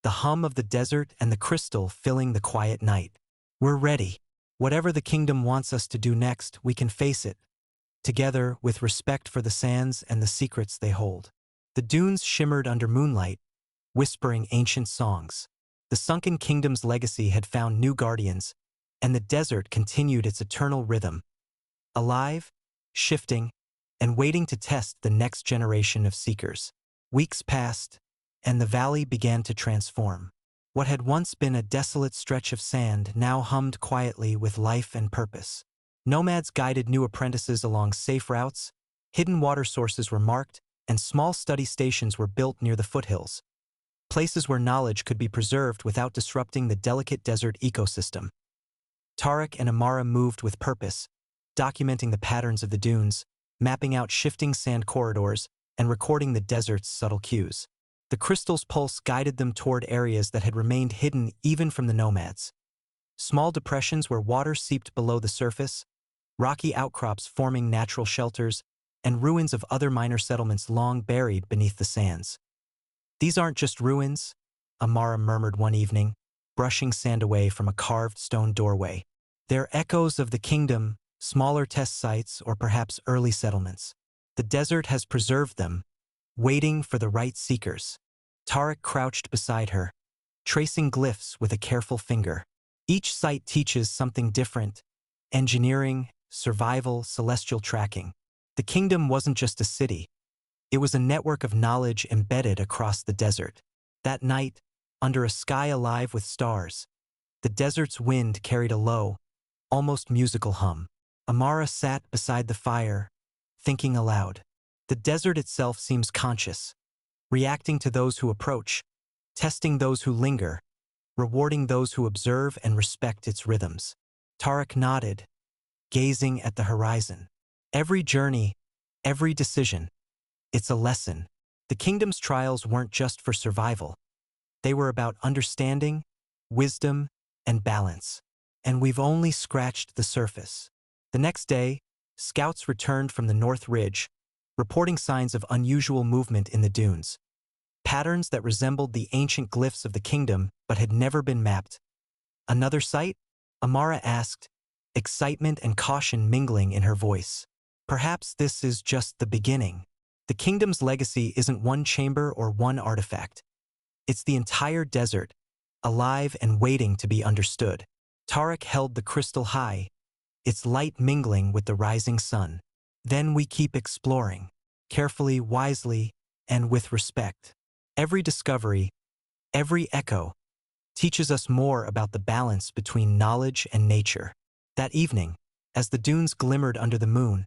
Speaker 1: the hum of the desert and the crystal filling the quiet night. We're ready. Whatever the kingdom wants us to do next, we can face it, together with respect for the sands and the secrets they hold. The dunes shimmered under moonlight, whispering ancient songs. The Sunken Kingdom's legacy had found new guardians, and the desert continued its eternal rhythm, alive, shifting, and waiting to test the next generation of seekers. Weeks passed, and the valley began to transform. What had once been a desolate stretch of sand now hummed quietly with life and purpose. Nomads guided new apprentices along safe routes, hidden water sources were marked, and small study stations were built near the foothills, places where knowledge could be preserved without disrupting the delicate desert ecosystem. Tarek and Amara moved with purpose, documenting the patterns of the dunes, mapping out shifting sand corridors, and recording the desert's subtle cues. The crystal's pulse guided them toward areas that had remained hidden even from the nomads. Small depressions where water seeped below the surface, rocky outcrops forming natural shelters, and ruins of other minor settlements long buried beneath the sands. These aren't just ruins, Amara murmured one evening, brushing sand away from a carved stone doorway. They're echoes of the kingdom, smaller test sites, or perhaps early settlements. The desert has preserved them, waiting for the right seekers. Tarek crouched beside her, tracing glyphs with a careful finger. Each site teaches something different: engineering, survival, celestial tracking. The kingdom wasn't just a city. It was a network of knowledge embedded across the desert. That night, under a sky alive with stars, the desert's wind carried a low, almost musical hum. Amara sat beside the fire, thinking aloud. The desert itself seems conscious, reacting to those who approach, testing those who linger, rewarding those who observe and respect its rhythms. Tarek nodded, gazing at the horizon. Every journey, every decision, it's a lesson. The kingdom's trials weren't just for survival. They were about understanding, wisdom, and balance. And we've only scratched the surface. The next day, scouts returned from the North Ridge, reporting signs of unusual movement in the dunes. Patterns that resembled the ancient glyphs of the kingdom but had never been mapped. Another site? Amara asked, excitement and caution mingling in her voice. Perhaps this is just the beginning. The kingdom's legacy isn't one chamber or one artifact. It's the entire desert, alive and waiting to be understood. Tarek held the crystal high, its light mingling with the rising sun. Then we keep exploring, carefully, wisely, and with respect. Every discovery, every echo, teaches us more about the balance between knowledge and nature. That evening, as the dunes glimmered under the moon,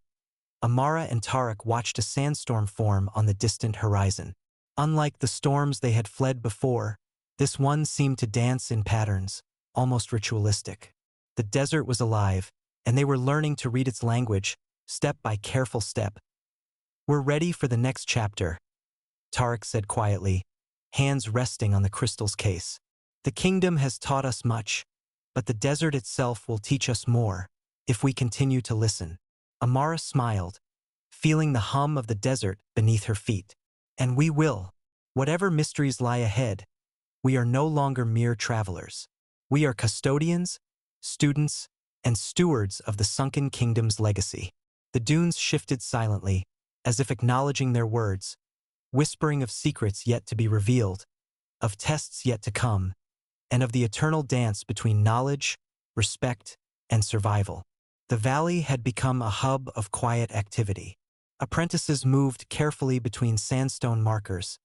Speaker 1: Amara and Tarek watched a sandstorm form on the distant horizon. Unlike the storms they had fled before, this one seemed to dance in patterns, almost ritualistic. The desert was alive, and they were learning to read its language, step by careful step. We're ready for the next chapter, Tarek said quietly, hands resting on the crystal's case. The kingdom has taught us much, but the desert itself will teach us more, if we continue to listen. Amara smiled, feeling the hum of the desert beneath her feet. And we will. Whatever mysteries lie ahead, we are no longer mere travelers. We are custodians, students, and stewards of the Sunken Kingdom's legacy. The dunes shifted silently, as if acknowledging their words, whispering of secrets yet to be revealed, of tests yet to come, and of the eternal dance between knowledge, respect, and survival. The valley had become a hub of quiet activity. Apprentices moved carefully between sandstone markers,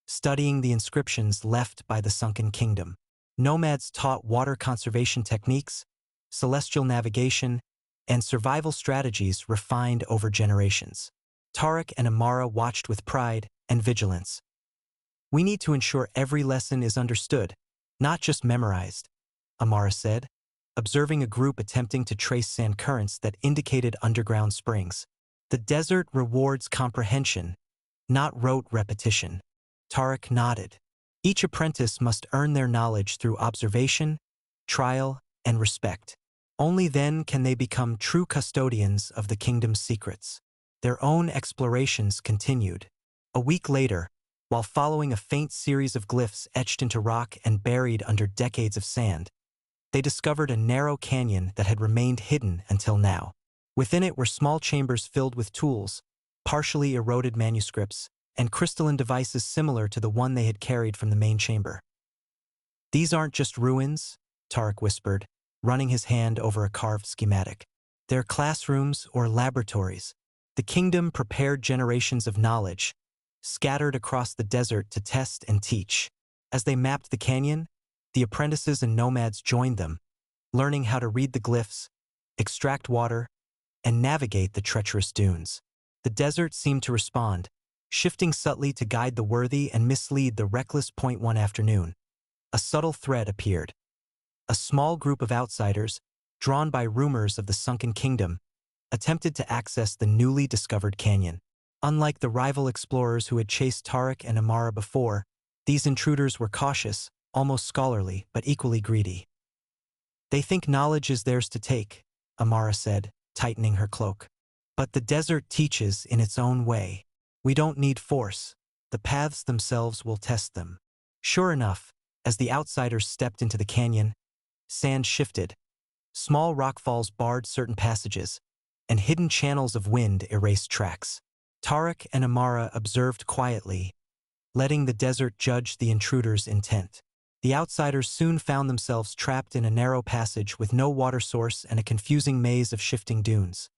Speaker 1: studying the inscriptions left by the Sunken Kingdom. Nomads taught water conservation techniques, celestial navigation, and survival strategies refined over generations. Tarek and Amara watched with pride and vigilance. We need to ensure every lesson is understood, not just memorized, Amara said, observing a group attempting to trace sand currents that indicated underground springs. The desert rewards comprehension, not rote repetition. Tarek nodded. Each apprentice must earn their knowledge through observation, trial, and respect. Only then can they become true custodians of the kingdom's secrets. Their own explorations continued. A week later, while following a faint series of glyphs etched into rock and buried under decades of sand, they discovered a narrow canyon that had remained hidden until now. Within it were small chambers filled with tools, partially eroded manuscripts, and crystalline devices similar to the one they had carried from the main chamber. These aren't just ruins, Tarek whispered, running his hand over a carved schematic. They're classrooms or laboratories. The kingdom prepared generations of knowledge, scattered across the desert to test and teach. As they mapped the canyon, the apprentices and nomads joined them, learning how to read the glyphs, extract water, and navigate the treacherous dunes. The desert seemed to respond, shifting subtly to guide the worthy and mislead the reckless. One afternoon, a subtle thread appeared. A small group of outsiders, drawn by rumors of the Sunken Kingdom, attempted to access the newly discovered canyon. Unlike the rival explorers who had chased Tarek and Amara before, these intruders were cautious, almost scholarly, but equally greedy. They think knowledge is theirs to take, Amara said, tightening her cloak. But the desert teaches in its own way. We don't need force. The paths themselves will test them. Sure enough, as the outsiders stepped into the canyon, sand shifted. Small rockfalls barred certain passages, and hidden channels of wind erased tracks. Tarek and Amara observed quietly, letting the desert judge the intruder's intent. The outsiders soon found themselves trapped in a narrow passage with no water source and a confusing maze of shifting dunes.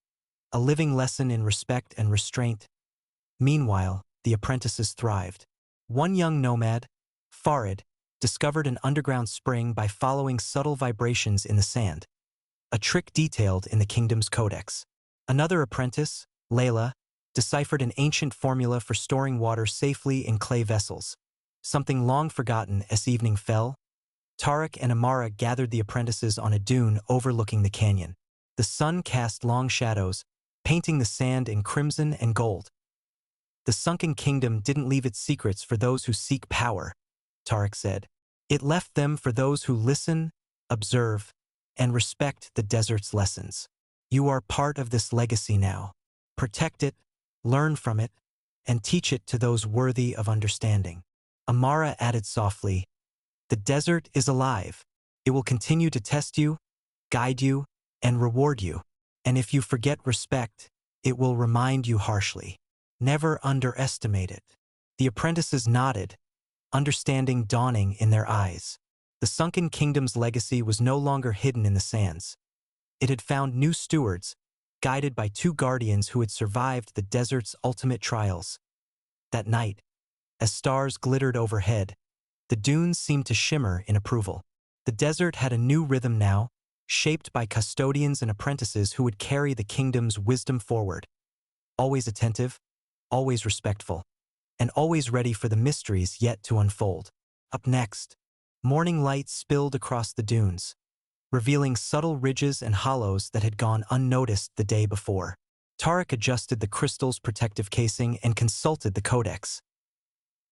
Speaker 1: A living lesson in respect and restraint. Meanwhile, the apprentices thrived. One young nomad, Farid, discovered an underground spring by following subtle vibrations in the sand, a trick detailed in the kingdom's codex. Another apprentice, Layla, deciphered an ancient formula for storing water safely in clay vessels, something long forgotten as evening fell. Tarek and Amara gathered the apprentices on a dune overlooking the canyon. The sun cast long shadows, painting the sand in crimson and gold. The Sunken Kingdom didn't leave its secrets for those who seek power, Tarek said. It left them for those who listen, observe, and respect the desert's lessons. You are part of this legacy now. Protect it, learn from it, and teach it to those worthy of understanding. Amara added softly, the desert is alive. It will continue to test you, guide you, and reward you. And if you forget respect, it will remind you harshly. Never underestimate it. The apprentices nodded, understanding dawning in their eyes. The Sunken Kingdom's legacy was no longer hidden in the sands. It had found new stewards, guided by two guardians who had survived the desert's ultimate trials. That night, as stars glittered overhead, the dunes seemed to shimmer in approval. The desert had a new rhythm now, shaped by custodians and apprentices who would carry the kingdom's wisdom forward. Always attentive, always respectful, and always ready for the mysteries yet to unfold. Up next, morning light spilled across the dunes, revealing subtle ridges and hollows that had gone unnoticed the day before. Tarek adjusted the crystal's protective casing and consulted the codex.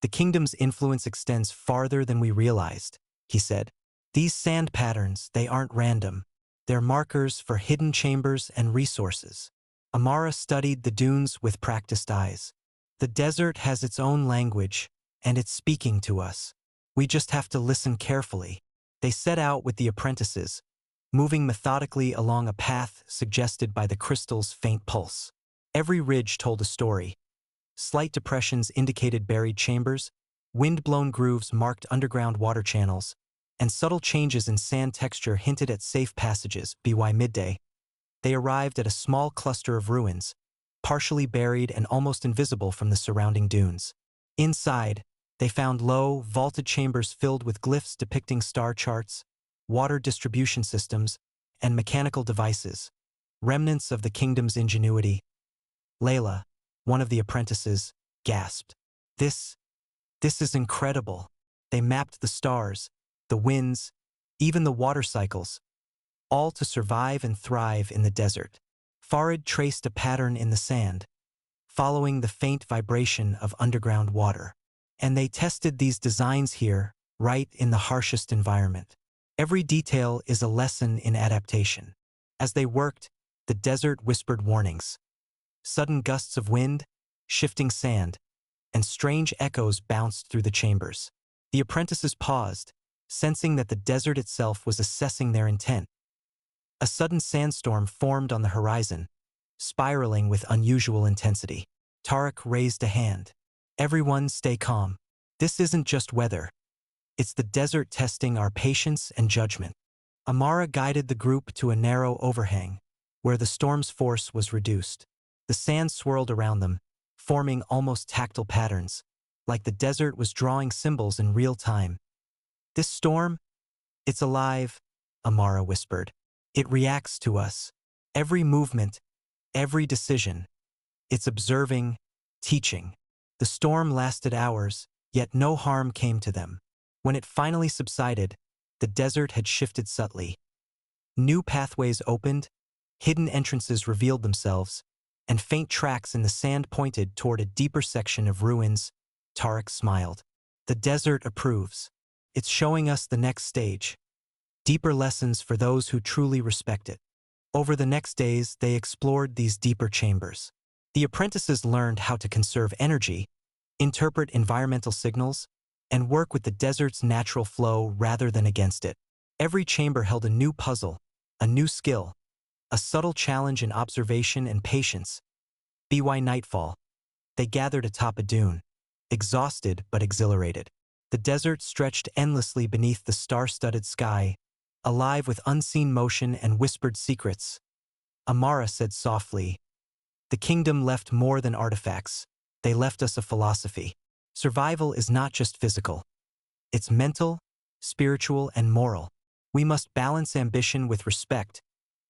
Speaker 1: The kingdom's influence extends farther than we realized, he said. These sand patterns, they aren't random. They're markers for hidden chambers and resources. Amara studied the dunes with practiced eyes. The desert has its own language, and it's speaking to us. We just have to listen carefully. They set out with the apprentices, moving methodically along a path suggested by the crystal's faint pulse. Every ridge told a story. Slight depressions indicated buried chambers, wind-blown grooves marked underground water channels, and subtle changes in sand texture hinted at safe passages. By midday, they arrived at a small cluster of ruins, partially buried and almost invisible from the surrounding dunes. Inside, they found low, vaulted chambers filled with glyphs depicting star charts, water distribution systems, and mechanical devices, remnants of the kingdom's ingenuity. Layla, one of the apprentices, gasped. This is incredible. They mapped the stars, the winds, even the water cycles, all to survive and thrive in the desert. Farid traced a pattern in the sand, following the faint vibration of underground water. And they tested these designs here, right in the harshest environment. Every detail is a lesson in adaptation. As they worked, the desert whispered warnings. Sudden gusts of wind, shifting sand, and strange echoes bounced through the chambers. The apprentices paused, sensing that the desert itself was assessing their intent. A sudden sandstorm formed on the horizon, spiraling with unusual intensity. Tarek raised a hand. Everyone stay calm. This isn't just weather. It's the desert testing our patience and judgment. Amara guided the group to a narrow overhang, where the storm's force was reduced. The sand swirled around them, forming almost tactile patterns, like the desert was drawing symbols in real time. This storm? It's alive, Amara whispered. It reacts to us. Every movement, every decision. It's observing, teaching. The storm lasted hours, yet no harm came to them. When it finally subsided, the desert had shifted subtly. New pathways opened, hidden entrances revealed themselves, and faint tracks in the sand pointed toward a deeper section of ruins. Tarek smiled. The desert approves. It's showing us the next stage. Deeper lessons for those who truly respect it. Over the next days, they explored these deeper chambers. The apprentices learned how to conserve energy, interpret environmental signals, and work with the desert's natural flow rather than against it. Every chamber held a new puzzle, a new skill, a subtle challenge in observation and patience. By nightfall, they gathered atop a dune, exhausted but exhilarated. The desert stretched endlessly beneath the star-studded sky, alive with unseen motion and whispered secrets. Amara said softly, "The kingdom left more than artifacts. They left us a philosophy. Survival is not just physical. It's mental, spiritual, and moral. We must balance ambition with respect,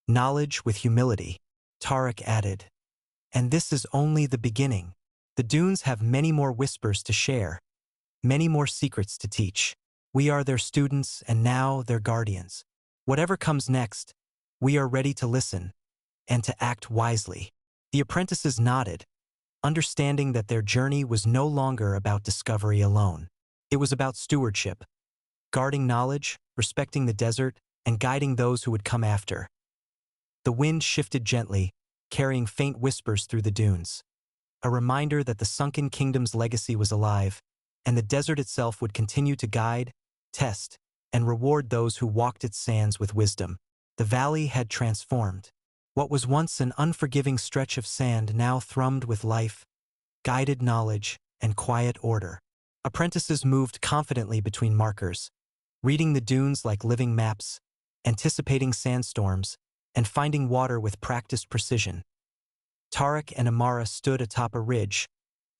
Speaker 1: knowledge with humility." Tarek added, "And this is only the beginning. The dunes have many more whispers to share, many more secrets to teach. We are their students and now their guardians. Whatever comes next, we are ready to listen and to act wisely." The apprentices nodded, understanding that their journey was no longer about discovery alone. It was about stewardship, guarding knowledge, respecting the desert, and guiding those who would come after. The wind shifted gently, carrying faint whispers through the dunes, a reminder that the Sunken Kingdom's legacy was alive, and the desert itself would continue to guide, test, and reward those who walked its sands with wisdom. The valley had transformed. What was once an unforgiving stretch of sand now thrummed with life, guided knowledge, and quiet order. Apprentices moved confidently between markers, reading the dunes like living maps, anticipating sandstorms, and finding water with practiced precision. Tarek and Amara stood atop a ridge,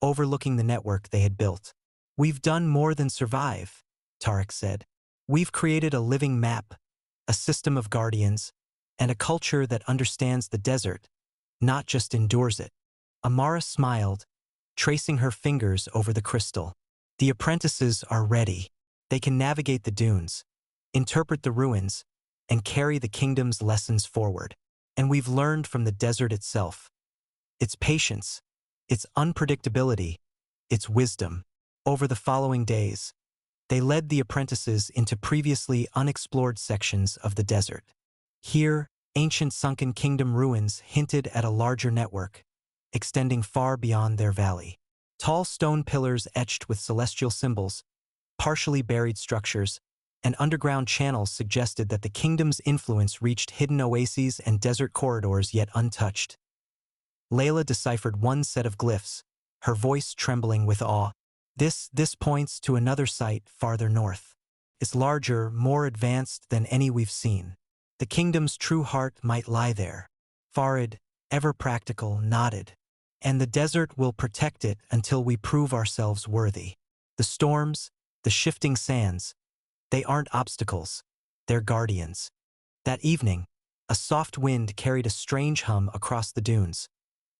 Speaker 1: overlooking the network they had built. "We've done more than survive," Tarek said. "We've created a living map, a system of guardians, and a culture that understands the desert, not just endures it." Amara smiled, tracing her fingers over the crystal. "The apprentices are ready. They can navigate the dunes, interpret the ruins, and carry the kingdom's lessons forward. And we've learned from the desert itself. Its patience, its unpredictability, its wisdom. Over the following days, they led the apprentices into previously unexplored sections of the desert. Here, ancient Sunken Kingdom ruins hinted at a larger network, extending far beyond their valley. Tall stone pillars etched with celestial symbols, partially buried structures, and underground channels suggested that the kingdom's influence reached hidden oases and desert corridors yet untouched. Layla deciphered one set of glyphs, her voice trembling with awe. This points to another site farther north. It's larger, more advanced than any we've seen. The kingdom's true heart might lie there. Farid, ever practical, nodded. And the desert will protect it until we prove ourselves worthy. The storms, the shifting sands, they aren't obstacles, they're guardians. That evening, a soft wind carried a strange hum across the dunes,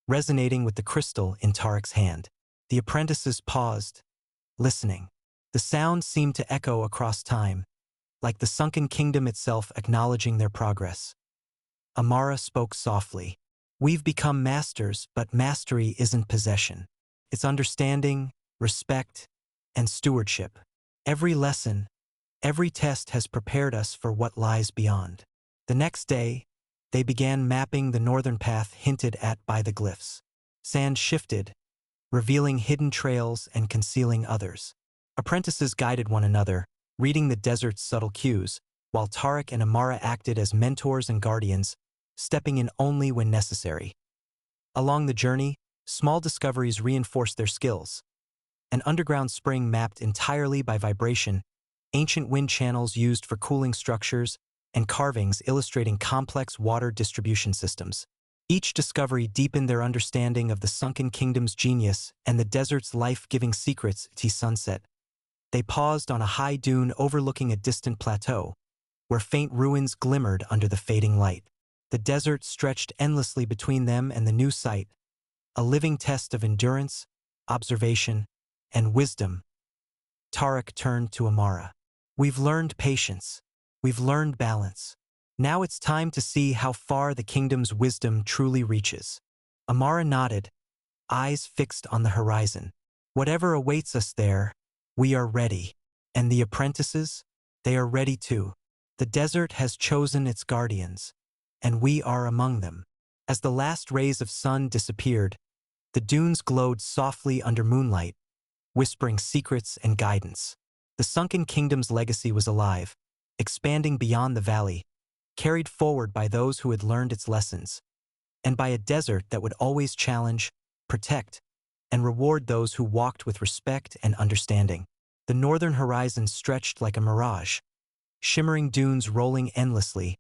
Speaker 1: resonating with the crystal in Tarek's hand. The apprentices paused, listening. The sound seemed to echo across time, like the Sunken Kingdom itself acknowledging their progress. Amara spoke softly. We've become masters, but mastery isn't possession. It's understanding, respect, and stewardship. Every lesson, every test has prepared us for what lies beyond. The next day, they began mapping the northern path hinted at by the glyphs. Sand shifted, revealing hidden trails and concealing others. Apprentices guided one another, reading the desert's subtle cues, while Tarek and Amara acted as mentors and guardians, stepping in only when necessary. Along the journey, small discoveries reinforced their skills. An underground spring mapped entirely by vibration, ancient wind channels used for cooling structures, and carvings illustrating complex water distribution systems. Each discovery deepened their understanding of the Sunken Kingdom's genius and the desert's life-giving secrets to sunset. They paused on a high dune overlooking a distant plateau, where faint ruins glimmered under the fading light. The desert stretched endlessly between them and the new site, a living test of endurance, observation, and wisdom. Tarek turned to Amara. We've learned patience. We've learned balance. Now it's time to see how far the kingdom's wisdom truly reaches. Amara nodded, eyes fixed on the horizon. Whatever awaits us there, we are ready. And the apprentices? They are ready too. The desert has chosen its guardians, and we are among them. As the last rays of sun disappeared, the dunes glowed softly under moonlight, whispering secrets and guidance. The Sunken Kingdom's legacy was alive, expanding beyond the valley, carried forward by those who had learned its lessons, and by a desert that would always challenge, protect, and reward those who walked with respect and understanding. The northern horizon stretched like a mirage, shimmering dunes rolling endlessly,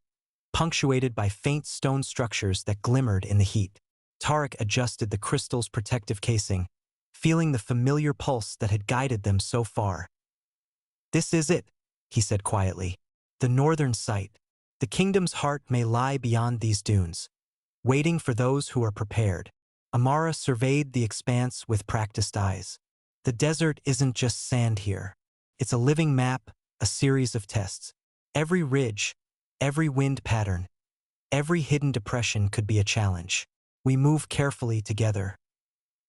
Speaker 1: punctuated by faint stone structures that glimmered in the heat. Tarek adjusted the crystal's protective casing, feeling the familiar pulse that had guided them so far. This is it, he said quietly. The northern site. The kingdom's heart may lie beyond these dunes, waiting for those who are prepared. Amara surveyed the expanse with practiced eyes. The desert isn't just sand here. It's a living map, a series of tests. Every ridge, every wind pattern, every hidden depression could be a challenge. We move carefully together.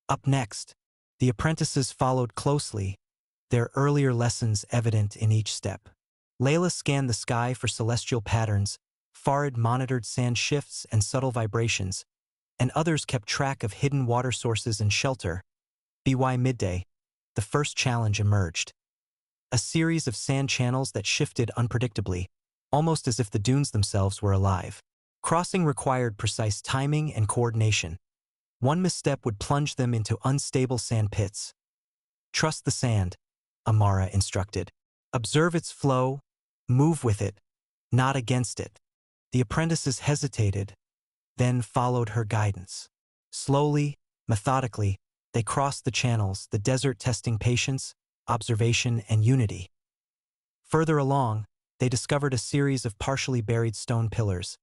Speaker 1: Up next, the apprentices followed closely, their earlier lessons evident in each step. Layla scanned the sky for celestial patterns, Farid monitored sand shifts and subtle vibrations, and others kept track of hidden water sources and shelter. By midday, the first challenge emerged. A series of sand channels that shifted unpredictably, almost as if the dunes themselves were alive. Crossing required precise timing and coordination. One misstep would plunge them into unstable sand pits. Trust the sand, Amara instructed. Observe its flow, move with it, not against it. The apprentices hesitated, then followed her guidance. Slowly, methodically, they crossed the channels, the desert testing patience, observation, and unity. Further along, they discovered a series of partially buried stone pillars,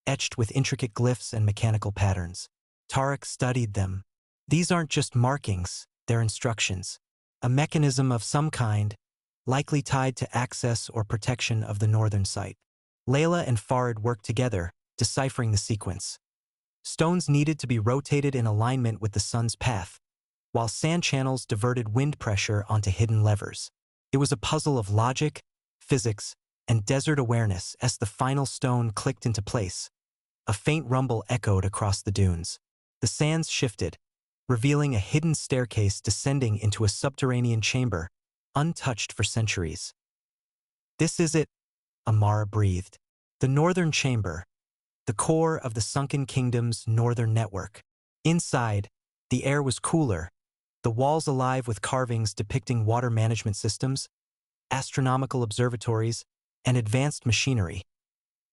Speaker 1: etched with intricate glyphs and mechanical patterns. Tarek studied them. These aren't just markings, they're instructions. A mechanism of some kind, likely tied to access or protection of the northern site. Layla and Farid worked together, deciphering the sequence. Stones needed to be rotated in alignment with the sun's path, while sand channels diverted wind pressure onto hidden levers. It was a puzzle of logic, physics, and desert awareness as the final stone clicked into place. A faint rumble echoed across the dunes. The sands shifted, revealing a hidden staircase descending into a subterranean chamber, untouched for centuries. "This is it," Amara breathed. The northern chamber, the core of the Sunken Kingdom's northern network. Inside, the air was cooler, the walls alive with carvings depicting water management systems, astronomical observatories, and advanced machinery.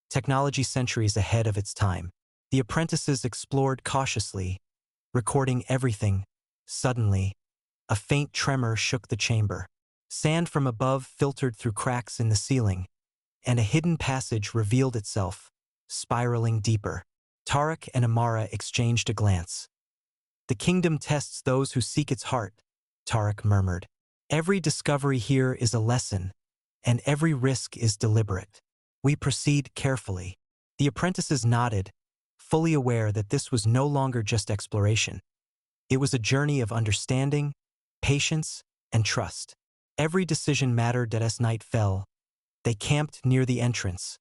Speaker 1: Technology centuries ahead of its time. The apprentices explored cautiously, recording everything. Suddenly, a faint tremor shook the chamber. Sand from above filtered through cracks in the ceiling, and a hidden passage revealed itself, spiraling deeper. Tarek and Amara exchanged a glance. "The kingdom tests those who seek its heart," Tarek murmured. "Every discovery here is a lesson, and every risk is deliberate. We proceed carefully." The apprentices nodded, fully aware that this was no longer just exploration. It was a journey of understanding, patience, and trust. Every decision mattered as night fell. They camped near the entrance,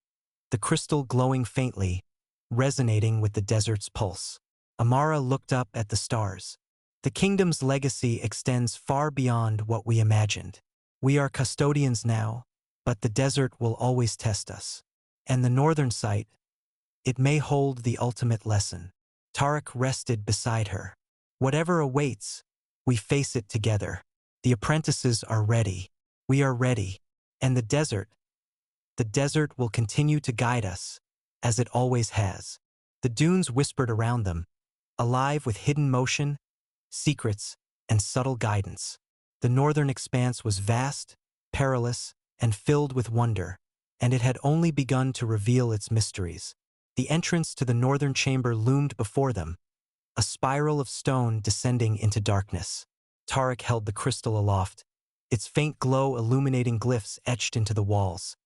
Speaker 1: the crystal glowing faintly, resonating with the desert's pulse. Amara looked up at the stars. "The kingdom's legacy extends far beyond what we imagined. We are custodians now, but the desert will always test us. And the northern site, it may hold the ultimate lesson." Tarek rested beside her. "Whatever awaits, we face it together. The apprentices are ready. We are ready. And the desert will continue to guide us, as it always has." The dunes whispered around them, alive with hidden motion, secrets, and subtle guidance. The northern expanse was vast, perilous, and filled with wonder, and it had only begun to reveal its mysteries. The entrance to the northern chamber loomed before them, a spiral of stone descending into darkness. Tarek held the crystal aloft, its faint glow illuminating glyphs etched into the walls.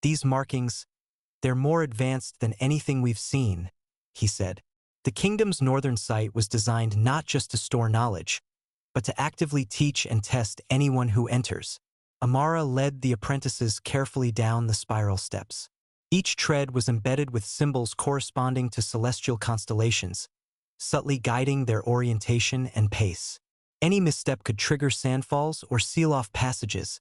Speaker 1: "These markings, they're more advanced than anything we've seen," he said. The kingdom's northern site was designed not just to store knowledge, but to actively teach and test anyone who enters. Amara led the apprentices carefully down the spiral steps. Each tread was embedded with symbols corresponding to celestial constellations, subtly guiding their orientation and pace. Any misstep could trigger sandfalls or seal off passages.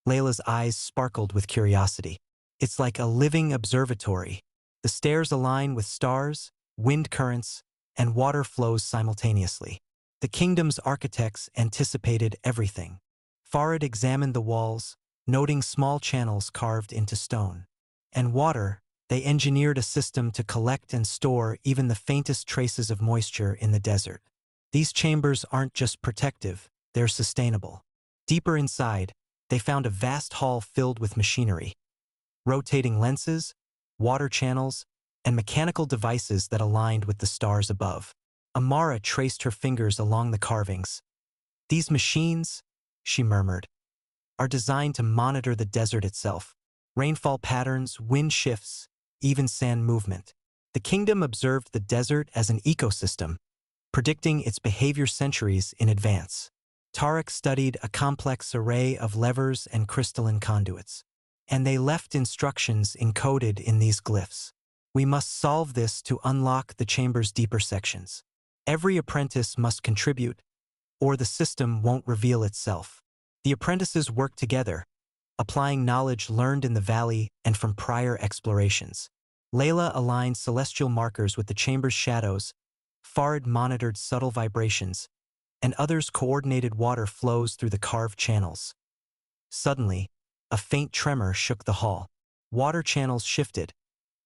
Speaker 1: Layla's eyes sparkled with curiosity. "It's like a living observatory. The stairs align with stars, wind currents, and water flows simultaneously." The kingdom's architects anticipated everything. Farid examined the walls, noting small channels carved into stone. And water, they engineered a system to collect and store even the faintest traces of moisture in the desert. These chambers aren't just protective, they're sustainable. Deeper inside, they found a vast hall filled with machinery. Rotating lenses, water channels, and mechanical devices that aligned with the stars above. Amara traced her fingers along the carvings. "These machines," she murmured, "are designed to monitor the desert itself. Rainfall patterns, wind shifts, even sand movement." The kingdom observed the desert as an ecosystem, predicting its behavior centuries in advance. Tarek studied a complex array of levers and crystalline conduits, and they left instructions encoded in these glyphs. "We must solve this to unlock the chamber's deeper sections. Every apprentice must contribute, or the system won't reveal itself." The apprentices worked together, applying knowledge learned in the valley and from prior explorations. Layla aligned celestial markers with the chamber's shadows, Farid monitored subtle vibrations, and others coordinated water flows through the carved channels. Suddenly, a faint tremor shook the hall. Water channels shifted,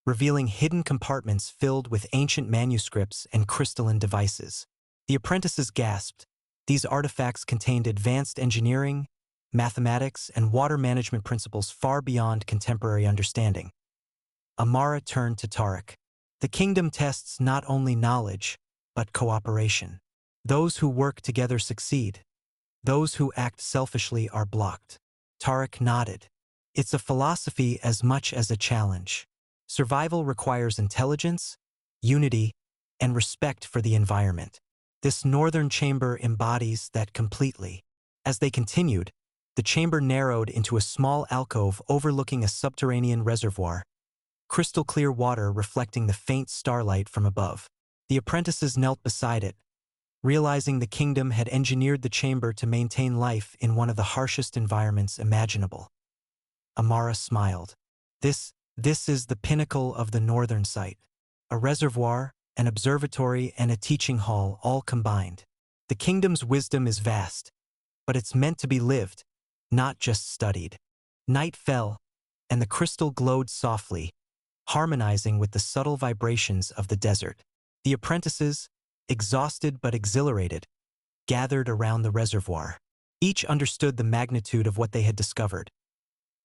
Speaker 1: revealing hidden compartments filled with ancient manuscripts and crystalline devices. The apprentices gasped. These artifacts contained advanced engineering, mathematics, and water management principles far beyond contemporary understanding. Amara turned to Tarek. "The kingdom tests not only knowledge, but cooperation. Those who work together succeed. Those who act selfishly are blocked." Tarek nodded. "It's a philosophy as much as a challenge. Survival requires intelligence, unity, and respect for the environment. This northern chamber embodies that completely. As they continued, the chamber narrowed into a small alcove overlooking a subterranean reservoir, crystal-clear water reflecting the faint starlight from above. The apprentices knelt beside it, realizing the kingdom had engineered the chamber to maintain life in one of the harshest environments imaginable. Amara smiled. This is the pinnacle of the northern site. A reservoir, an observatory, and a teaching hall all combined. The kingdom's wisdom is vast, but it's meant to be lived, not just studied. Night fell, and the crystal glowed softly, harmonizing with the subtle vibrations of the desert. The apprentices, exhausted but exhilarated, gathered around the reservoir. Each understood the magnitude of what they had discovered.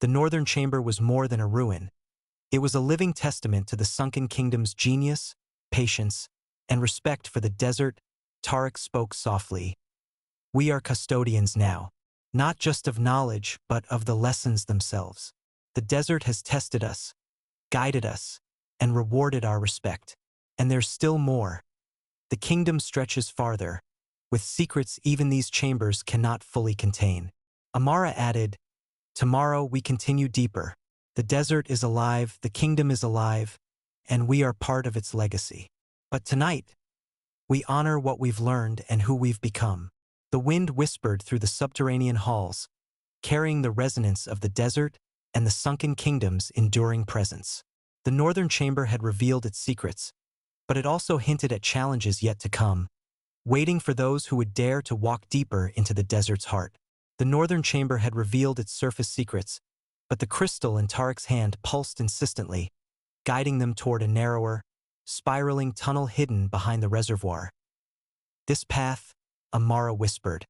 Speaker 1: The northern chamber was more than a ruin. It was a living testament to the Sunken Kingdom's genius, patience, and respect for the desert. Tarek spoke softly. We are custodians now, not just of knowledge, but of the lessons themselves. The desert has tested us, guided us, and rewarded our respect. And there's still more. The kingdom stretches farther, with secrets even these chambers cannot fully contain. Amara added, tomorrow we continue deeper. The desert is alive, the kingdom is alive, and we are part of its legacy. But tonight, we honor what we've learned and who we've become. The wind whispered through the subterranean halls, carrying the resonance of the desert and the Sunken Kingdom's enduring presence. The northern chamber had revealed its secrets, but it also hinted at challenges yet to come, waiting for those who would dare to walk deeper into the desert's heart. The northern chamber had revealed its surface secrets, but the crystal in Tarek's hand pulsed insistently, guiding them toward a narrower, spiraling tunnel hidden behind the reservoir. This path, Amara whispered,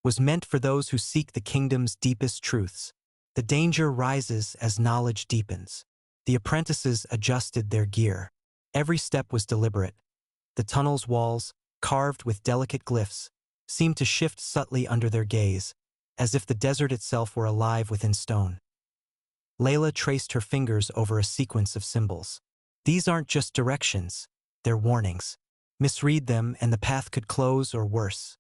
Speaker 1: was meant for those who seek the kingdom's deepest truths. The danger rises as knowledge deepens. The apprentices adjusted their gear. Every step was deliberate. The tunnel's walls, carved with delicate glyphs, seemed to shift subtly under their gaze, as if the desert itself were alive within stone. Layla traced her fingers over a sequence of symbols. These aren't just directions, they're warnings. Misread them and the path could close or worse.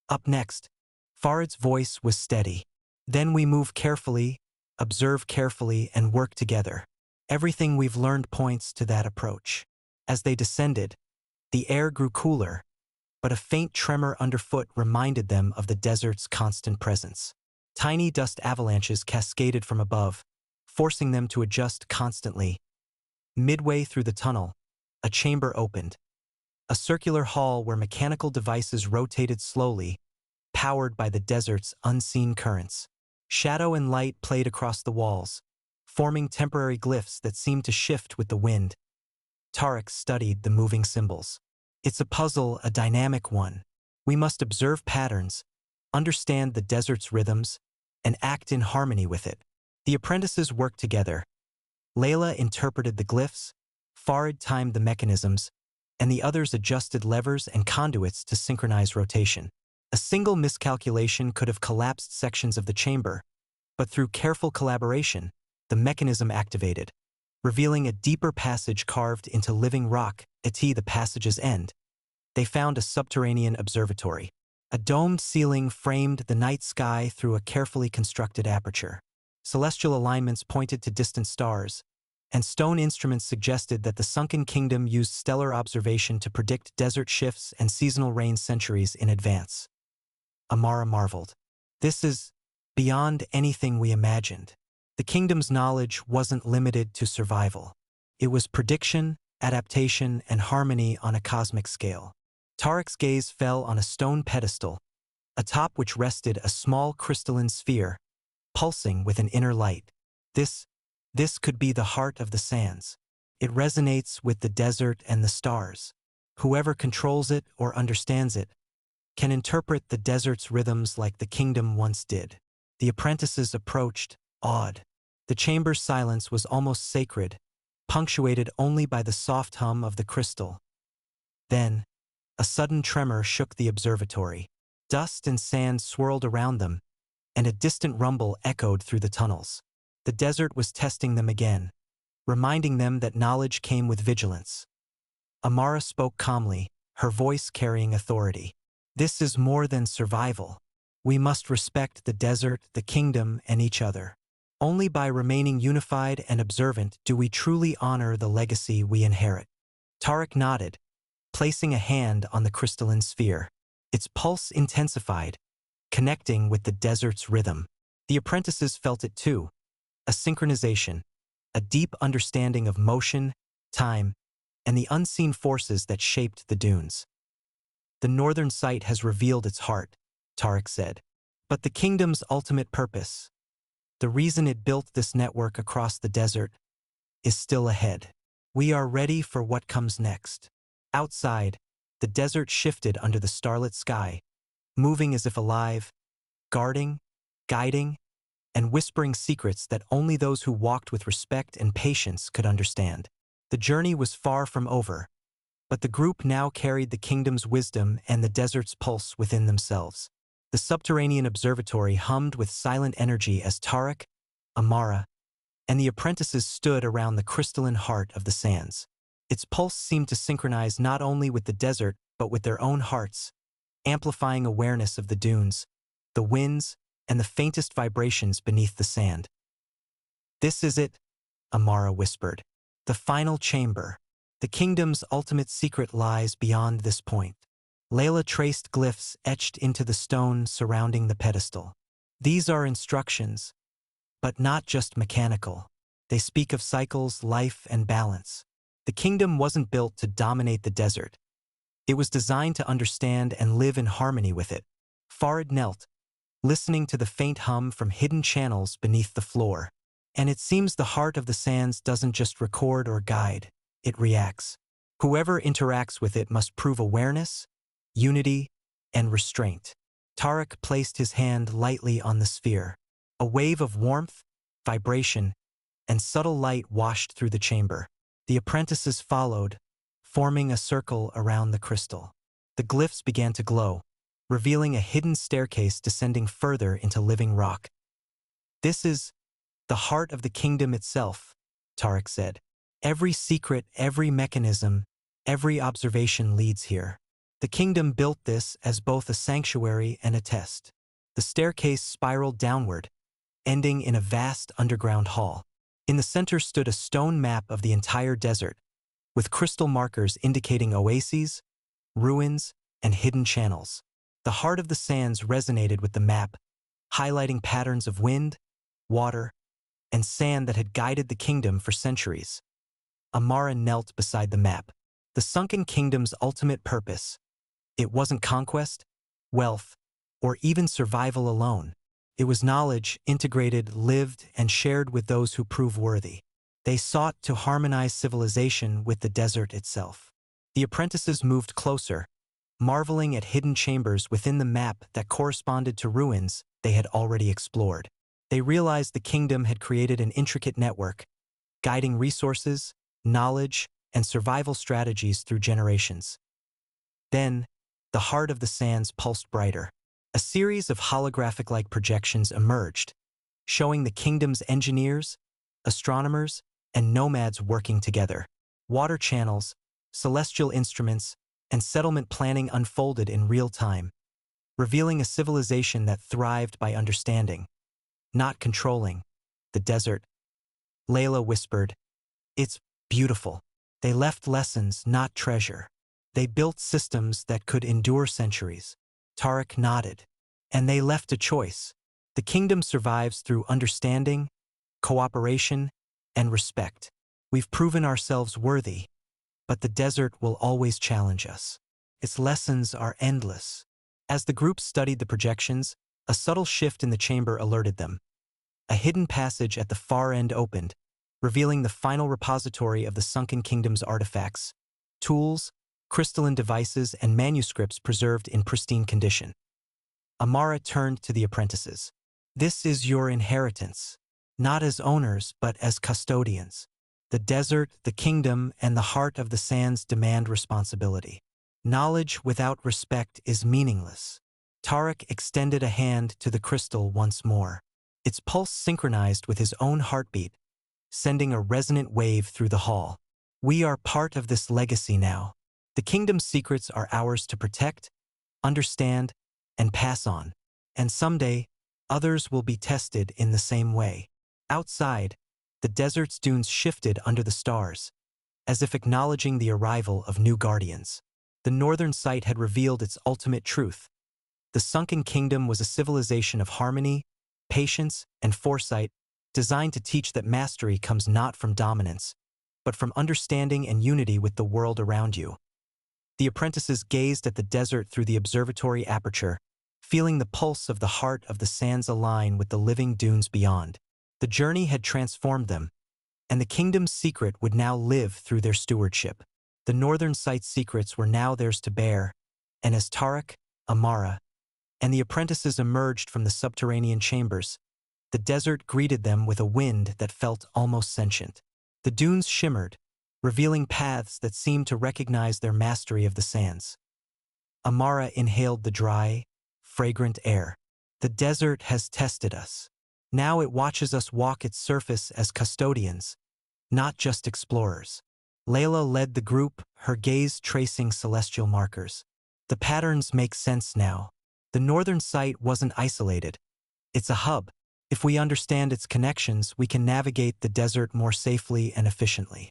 Speaker 1: Up next, Farid's voice was steady. Then we move carefully, observe carefully, and work together. Everything we've learned points to that approach. As they descended, the air grew cooler, but a faint tremor underfoot reminded them of the desert's constant presence. Tiny dust avalanches cascaded from above, forcing them to adjust constantly. Midway through the tunnel, a chamber opened. A circular hall where mechanical devices rotated slowly, powered by the desert's unseen currents. Shadow and light played across the walls, forming temporary glyphs that seemed to shift with the wind. Tarek studied the moving symbols. It's a puzzle, a dynamic one. We must observe patterns, understand the desert's rhythms, and act in harmony with it. The apprentices worked together. Layla interpreted the glyphs, Farid timed the mechanisms, and the others adjusted levers and conduits to synchronize rotation. A single miscalculation could have collapsed sections of the chamber, but through careful collaboration, the mechanism activated, revealing a deeper passage carved into living rock. At the passage's end, they found a subterranean observatory. A domed ceiling framed the night sky through a carefully constructed aperture. Celestial alignments pointed to distant stars, and stone instruments suggested that the Sunken Kingdom used stellar observation to predict desert shifts and seasonal rain centuries in advance. Amara marveled. This is beyond anything we imagined. The kingdom's knowledge wasn't limited to survival. It was prediction, adaptation, and harmony on a cosmic scale. Tarek's gaze fell on a stone pedestal, atop which rested a small crystalline sphere, pulsing with an inner light. This could be the heart of the sands. It resonates with the desert and the stars. Whoever controls it or understands it can interpret the desert's rhythms like the kingdom once did. The apprentices approached, awed. The chamber's silence was almost sacred, punctuated only by the soft hum of the crystal. Then, a sudden tremor shook the observatory. Dust and sand swirled around them, and a distant rumble echoed through the tunnels. The desert was testing them again, reminding them that knowledge came with vigilance. Amara spoke calmly, her voice carrying authority. This is more than survival. We must respect the desert, the kingdom, and each other. Only by remaining unified and observant do we truly honor the legacy we inherit. Tarek nodded, placing a hand on the crystalline sphere. Its pulse intensified, connecting with the desert's rhythm. The apprentices felt it too, a synchronization, a deep understanding of motion, time, and the unseen forces that shaped the dunes. The northern site has revealed its heart, Tarek said. But the kingdom's ultimate purpose, the reason it built this network across the desert, is still ahead. We are ready for what comes next. Outside, the desert shifted under the starlit sky, moving as if alive, guarding, guiding, and whispering secrets that only those who walked with respect and patience could understand. The journey was far from over, but the group now carried the kingdom's wisdom and the desert's pulse within themselves. The subterranean observatory hummed with silent energy as Tarek, Amara, and the apprentices stood around the crystalline heart of the sands. Its pulse seemed to synchronize not only with the desert but with their own hearts, amplifying awareness of the dunes, the winds, and the faintest vibrations beneath the sand. "This is it," Amara whispered. "The final chamber. The kingdom's ultimate secret lies beyond this point." Layla traced glyphs etched into the stone surrounding the pedestal. "These are instructions, but not just mechanical. They speak of cycles, life, and balance. The kingdom wasn't built to dominate the desert. It was designed to understand and live in harmony with it." Farid knelt, listening to the faint hum from hidden channels beneath the floor. "And it seems the heart of the sands doesn't just record or guide, it reacts. Whoever interacts with it must prove awareness, unity, and restraint." Tarek placed his hand lightly on the sphere. A wave of warmth, vibration, and subtle light washed through the chamber. The apprentices followed, forming a circle around the crystal. The glyphs began to glow, revealing a hidden staircase descending further into living rock. "This is the heart of the kingdom itself," Tarek said. "Every secret, every mechanism, every observation leads here. The kingdom built this as both a sanctuary and a test." The staircase spiraled downward, ending in a vast underground hall. In the center stood a stone map of the entire desert, with crystal markers indicating oases, ruins, and hidden channels. The heart of the sands resonated with the map, highlighting patterns of wind, water, and sand that had guided the kingdom for centuries. Amara knelt beside the map. The Sunken Kingdom's ultimate purpose. It wasn't conquest, wealth, or even survival alone. It was knowledge integrated, lived, and shared with those who prove worthy. They sought to harmonize civilization with the desert itself. The apprentices moved closer, marveling at hidden chambers within the map that corresponded to ruins they had already explored. They realized the kingdom had created an intricate network, guiding resources, knowledge, and survival strategies through generations. Then, the heart of the sands pulsed brighter. A series of holographic-like projections emerged, showing the kingdom's engineers, astronomers, and nomads working together. Water channels, celestial instruments, and settlement planning unfolded in real time, revealing a civilization that thrived by understanding, not controlling. "The desert," Layla whispered. "It's beautiful. They left lessons, not treasure. They built systems that could endure centuries." Tarek nodded. "And they left a choice. The kingdom survives through understanding, cooperation, and respect. We've proven ourselves worthy, but the desert will always challenge us. Its lessons are endless." As the group studied the projections, a subtle shift in the chamber alerted them. A hidden passage at the far end opened, revealing the final repository of the Sunken Kingdom's artifacts, tools, crystalline devices, and manuscripts preserved in pristine condition. Amara turned to the apprentices. "This is your inheritance, not as owners but as custodians. The desert, the kingdom, and the heart of the sands demand responsibility. Knowledge without respect is meaningless." Tarek extended a hand to the crystal once more. Its pulse synchronized with his own heartbeat, sending a resonant wave through the hall. "We are part of this legacy now. The kingdom's secrets are ours to protect, understand, and pass on. And someday, others will be tested in the same way. Outside, the desert's dunes shifted under the stars, as if acknowledging the arrival of new guardians. The northern sight had revealed its ultimate truth. The Sunken Kingdom was a civilization of harmony, patience, and foresight, designed to teach that mastery comes not from dominance, but from understanding and unity with the world around you. The apprentices gazed at the desert through the observatory aperture, feeling the pulse of the heart of the sands align with the living dunes beyond. The journey had transformed them, and the kingdom's secret would now live through their stewardship. The northern sight's secrets were now theirs to bear, and as Tarek, Amara, and the apprentices emerged from the subterranean chambers, the desert greeted them with a wind that felt almost sentient. The dunes shimmered, revealing paths that seemed to recognize their mastery of the sands. Amara inhaled the dry, fragrant air. The desert has tested us. Now it watches us walk its surface as custodians, not just explorers. Layla led the group, her gaze tracing celestial markers. The patterns make sense now. The northern sight wasn't isolated. It's a hub. If we understand its connections, we can navigate the desert more safely and efficiently.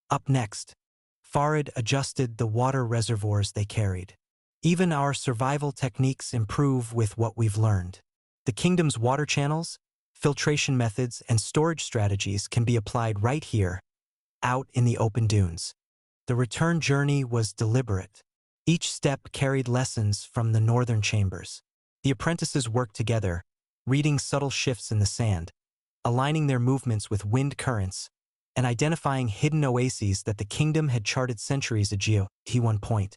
Speaker 1: Up next, Farid adjusted the water reservoirs they carried. Even our survival techniques improve with what we've learned. The kingdom's water channels, filtration methods, and storage strategies can be applied right here, out in the open dunes. The return journey was deliberate. Each step carried lessons from the northern chambers. The apprentices worked together, reading subtle shifts in the sand, aligning their movements with wind currents, and identifying hidden oases that the kingdom had charted centuries ago. At one point,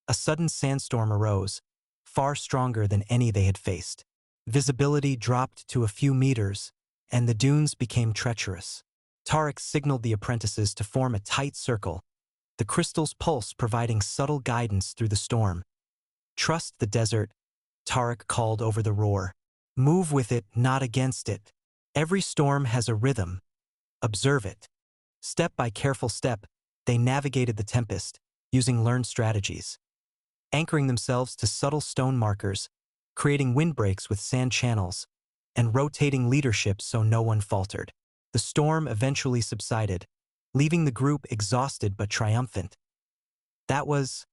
Speaker 1: a sudden sandstorm arose, far stronger than any they had faced. Visibility dropped to a few meters, and the dunes became treacherous. Tarek signaled the apprentices to form a tight circle, the crystal's pulse providing subtle guidance through the storm. "Trust the desert," Tarek called over the roar. "Move with it, not against it. Every storm has a rhythm. Observe it." Step by careful step, they navigated the tempest, using learned strategies. Anchoring themselves to subtle stone markers, creating windbreaks with sand channels, and rotating leadership so no one faltered. The storm eventually subsided, leaving the group exhausted but triumphant. "That was..."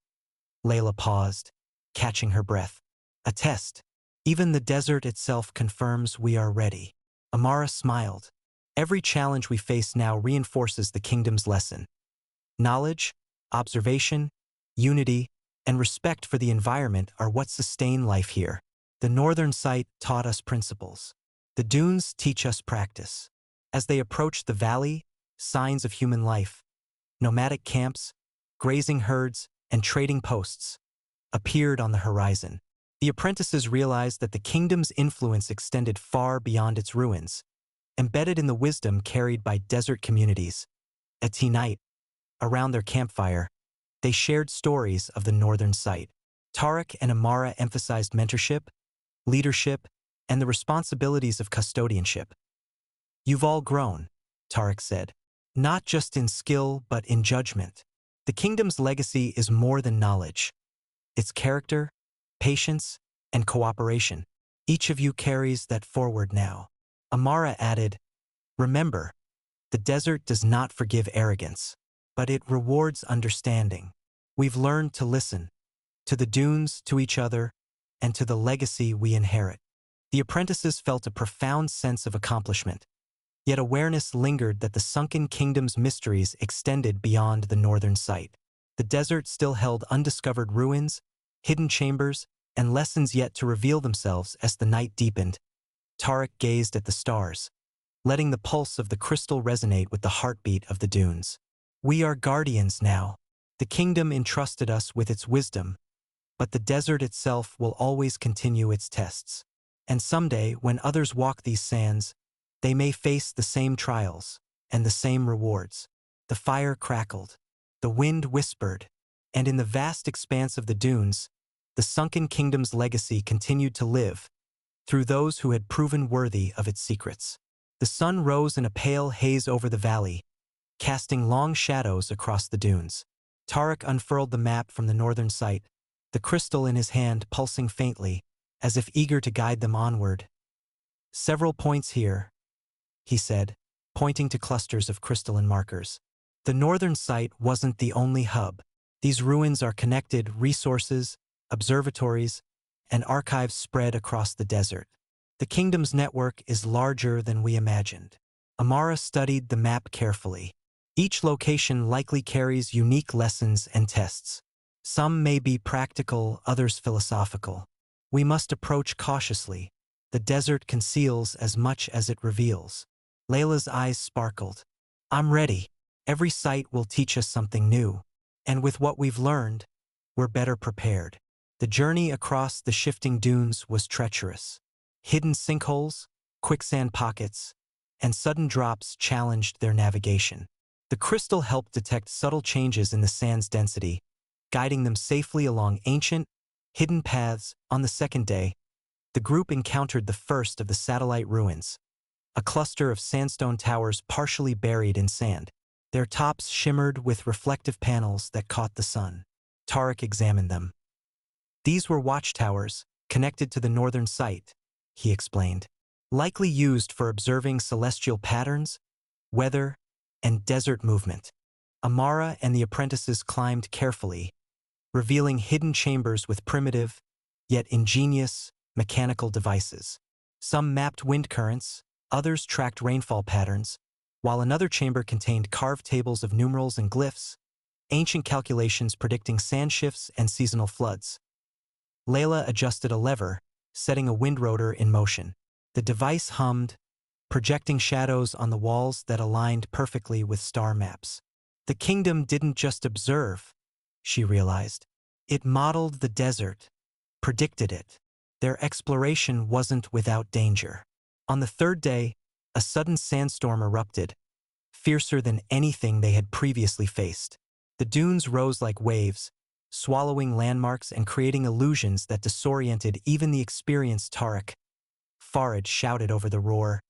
Speaker 1: Layla paused, catching her breath. "A test. Even the desert itself confirms we are ready." Amara smiled. "Every challenge we face now reinforces the kingdom's lesson. Knowledge, observation, unity, and respect for the environment are what sustain life here. The northern sight taught us principles. The dunes teach us practice." As they approached the valley, signs of human life, nomadic camps, grazing herds, and trading posts, appeared on the horizon. The apprentices realized that the kingdom's influence extended far beyond its ruins, embedded in the wisdom carried by desert communities. At night, around their campfire, they shared stories of the northern sight. Tarek and Amara emphasized mentorship, leadership, and the responsibilities of custodianship. "You've all grown," Tarek said, "not just in skill but in judgment. The kingdom's legacy is more than knowledge. It's character, patience, and cooperation. Each of you carries that forward now." Amara added, "Remember, the desert does not forgive arrogance, but it rewards understanding. We've learned to listen, to the dunes, to each other, and to the legacy we inherit." The apprentices felt a profound sense of accomplishment, yet awareness lingered that the Sunken Kingdom's mysteries extended beyond the northern sight. The desert still held undiscovered ruins, hidden chambers, and lessons yet to reveal themselves as the night deepened. Tarek gazed at the stars, letting the pulse of the crystal resonate with the heartbeat of the dunes. "We are guardians now. The kingdom entrusted us with its wisdom, but the desert itself will always continue its tests. And someday, when others walk these sands, they may face the same trials and the same rewards." The fire crackled, the wind whispered, and in the vast expanse of the dunes, the Sunken Kingdom's legacy continued to live through those who had proven worthy of its secrets. The sun rose in a pale haze over the valley, casting long shadows across the dunes. Tarek unfurled the map from the northern site, the crystal in his hand pulsing faintly, as if eager to guide them onward. "Several points here," he said, pointing to clusters of crystalline markers. The northern site wasn't the only hub. These ruins are connected resources, observatories, and archives spread across the desert. The kingdom's network is larger than we imagined. Amara studied the map carefully. Each location likely carries unique lessons and tests. Some may be practical, others philosophical. We must approach cautiously. The desert conceals as much as it reveals. Layla's eyes sparkled. "I'm ready. Every site will teach us something new. And with what we've learned, we're better prepared." The journey across the shifting dunes was treacherous. Hidden sinkholes, quicksand pockets, and sudden drops challenged their navigation. The crystal helped detect subtle changes in the sand's density, guiding them safely along ancient, hidden paths. On the second day, the group encountered the first of the satellite ruins, a cluster of sandstone towers partially buried in sand. Their tops shimmered with reflective panels that caught the sun. Tarek examined them. "These were watchtowers, connected to the northern site," he explained, "likely used for observing celestial patterns, weather, and desert movement." Amara and the apprentices climbed carefully, revealing hidden chambers with primitive, yet ingenious, mechanical devices. Some mapped wind currents, others tracked rainfall patterns, while another chamber contained carved tables of numerals and glyphs, ancient calculations predicting sand shifts and seasonal floods. Layla adjusted a lever, setting a wind rotor in motion. The device hummed, projecting shadows on the walls that aligned perfectly with star maps. The kingdom didn't just observe, she realized. It modeled the desert, predicted it. Their exploration wasn't without danger. On the third day, a sudden sandstorm erupted, fiercer than anything they had previously faced. The dunes rose like waves, swallowing landmarks and creating illusions that disoriented even the experienced Tarek. Farid shouted over the roar.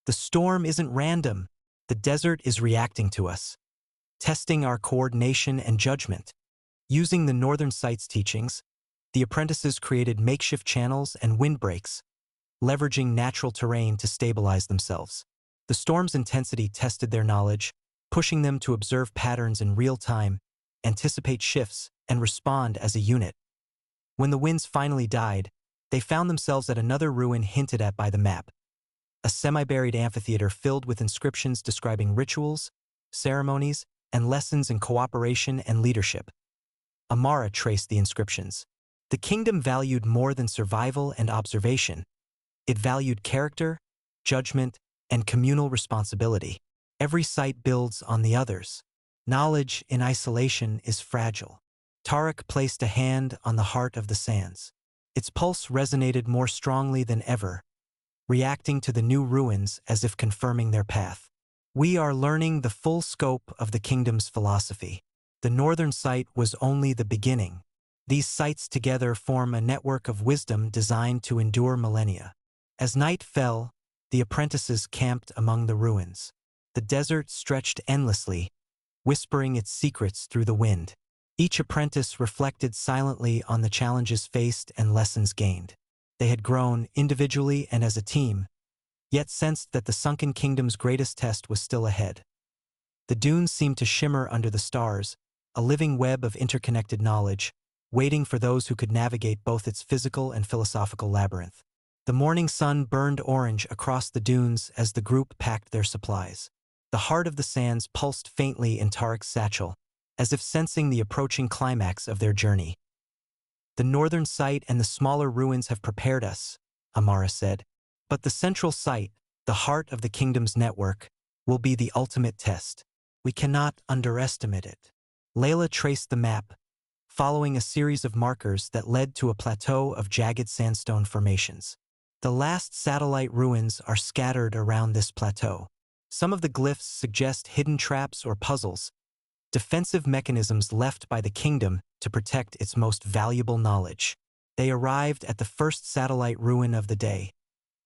Speaker 1: "The storm isn't random. The desert is reacting to us, testing our coordination and judgment." Using the northern site's teachings, the apprentices created makeshift channels and windbreaks, leveraging natural terrain to stabilize themselves. The storm's intensity tested their knowledge, pushing them to observe patterns in real time, anticipate shifts, and respond as a unit. When the winds finally died, they found themselves at another ruin hinted at by the map, a semi-buried amphitheater filled with inscriptions describing rituals, ceremonies, and lessons in cooperation and leadership. Amara traced the inscriptions. The kingdom valued more than survival and observation. It valued character, judgment, and communal responsibility. Every site builds on the others. Knowledge in isolation is fragile. Tarek placed a hand on the heart of the sands. Its pulse resonated more strongly than ever, reacting to the new ruins as if confirming their path. "We are learning the full scope of the kingdom's philosophy. The northern site was only the beginning. These sites together form a network of wisdom designed to endure millennia." As night fell, the apprentices camped among the ruins. The desert stretched endlessly, whispering its secrets through the wind. Each apprentice reflected silently on the challenges faced and lessons gained. They had grown individually and as a team, yet sensed that the Sunken Kingdom's greatest test was still ahead. The dunes seemed to shimmer under the stars, a living web of interconnected knowledge, waiting for those who could navigate both its physical and philosophical labyrinth. The morning sun burned orange across the dunes as the group packed their supplies. The heart of the sands pulsed faintly in Tarek's satchel, as if sensing the approaching climax of their journey. "The northern site and the smaller ruins have prepared us," Amara said. "But the central site, the heart of the kingdom's network, will be the ultimate test. We cannot underestimate it." Layla traced the map, following a series of markers that led to a plateau of jagged sandstone formations. The last satellite ruins are scattered around this plateau. Some of the glyphs suggest hidden traps or puzzles, defensive mechanisms left by the kingdom to protect its most valuable knowledge. They arrived at the first satellite ruin of the day,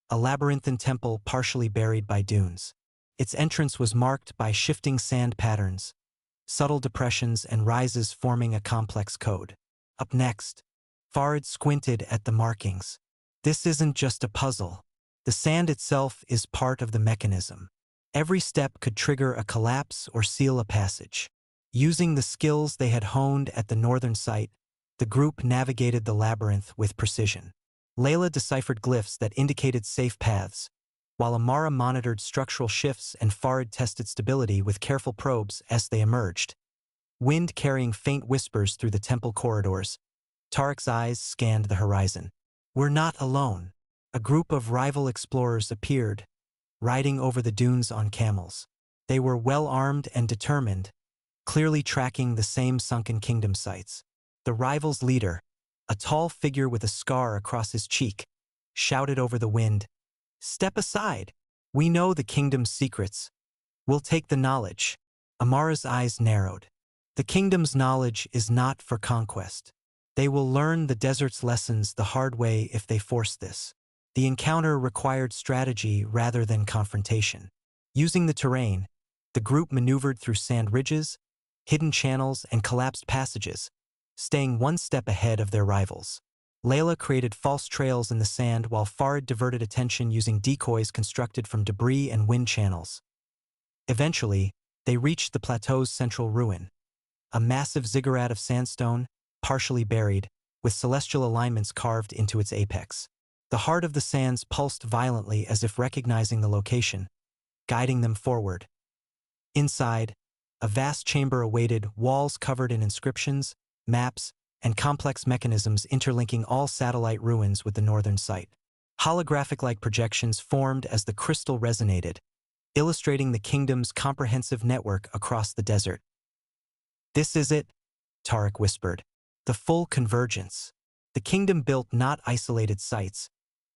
Speaker 1: a labyrinthine temple partially buried by dunes. Its entrance was marked by shifting sand patterns, subtle depressions and rises forming a complex code. Up next, Farid squinted at the markings. This isn't just a puzzle. The sand itself is part of the mechanism. Every step could trigger a collapse or seal a passage. Using the skills they had honed at the northern site, the group navigated the labyrinth with precision. Layla deciphered glyphs that indicated safe paths, while Amara monitored structural shifts and Farid tested stability with careful probes as they emerged. Wind carrying faint whispers through the temple corridors, Tarek's eyes scanned the horizon. We're not alone. A group of rival explorers appeared, riding over the dunes on camels. They were well-armed and determined, clearly tracking the same Sunken Kingdom sites. The rivals' leader, a tall figure with a scar across his cheek, shouted over the wind, "Step aside! We know the kingdom's secrets. We'll take the knowledge." Amara's eyes narrowed. The kingdom's knowledge is not for conquest. They will learn the desert's lessons the hard way if they force this. The encounter required strategy rather than confrontation. Using the terrain, the group maneuvered through sand ridges, hidden channels, and collapsed passages, staying one step ahead of their rivals. Layla created false trails in the sand while Farid diverted attention using decoys constructed from debris and wind channels. Eventually, they reached the plateau's central ruin, a massive ziggurat of sandstone, partially buried, with celestial alignments carved into its apex. The heart of the sands pulsed violently as if recognizing the location, guiding them forward. Inside, a vast chamber awaited, walls covered in inscriptions, maps, and complex mechanisms interlinking all satellite ruins with the northern site. Holographic-like projections formed as the crystal resonated, illustrating the kingdom's comprehensive network across the desert. "This is it," Tarek whispered. "The full convergence." The kingdom built not isolated sites,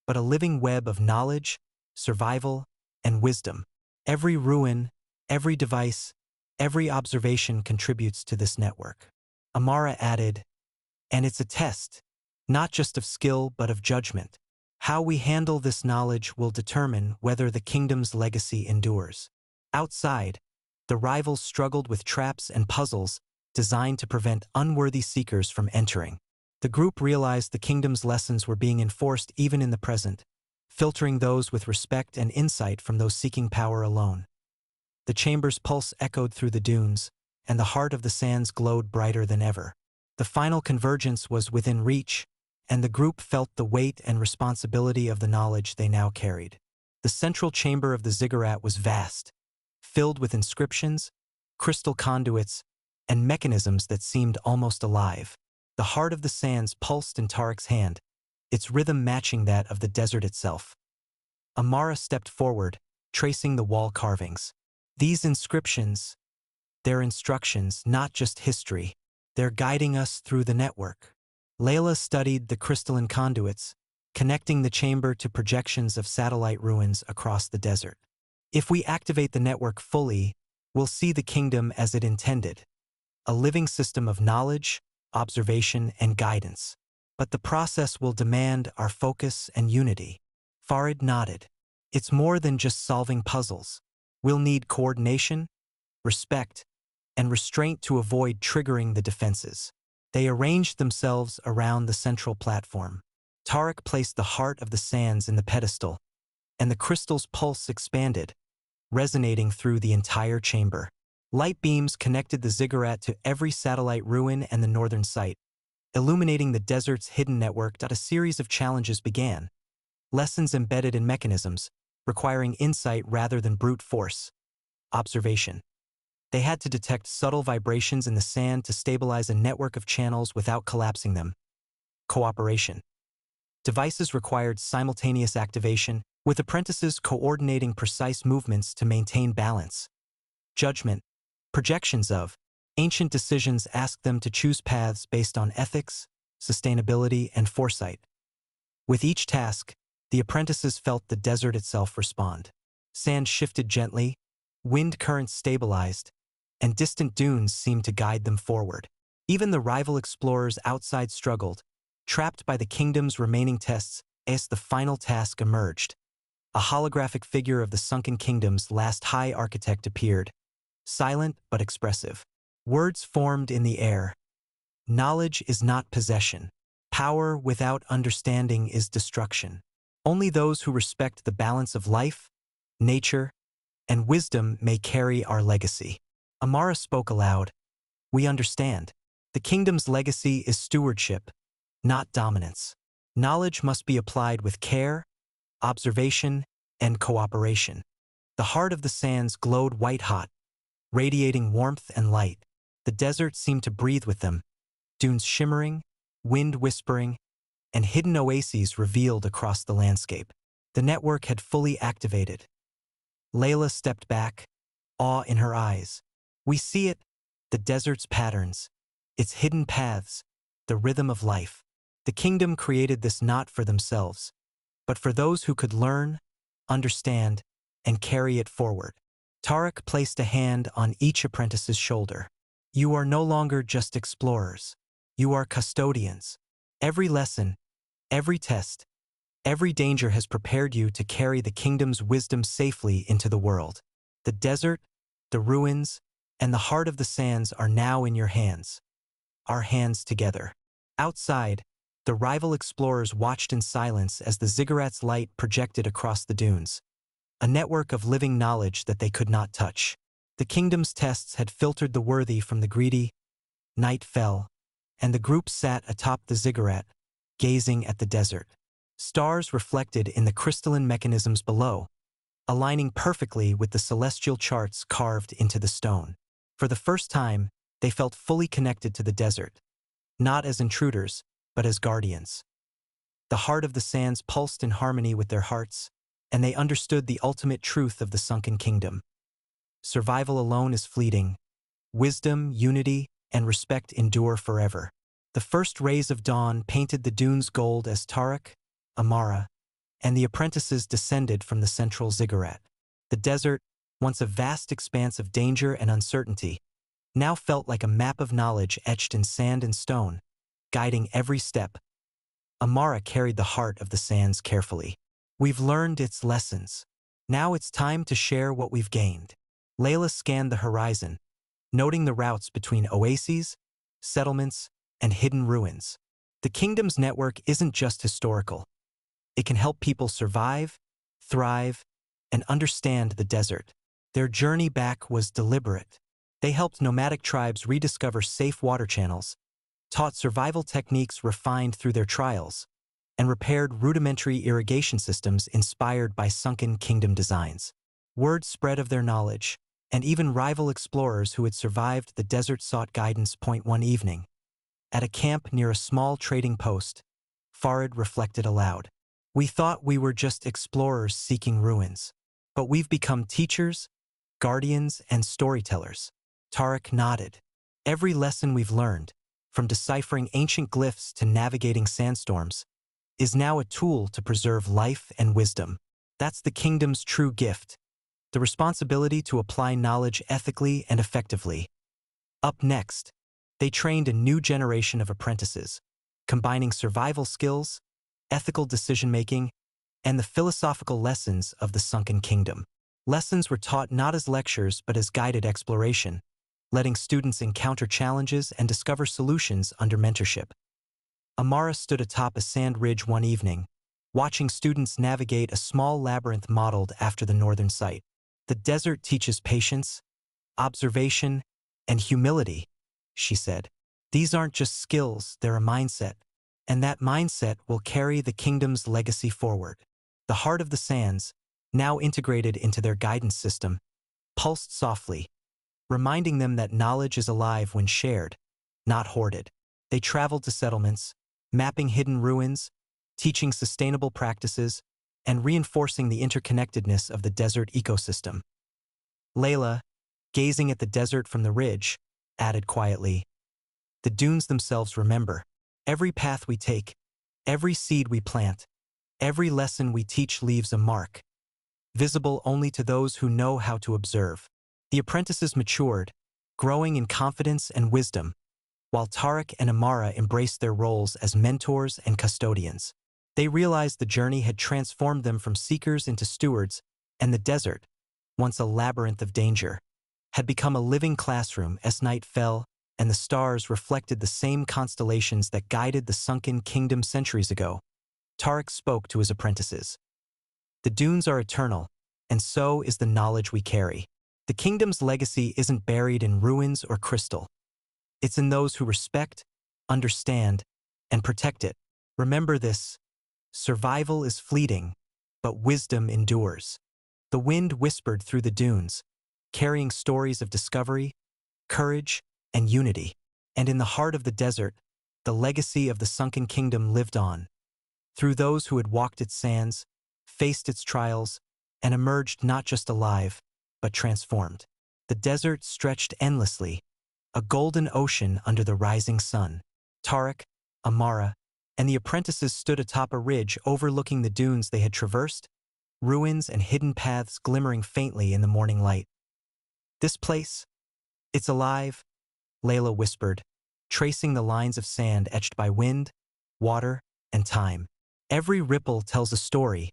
Speaker 1: but a living web of knowledge, survival, and wisdom. Every ruin, every device, every observation contributes to this network. Amara added, "And it's a test, not just of skill but of judgment. How we handle this knowledge will determine whether the kingdom's legacy endures." Outside, the rivals struggled with traps and puzzles designed to prevent unworthy seekers from entering. The group realized the kingdom's lessons were being enforced even in the present, filtering those with respect and insight from those seeking power alone. The chamber's pulse echoed through the dunes, and the heart of the sands glowed brighter than ever. The final convergence was within reach, and the group felt the weight and responsibility of the knowledge they now carried. The central chamber of the ziggurat was vast, filled with inscriptions, crystal conduits, and mechanisms that seemed almost alive. The heart of the sands pulsed in Tarek's hand, its rhythm matching that of the desert itself. Amara stepped forward, tracing the wall carvings. These inscriptions, they're instructions, not just history. They're guiding us through the network. Layla studied the crystalline conduits, connecting the chamber to projections of satellite ruins across the desert. If we activate the network fully, we'll see the kingdom as it intended, a living system of knowledge, observation, and guidance. But the process will demand our focus and unity. Farid nodded. It's more than just solving puzzles. We'll need coordination, respect, and restraint to avoid triggering the defenses. They arranged themselves around the central platform. Tarek placed the heart of the sands in the pedestal, and the crystal's pulse expanded, resonating through the entire chamber. Light beams connected the ziggurat to every satellite ruin and the northern site, illuminating the desert's hidden network. A series of challenges began, lessons embedded in mechanisms, requiring insight rather than brute force. Observation. They had to detect subtle vibrations in the sand to stabilize a network of channels without collapsing them. Cooperation. Devices required simultaneous activation, with apprentices coordinating precise movements to maintain balance. Judgment. Projections of ancient decisions asked them to choose paths based on ethics, sustainability, and foresight. With each task, the apprentices felt the desert itself respond. Sand shifted gently, wind currents stabilized, and distant dunes seemed to guide them forward. Even the rival explorers outside struggled, trapped by the kingdom's remaining tests as the final task emerged. A holographic figure of the Sunken Kingdom's last high architect appeared, silent but expressive. Words formed in the air. Knowledge is not possession. Power without understanding is destruction. Only those who respect the balance of life, nature, and wisdom may carry our legacy. Amara spoke aloud. We understand. The kingdom's legacy is stewardship, not dominance. Knowledge must be applied with care, observation, and cooperation. The heart of the sands glowed white-hot, radiating warmth and light. The desert seemed to breathe with them, dunes shimmering, wind whispering, and hidden oases revealed across the landscape. The network had fully activated. Layla stepped back, awe in her eyes. We see it, the desert's patterns, its hidden paths, the rhythm of life. The kingdom created this not for themselves, but for those who could learn, understand, and carry it forward. Tarek placed a hand on each apprentice's shoulder. You are no longer just explorers. You are custodians. Every lesson, every test, every danger has prepared you to carry the kingdom's wisdom safely into the world. The desert, the ruins, and the heart of the sands are now in your hands. Our hands together. Outside, the rival explorers watched in silence as the ziggurat's light projected across the dunes, a network of living knowledge that they could not touch. The kingdom's tests had filtered the worthy from the greedy. Night fell, and the group sat atop the ziggurat, gazing at the desert. Stars reflected in the crystalline mechanisms below, aligning perfectly with the celestial charts carved into the stone. For the first time, they felt fully connected to the desert, not as intruders, but as guardians. The heart of the sands pulsed in harmony with their hearts, and they understood the ultimate truth of the Sunken Kingdom. Survival alone is fleeting. Wisdom, unity, and respect endure forever. The first rays of dawn painted the dunes gold as Tarek, Amara, and the apprentices descended from the central ziggurat. The desert, once a vast expanse of danger and uncertainty, now felt like a map of knowledge etched in sand and stone, guiding every step. Amara carried the heart of the sands carefully. We've learned its lessons. Now it's time to share what we've gained. Layla scanned the horizon, noting the routes between oases, settlements, and hidden ruins. The kingdom's network isn't just historical. It can help people survive, thrive, and understand the desert. Their journey back was deliberate. They helped nomadic tribes rediscover safe water channels, taught survival techniques refined through their trials, and repaired rudimentary irrigation systems inspired by Sunken Kingdom designs. Word spread of their knowledge, and even rival explorers who had survived the desert sought guidance. One evening, at a camp near a small trading post, Farid reflected aloud. We thought we were just explorers seeking ruins, but we've become teachers, guardians, and storytellers. Tarek nodded. Every lesson we've learned, from deciphering ancient glyphs to navigating sandstorms, is now a tool to preserve life and wisdom. That's the kingdom's true gift, the responsibility to apply knowledge ethically and effectively. Up next, they trained a new generation of apprentices, combining survival skills, ethical decision-making, and the philosophical lessons of the Sunken Kingdom. Lessons were taught not as lectures but as guided exploration, letting students encounter challenges and discover solutions under mentorship. Amara stood atop a sand ridge one evening, watching students navigate a small labyrinth modeled after the northern site. The desert teaches patience, observation, and humility, she said. These aren't just skills, they're a mindset, and that mindset will carry the kingdom's legacy forward. The heart of the sands, now integrated into their guidance system, pulsed softly, reminding them that knowledge is alive when shared, not hoarded. They traveled to settlements, mapping hidden ruins, teaching sustainable practices, and reinforcing the interconnectedness of the desert ecosystem. Layla, gazing at the desert from the ridge, added quietly, the dunes themselves remember. Every path we take, every seed we plant, every lesson we teach leaves a mark, visible only to those who know how to observe. The apprentices matured, growing in confidence and wisdom, while Tarek and Amara embraced their roles as mentors and custodians. They realized the journey had transformed them from seekers into stewards, and the desert, once a labyrinth of danger, had become a living classroom as night fell, and the stars reflected the same constellations that guided the Sunken Kingdom centuries ago. Tarek spoke to his apprentices. The dunes are eternal, and so is the knowledge we carry. The kingdom's legacy isn't buried in ruins or crystal. It's in those who respect, understand, and protect it. Remember this: survival is fleeting, but wisdom endures. The wind whispered through the dunes, carrying stories of discovery, courage, and unity. And in the heart of the desert, the legacy of the Sunken Kingdom lived on. Through those who had walked its sands, faced its trials, and emerged not just alive, but transformed. The desert stretched endlessly, a golden ocean under the rising sun. Tarek, Amara, and the apprentices stood atop a ridge overlooking the dunes they had traversed, ruins and hidden paths glimmering faintly in the morning light. "This place? It's alive," Layla whispered, tracing the lines of sand etched by wind, water, and time. "Every ripple tells a story,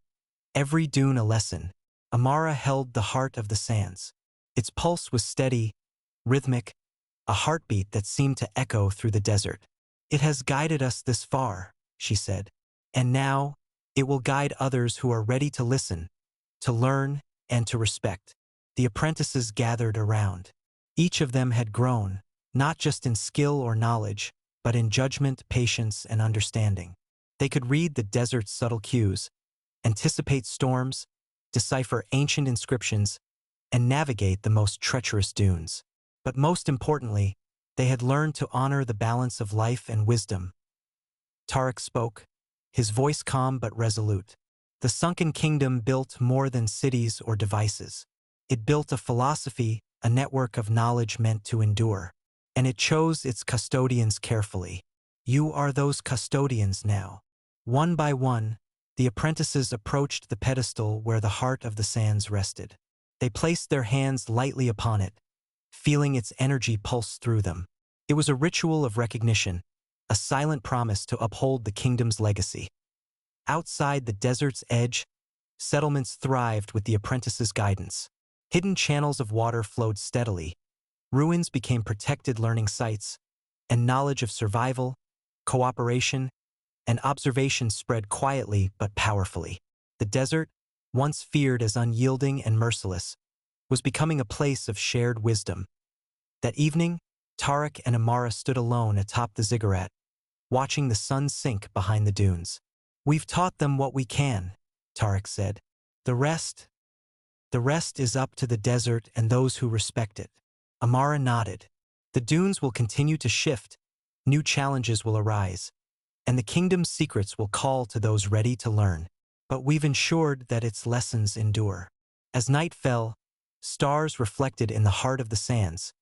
Speaker 1: every dune a lesson." Amara held the heart of the sands. Its pulse was steady, rhythmic, a heartbeat that seemed to echo through the desert. "It has guided us this far," she said, "and now it will guide others who are ready to listen, to learn, and to respect." The apprentices gathered around. Each of them had grown, not just in skill or knowledge, but in judgment, patience, and understanding. They could read the desert's subtle cues, anticipate storms, decipher ancient inscriptions, and navigate the most treacherous dunes. But most importantly, they had learned to honor the balance of life and wisdom. Tarek spoke, his voice calm but resolute. The Sunken Kingdom built more than cities or devices. It built a philosophy, a network of knowledge meant to endure. And it chose its custodians carefully. You are those custodians now. One by one, the apprentices approached the pedestal where the heart of the sands rested. They placed their hands lightly upon it, feeling its energy pulse through them. It was a ritual of recognition, a silent promise to uphold the kingdom's legacy. Outside the desert's edge, settlements thrived with the apprentices' guidance. Hidden channels of water flowed steadily, ruins became protected learning sites, and knowledge of survival, cooperation, and observation spread quietly but powerfully. The desert, once feared as unyielding and merciless, was becoming a place of shared wisdom. That evening, Tarek and Amara stood alone atop the ziggurat, watching the sun sink behind the dunes. "We've taught them what we can," Tarek said. The rest is up to the desert and those who respect it." Amara nodded. "The dunes will continue to shift, new challenges will arise, and the kingdom's secrets will call to those ready to learn. But we've ensured that its lessons endure." As night fell, stars reflected in the heart of the sands,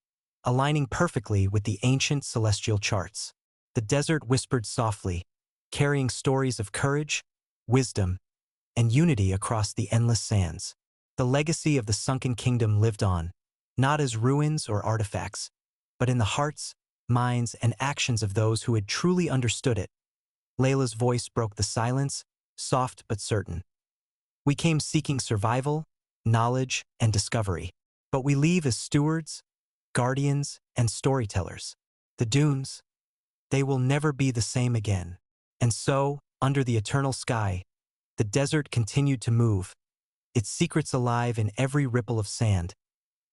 Speaker 1: aligning perfectly with the ancient celestial charts. The desert whispered softly, carrying stories of courage, wisdom, and unity across the endless sands. The legacy of the Sunken Kingdom lived on, not as ruins or artifacts, but in the hearts, minds, and actions of those who had truly understood it. Layla's voice broke the silence, soft but certain. "We came seeking survival, knowledge, and discovery. But we leave as stewards, guardians, and storytellers. The dunes, they will never be the same again." And so, under the eternal sky, the desert continued to move, its secrets alive in every ripple of sand,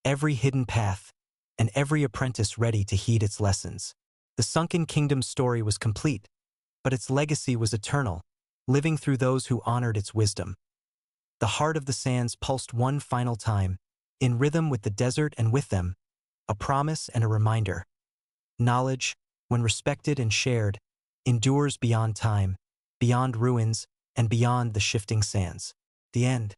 Speaker 1: every hidden path, and every apprentice ready to heed its lessons. The Sunken Kingdom's story was complete, but its legacy was eternal, living through those who honored its wisdom. The heart of the sands pulsed one final time, in rhythm with the desert and with them, a promise and a reminder. Knowledge, when respected and shared, endures beyond time, beyond ruins, and beyond the shifting sands. The end.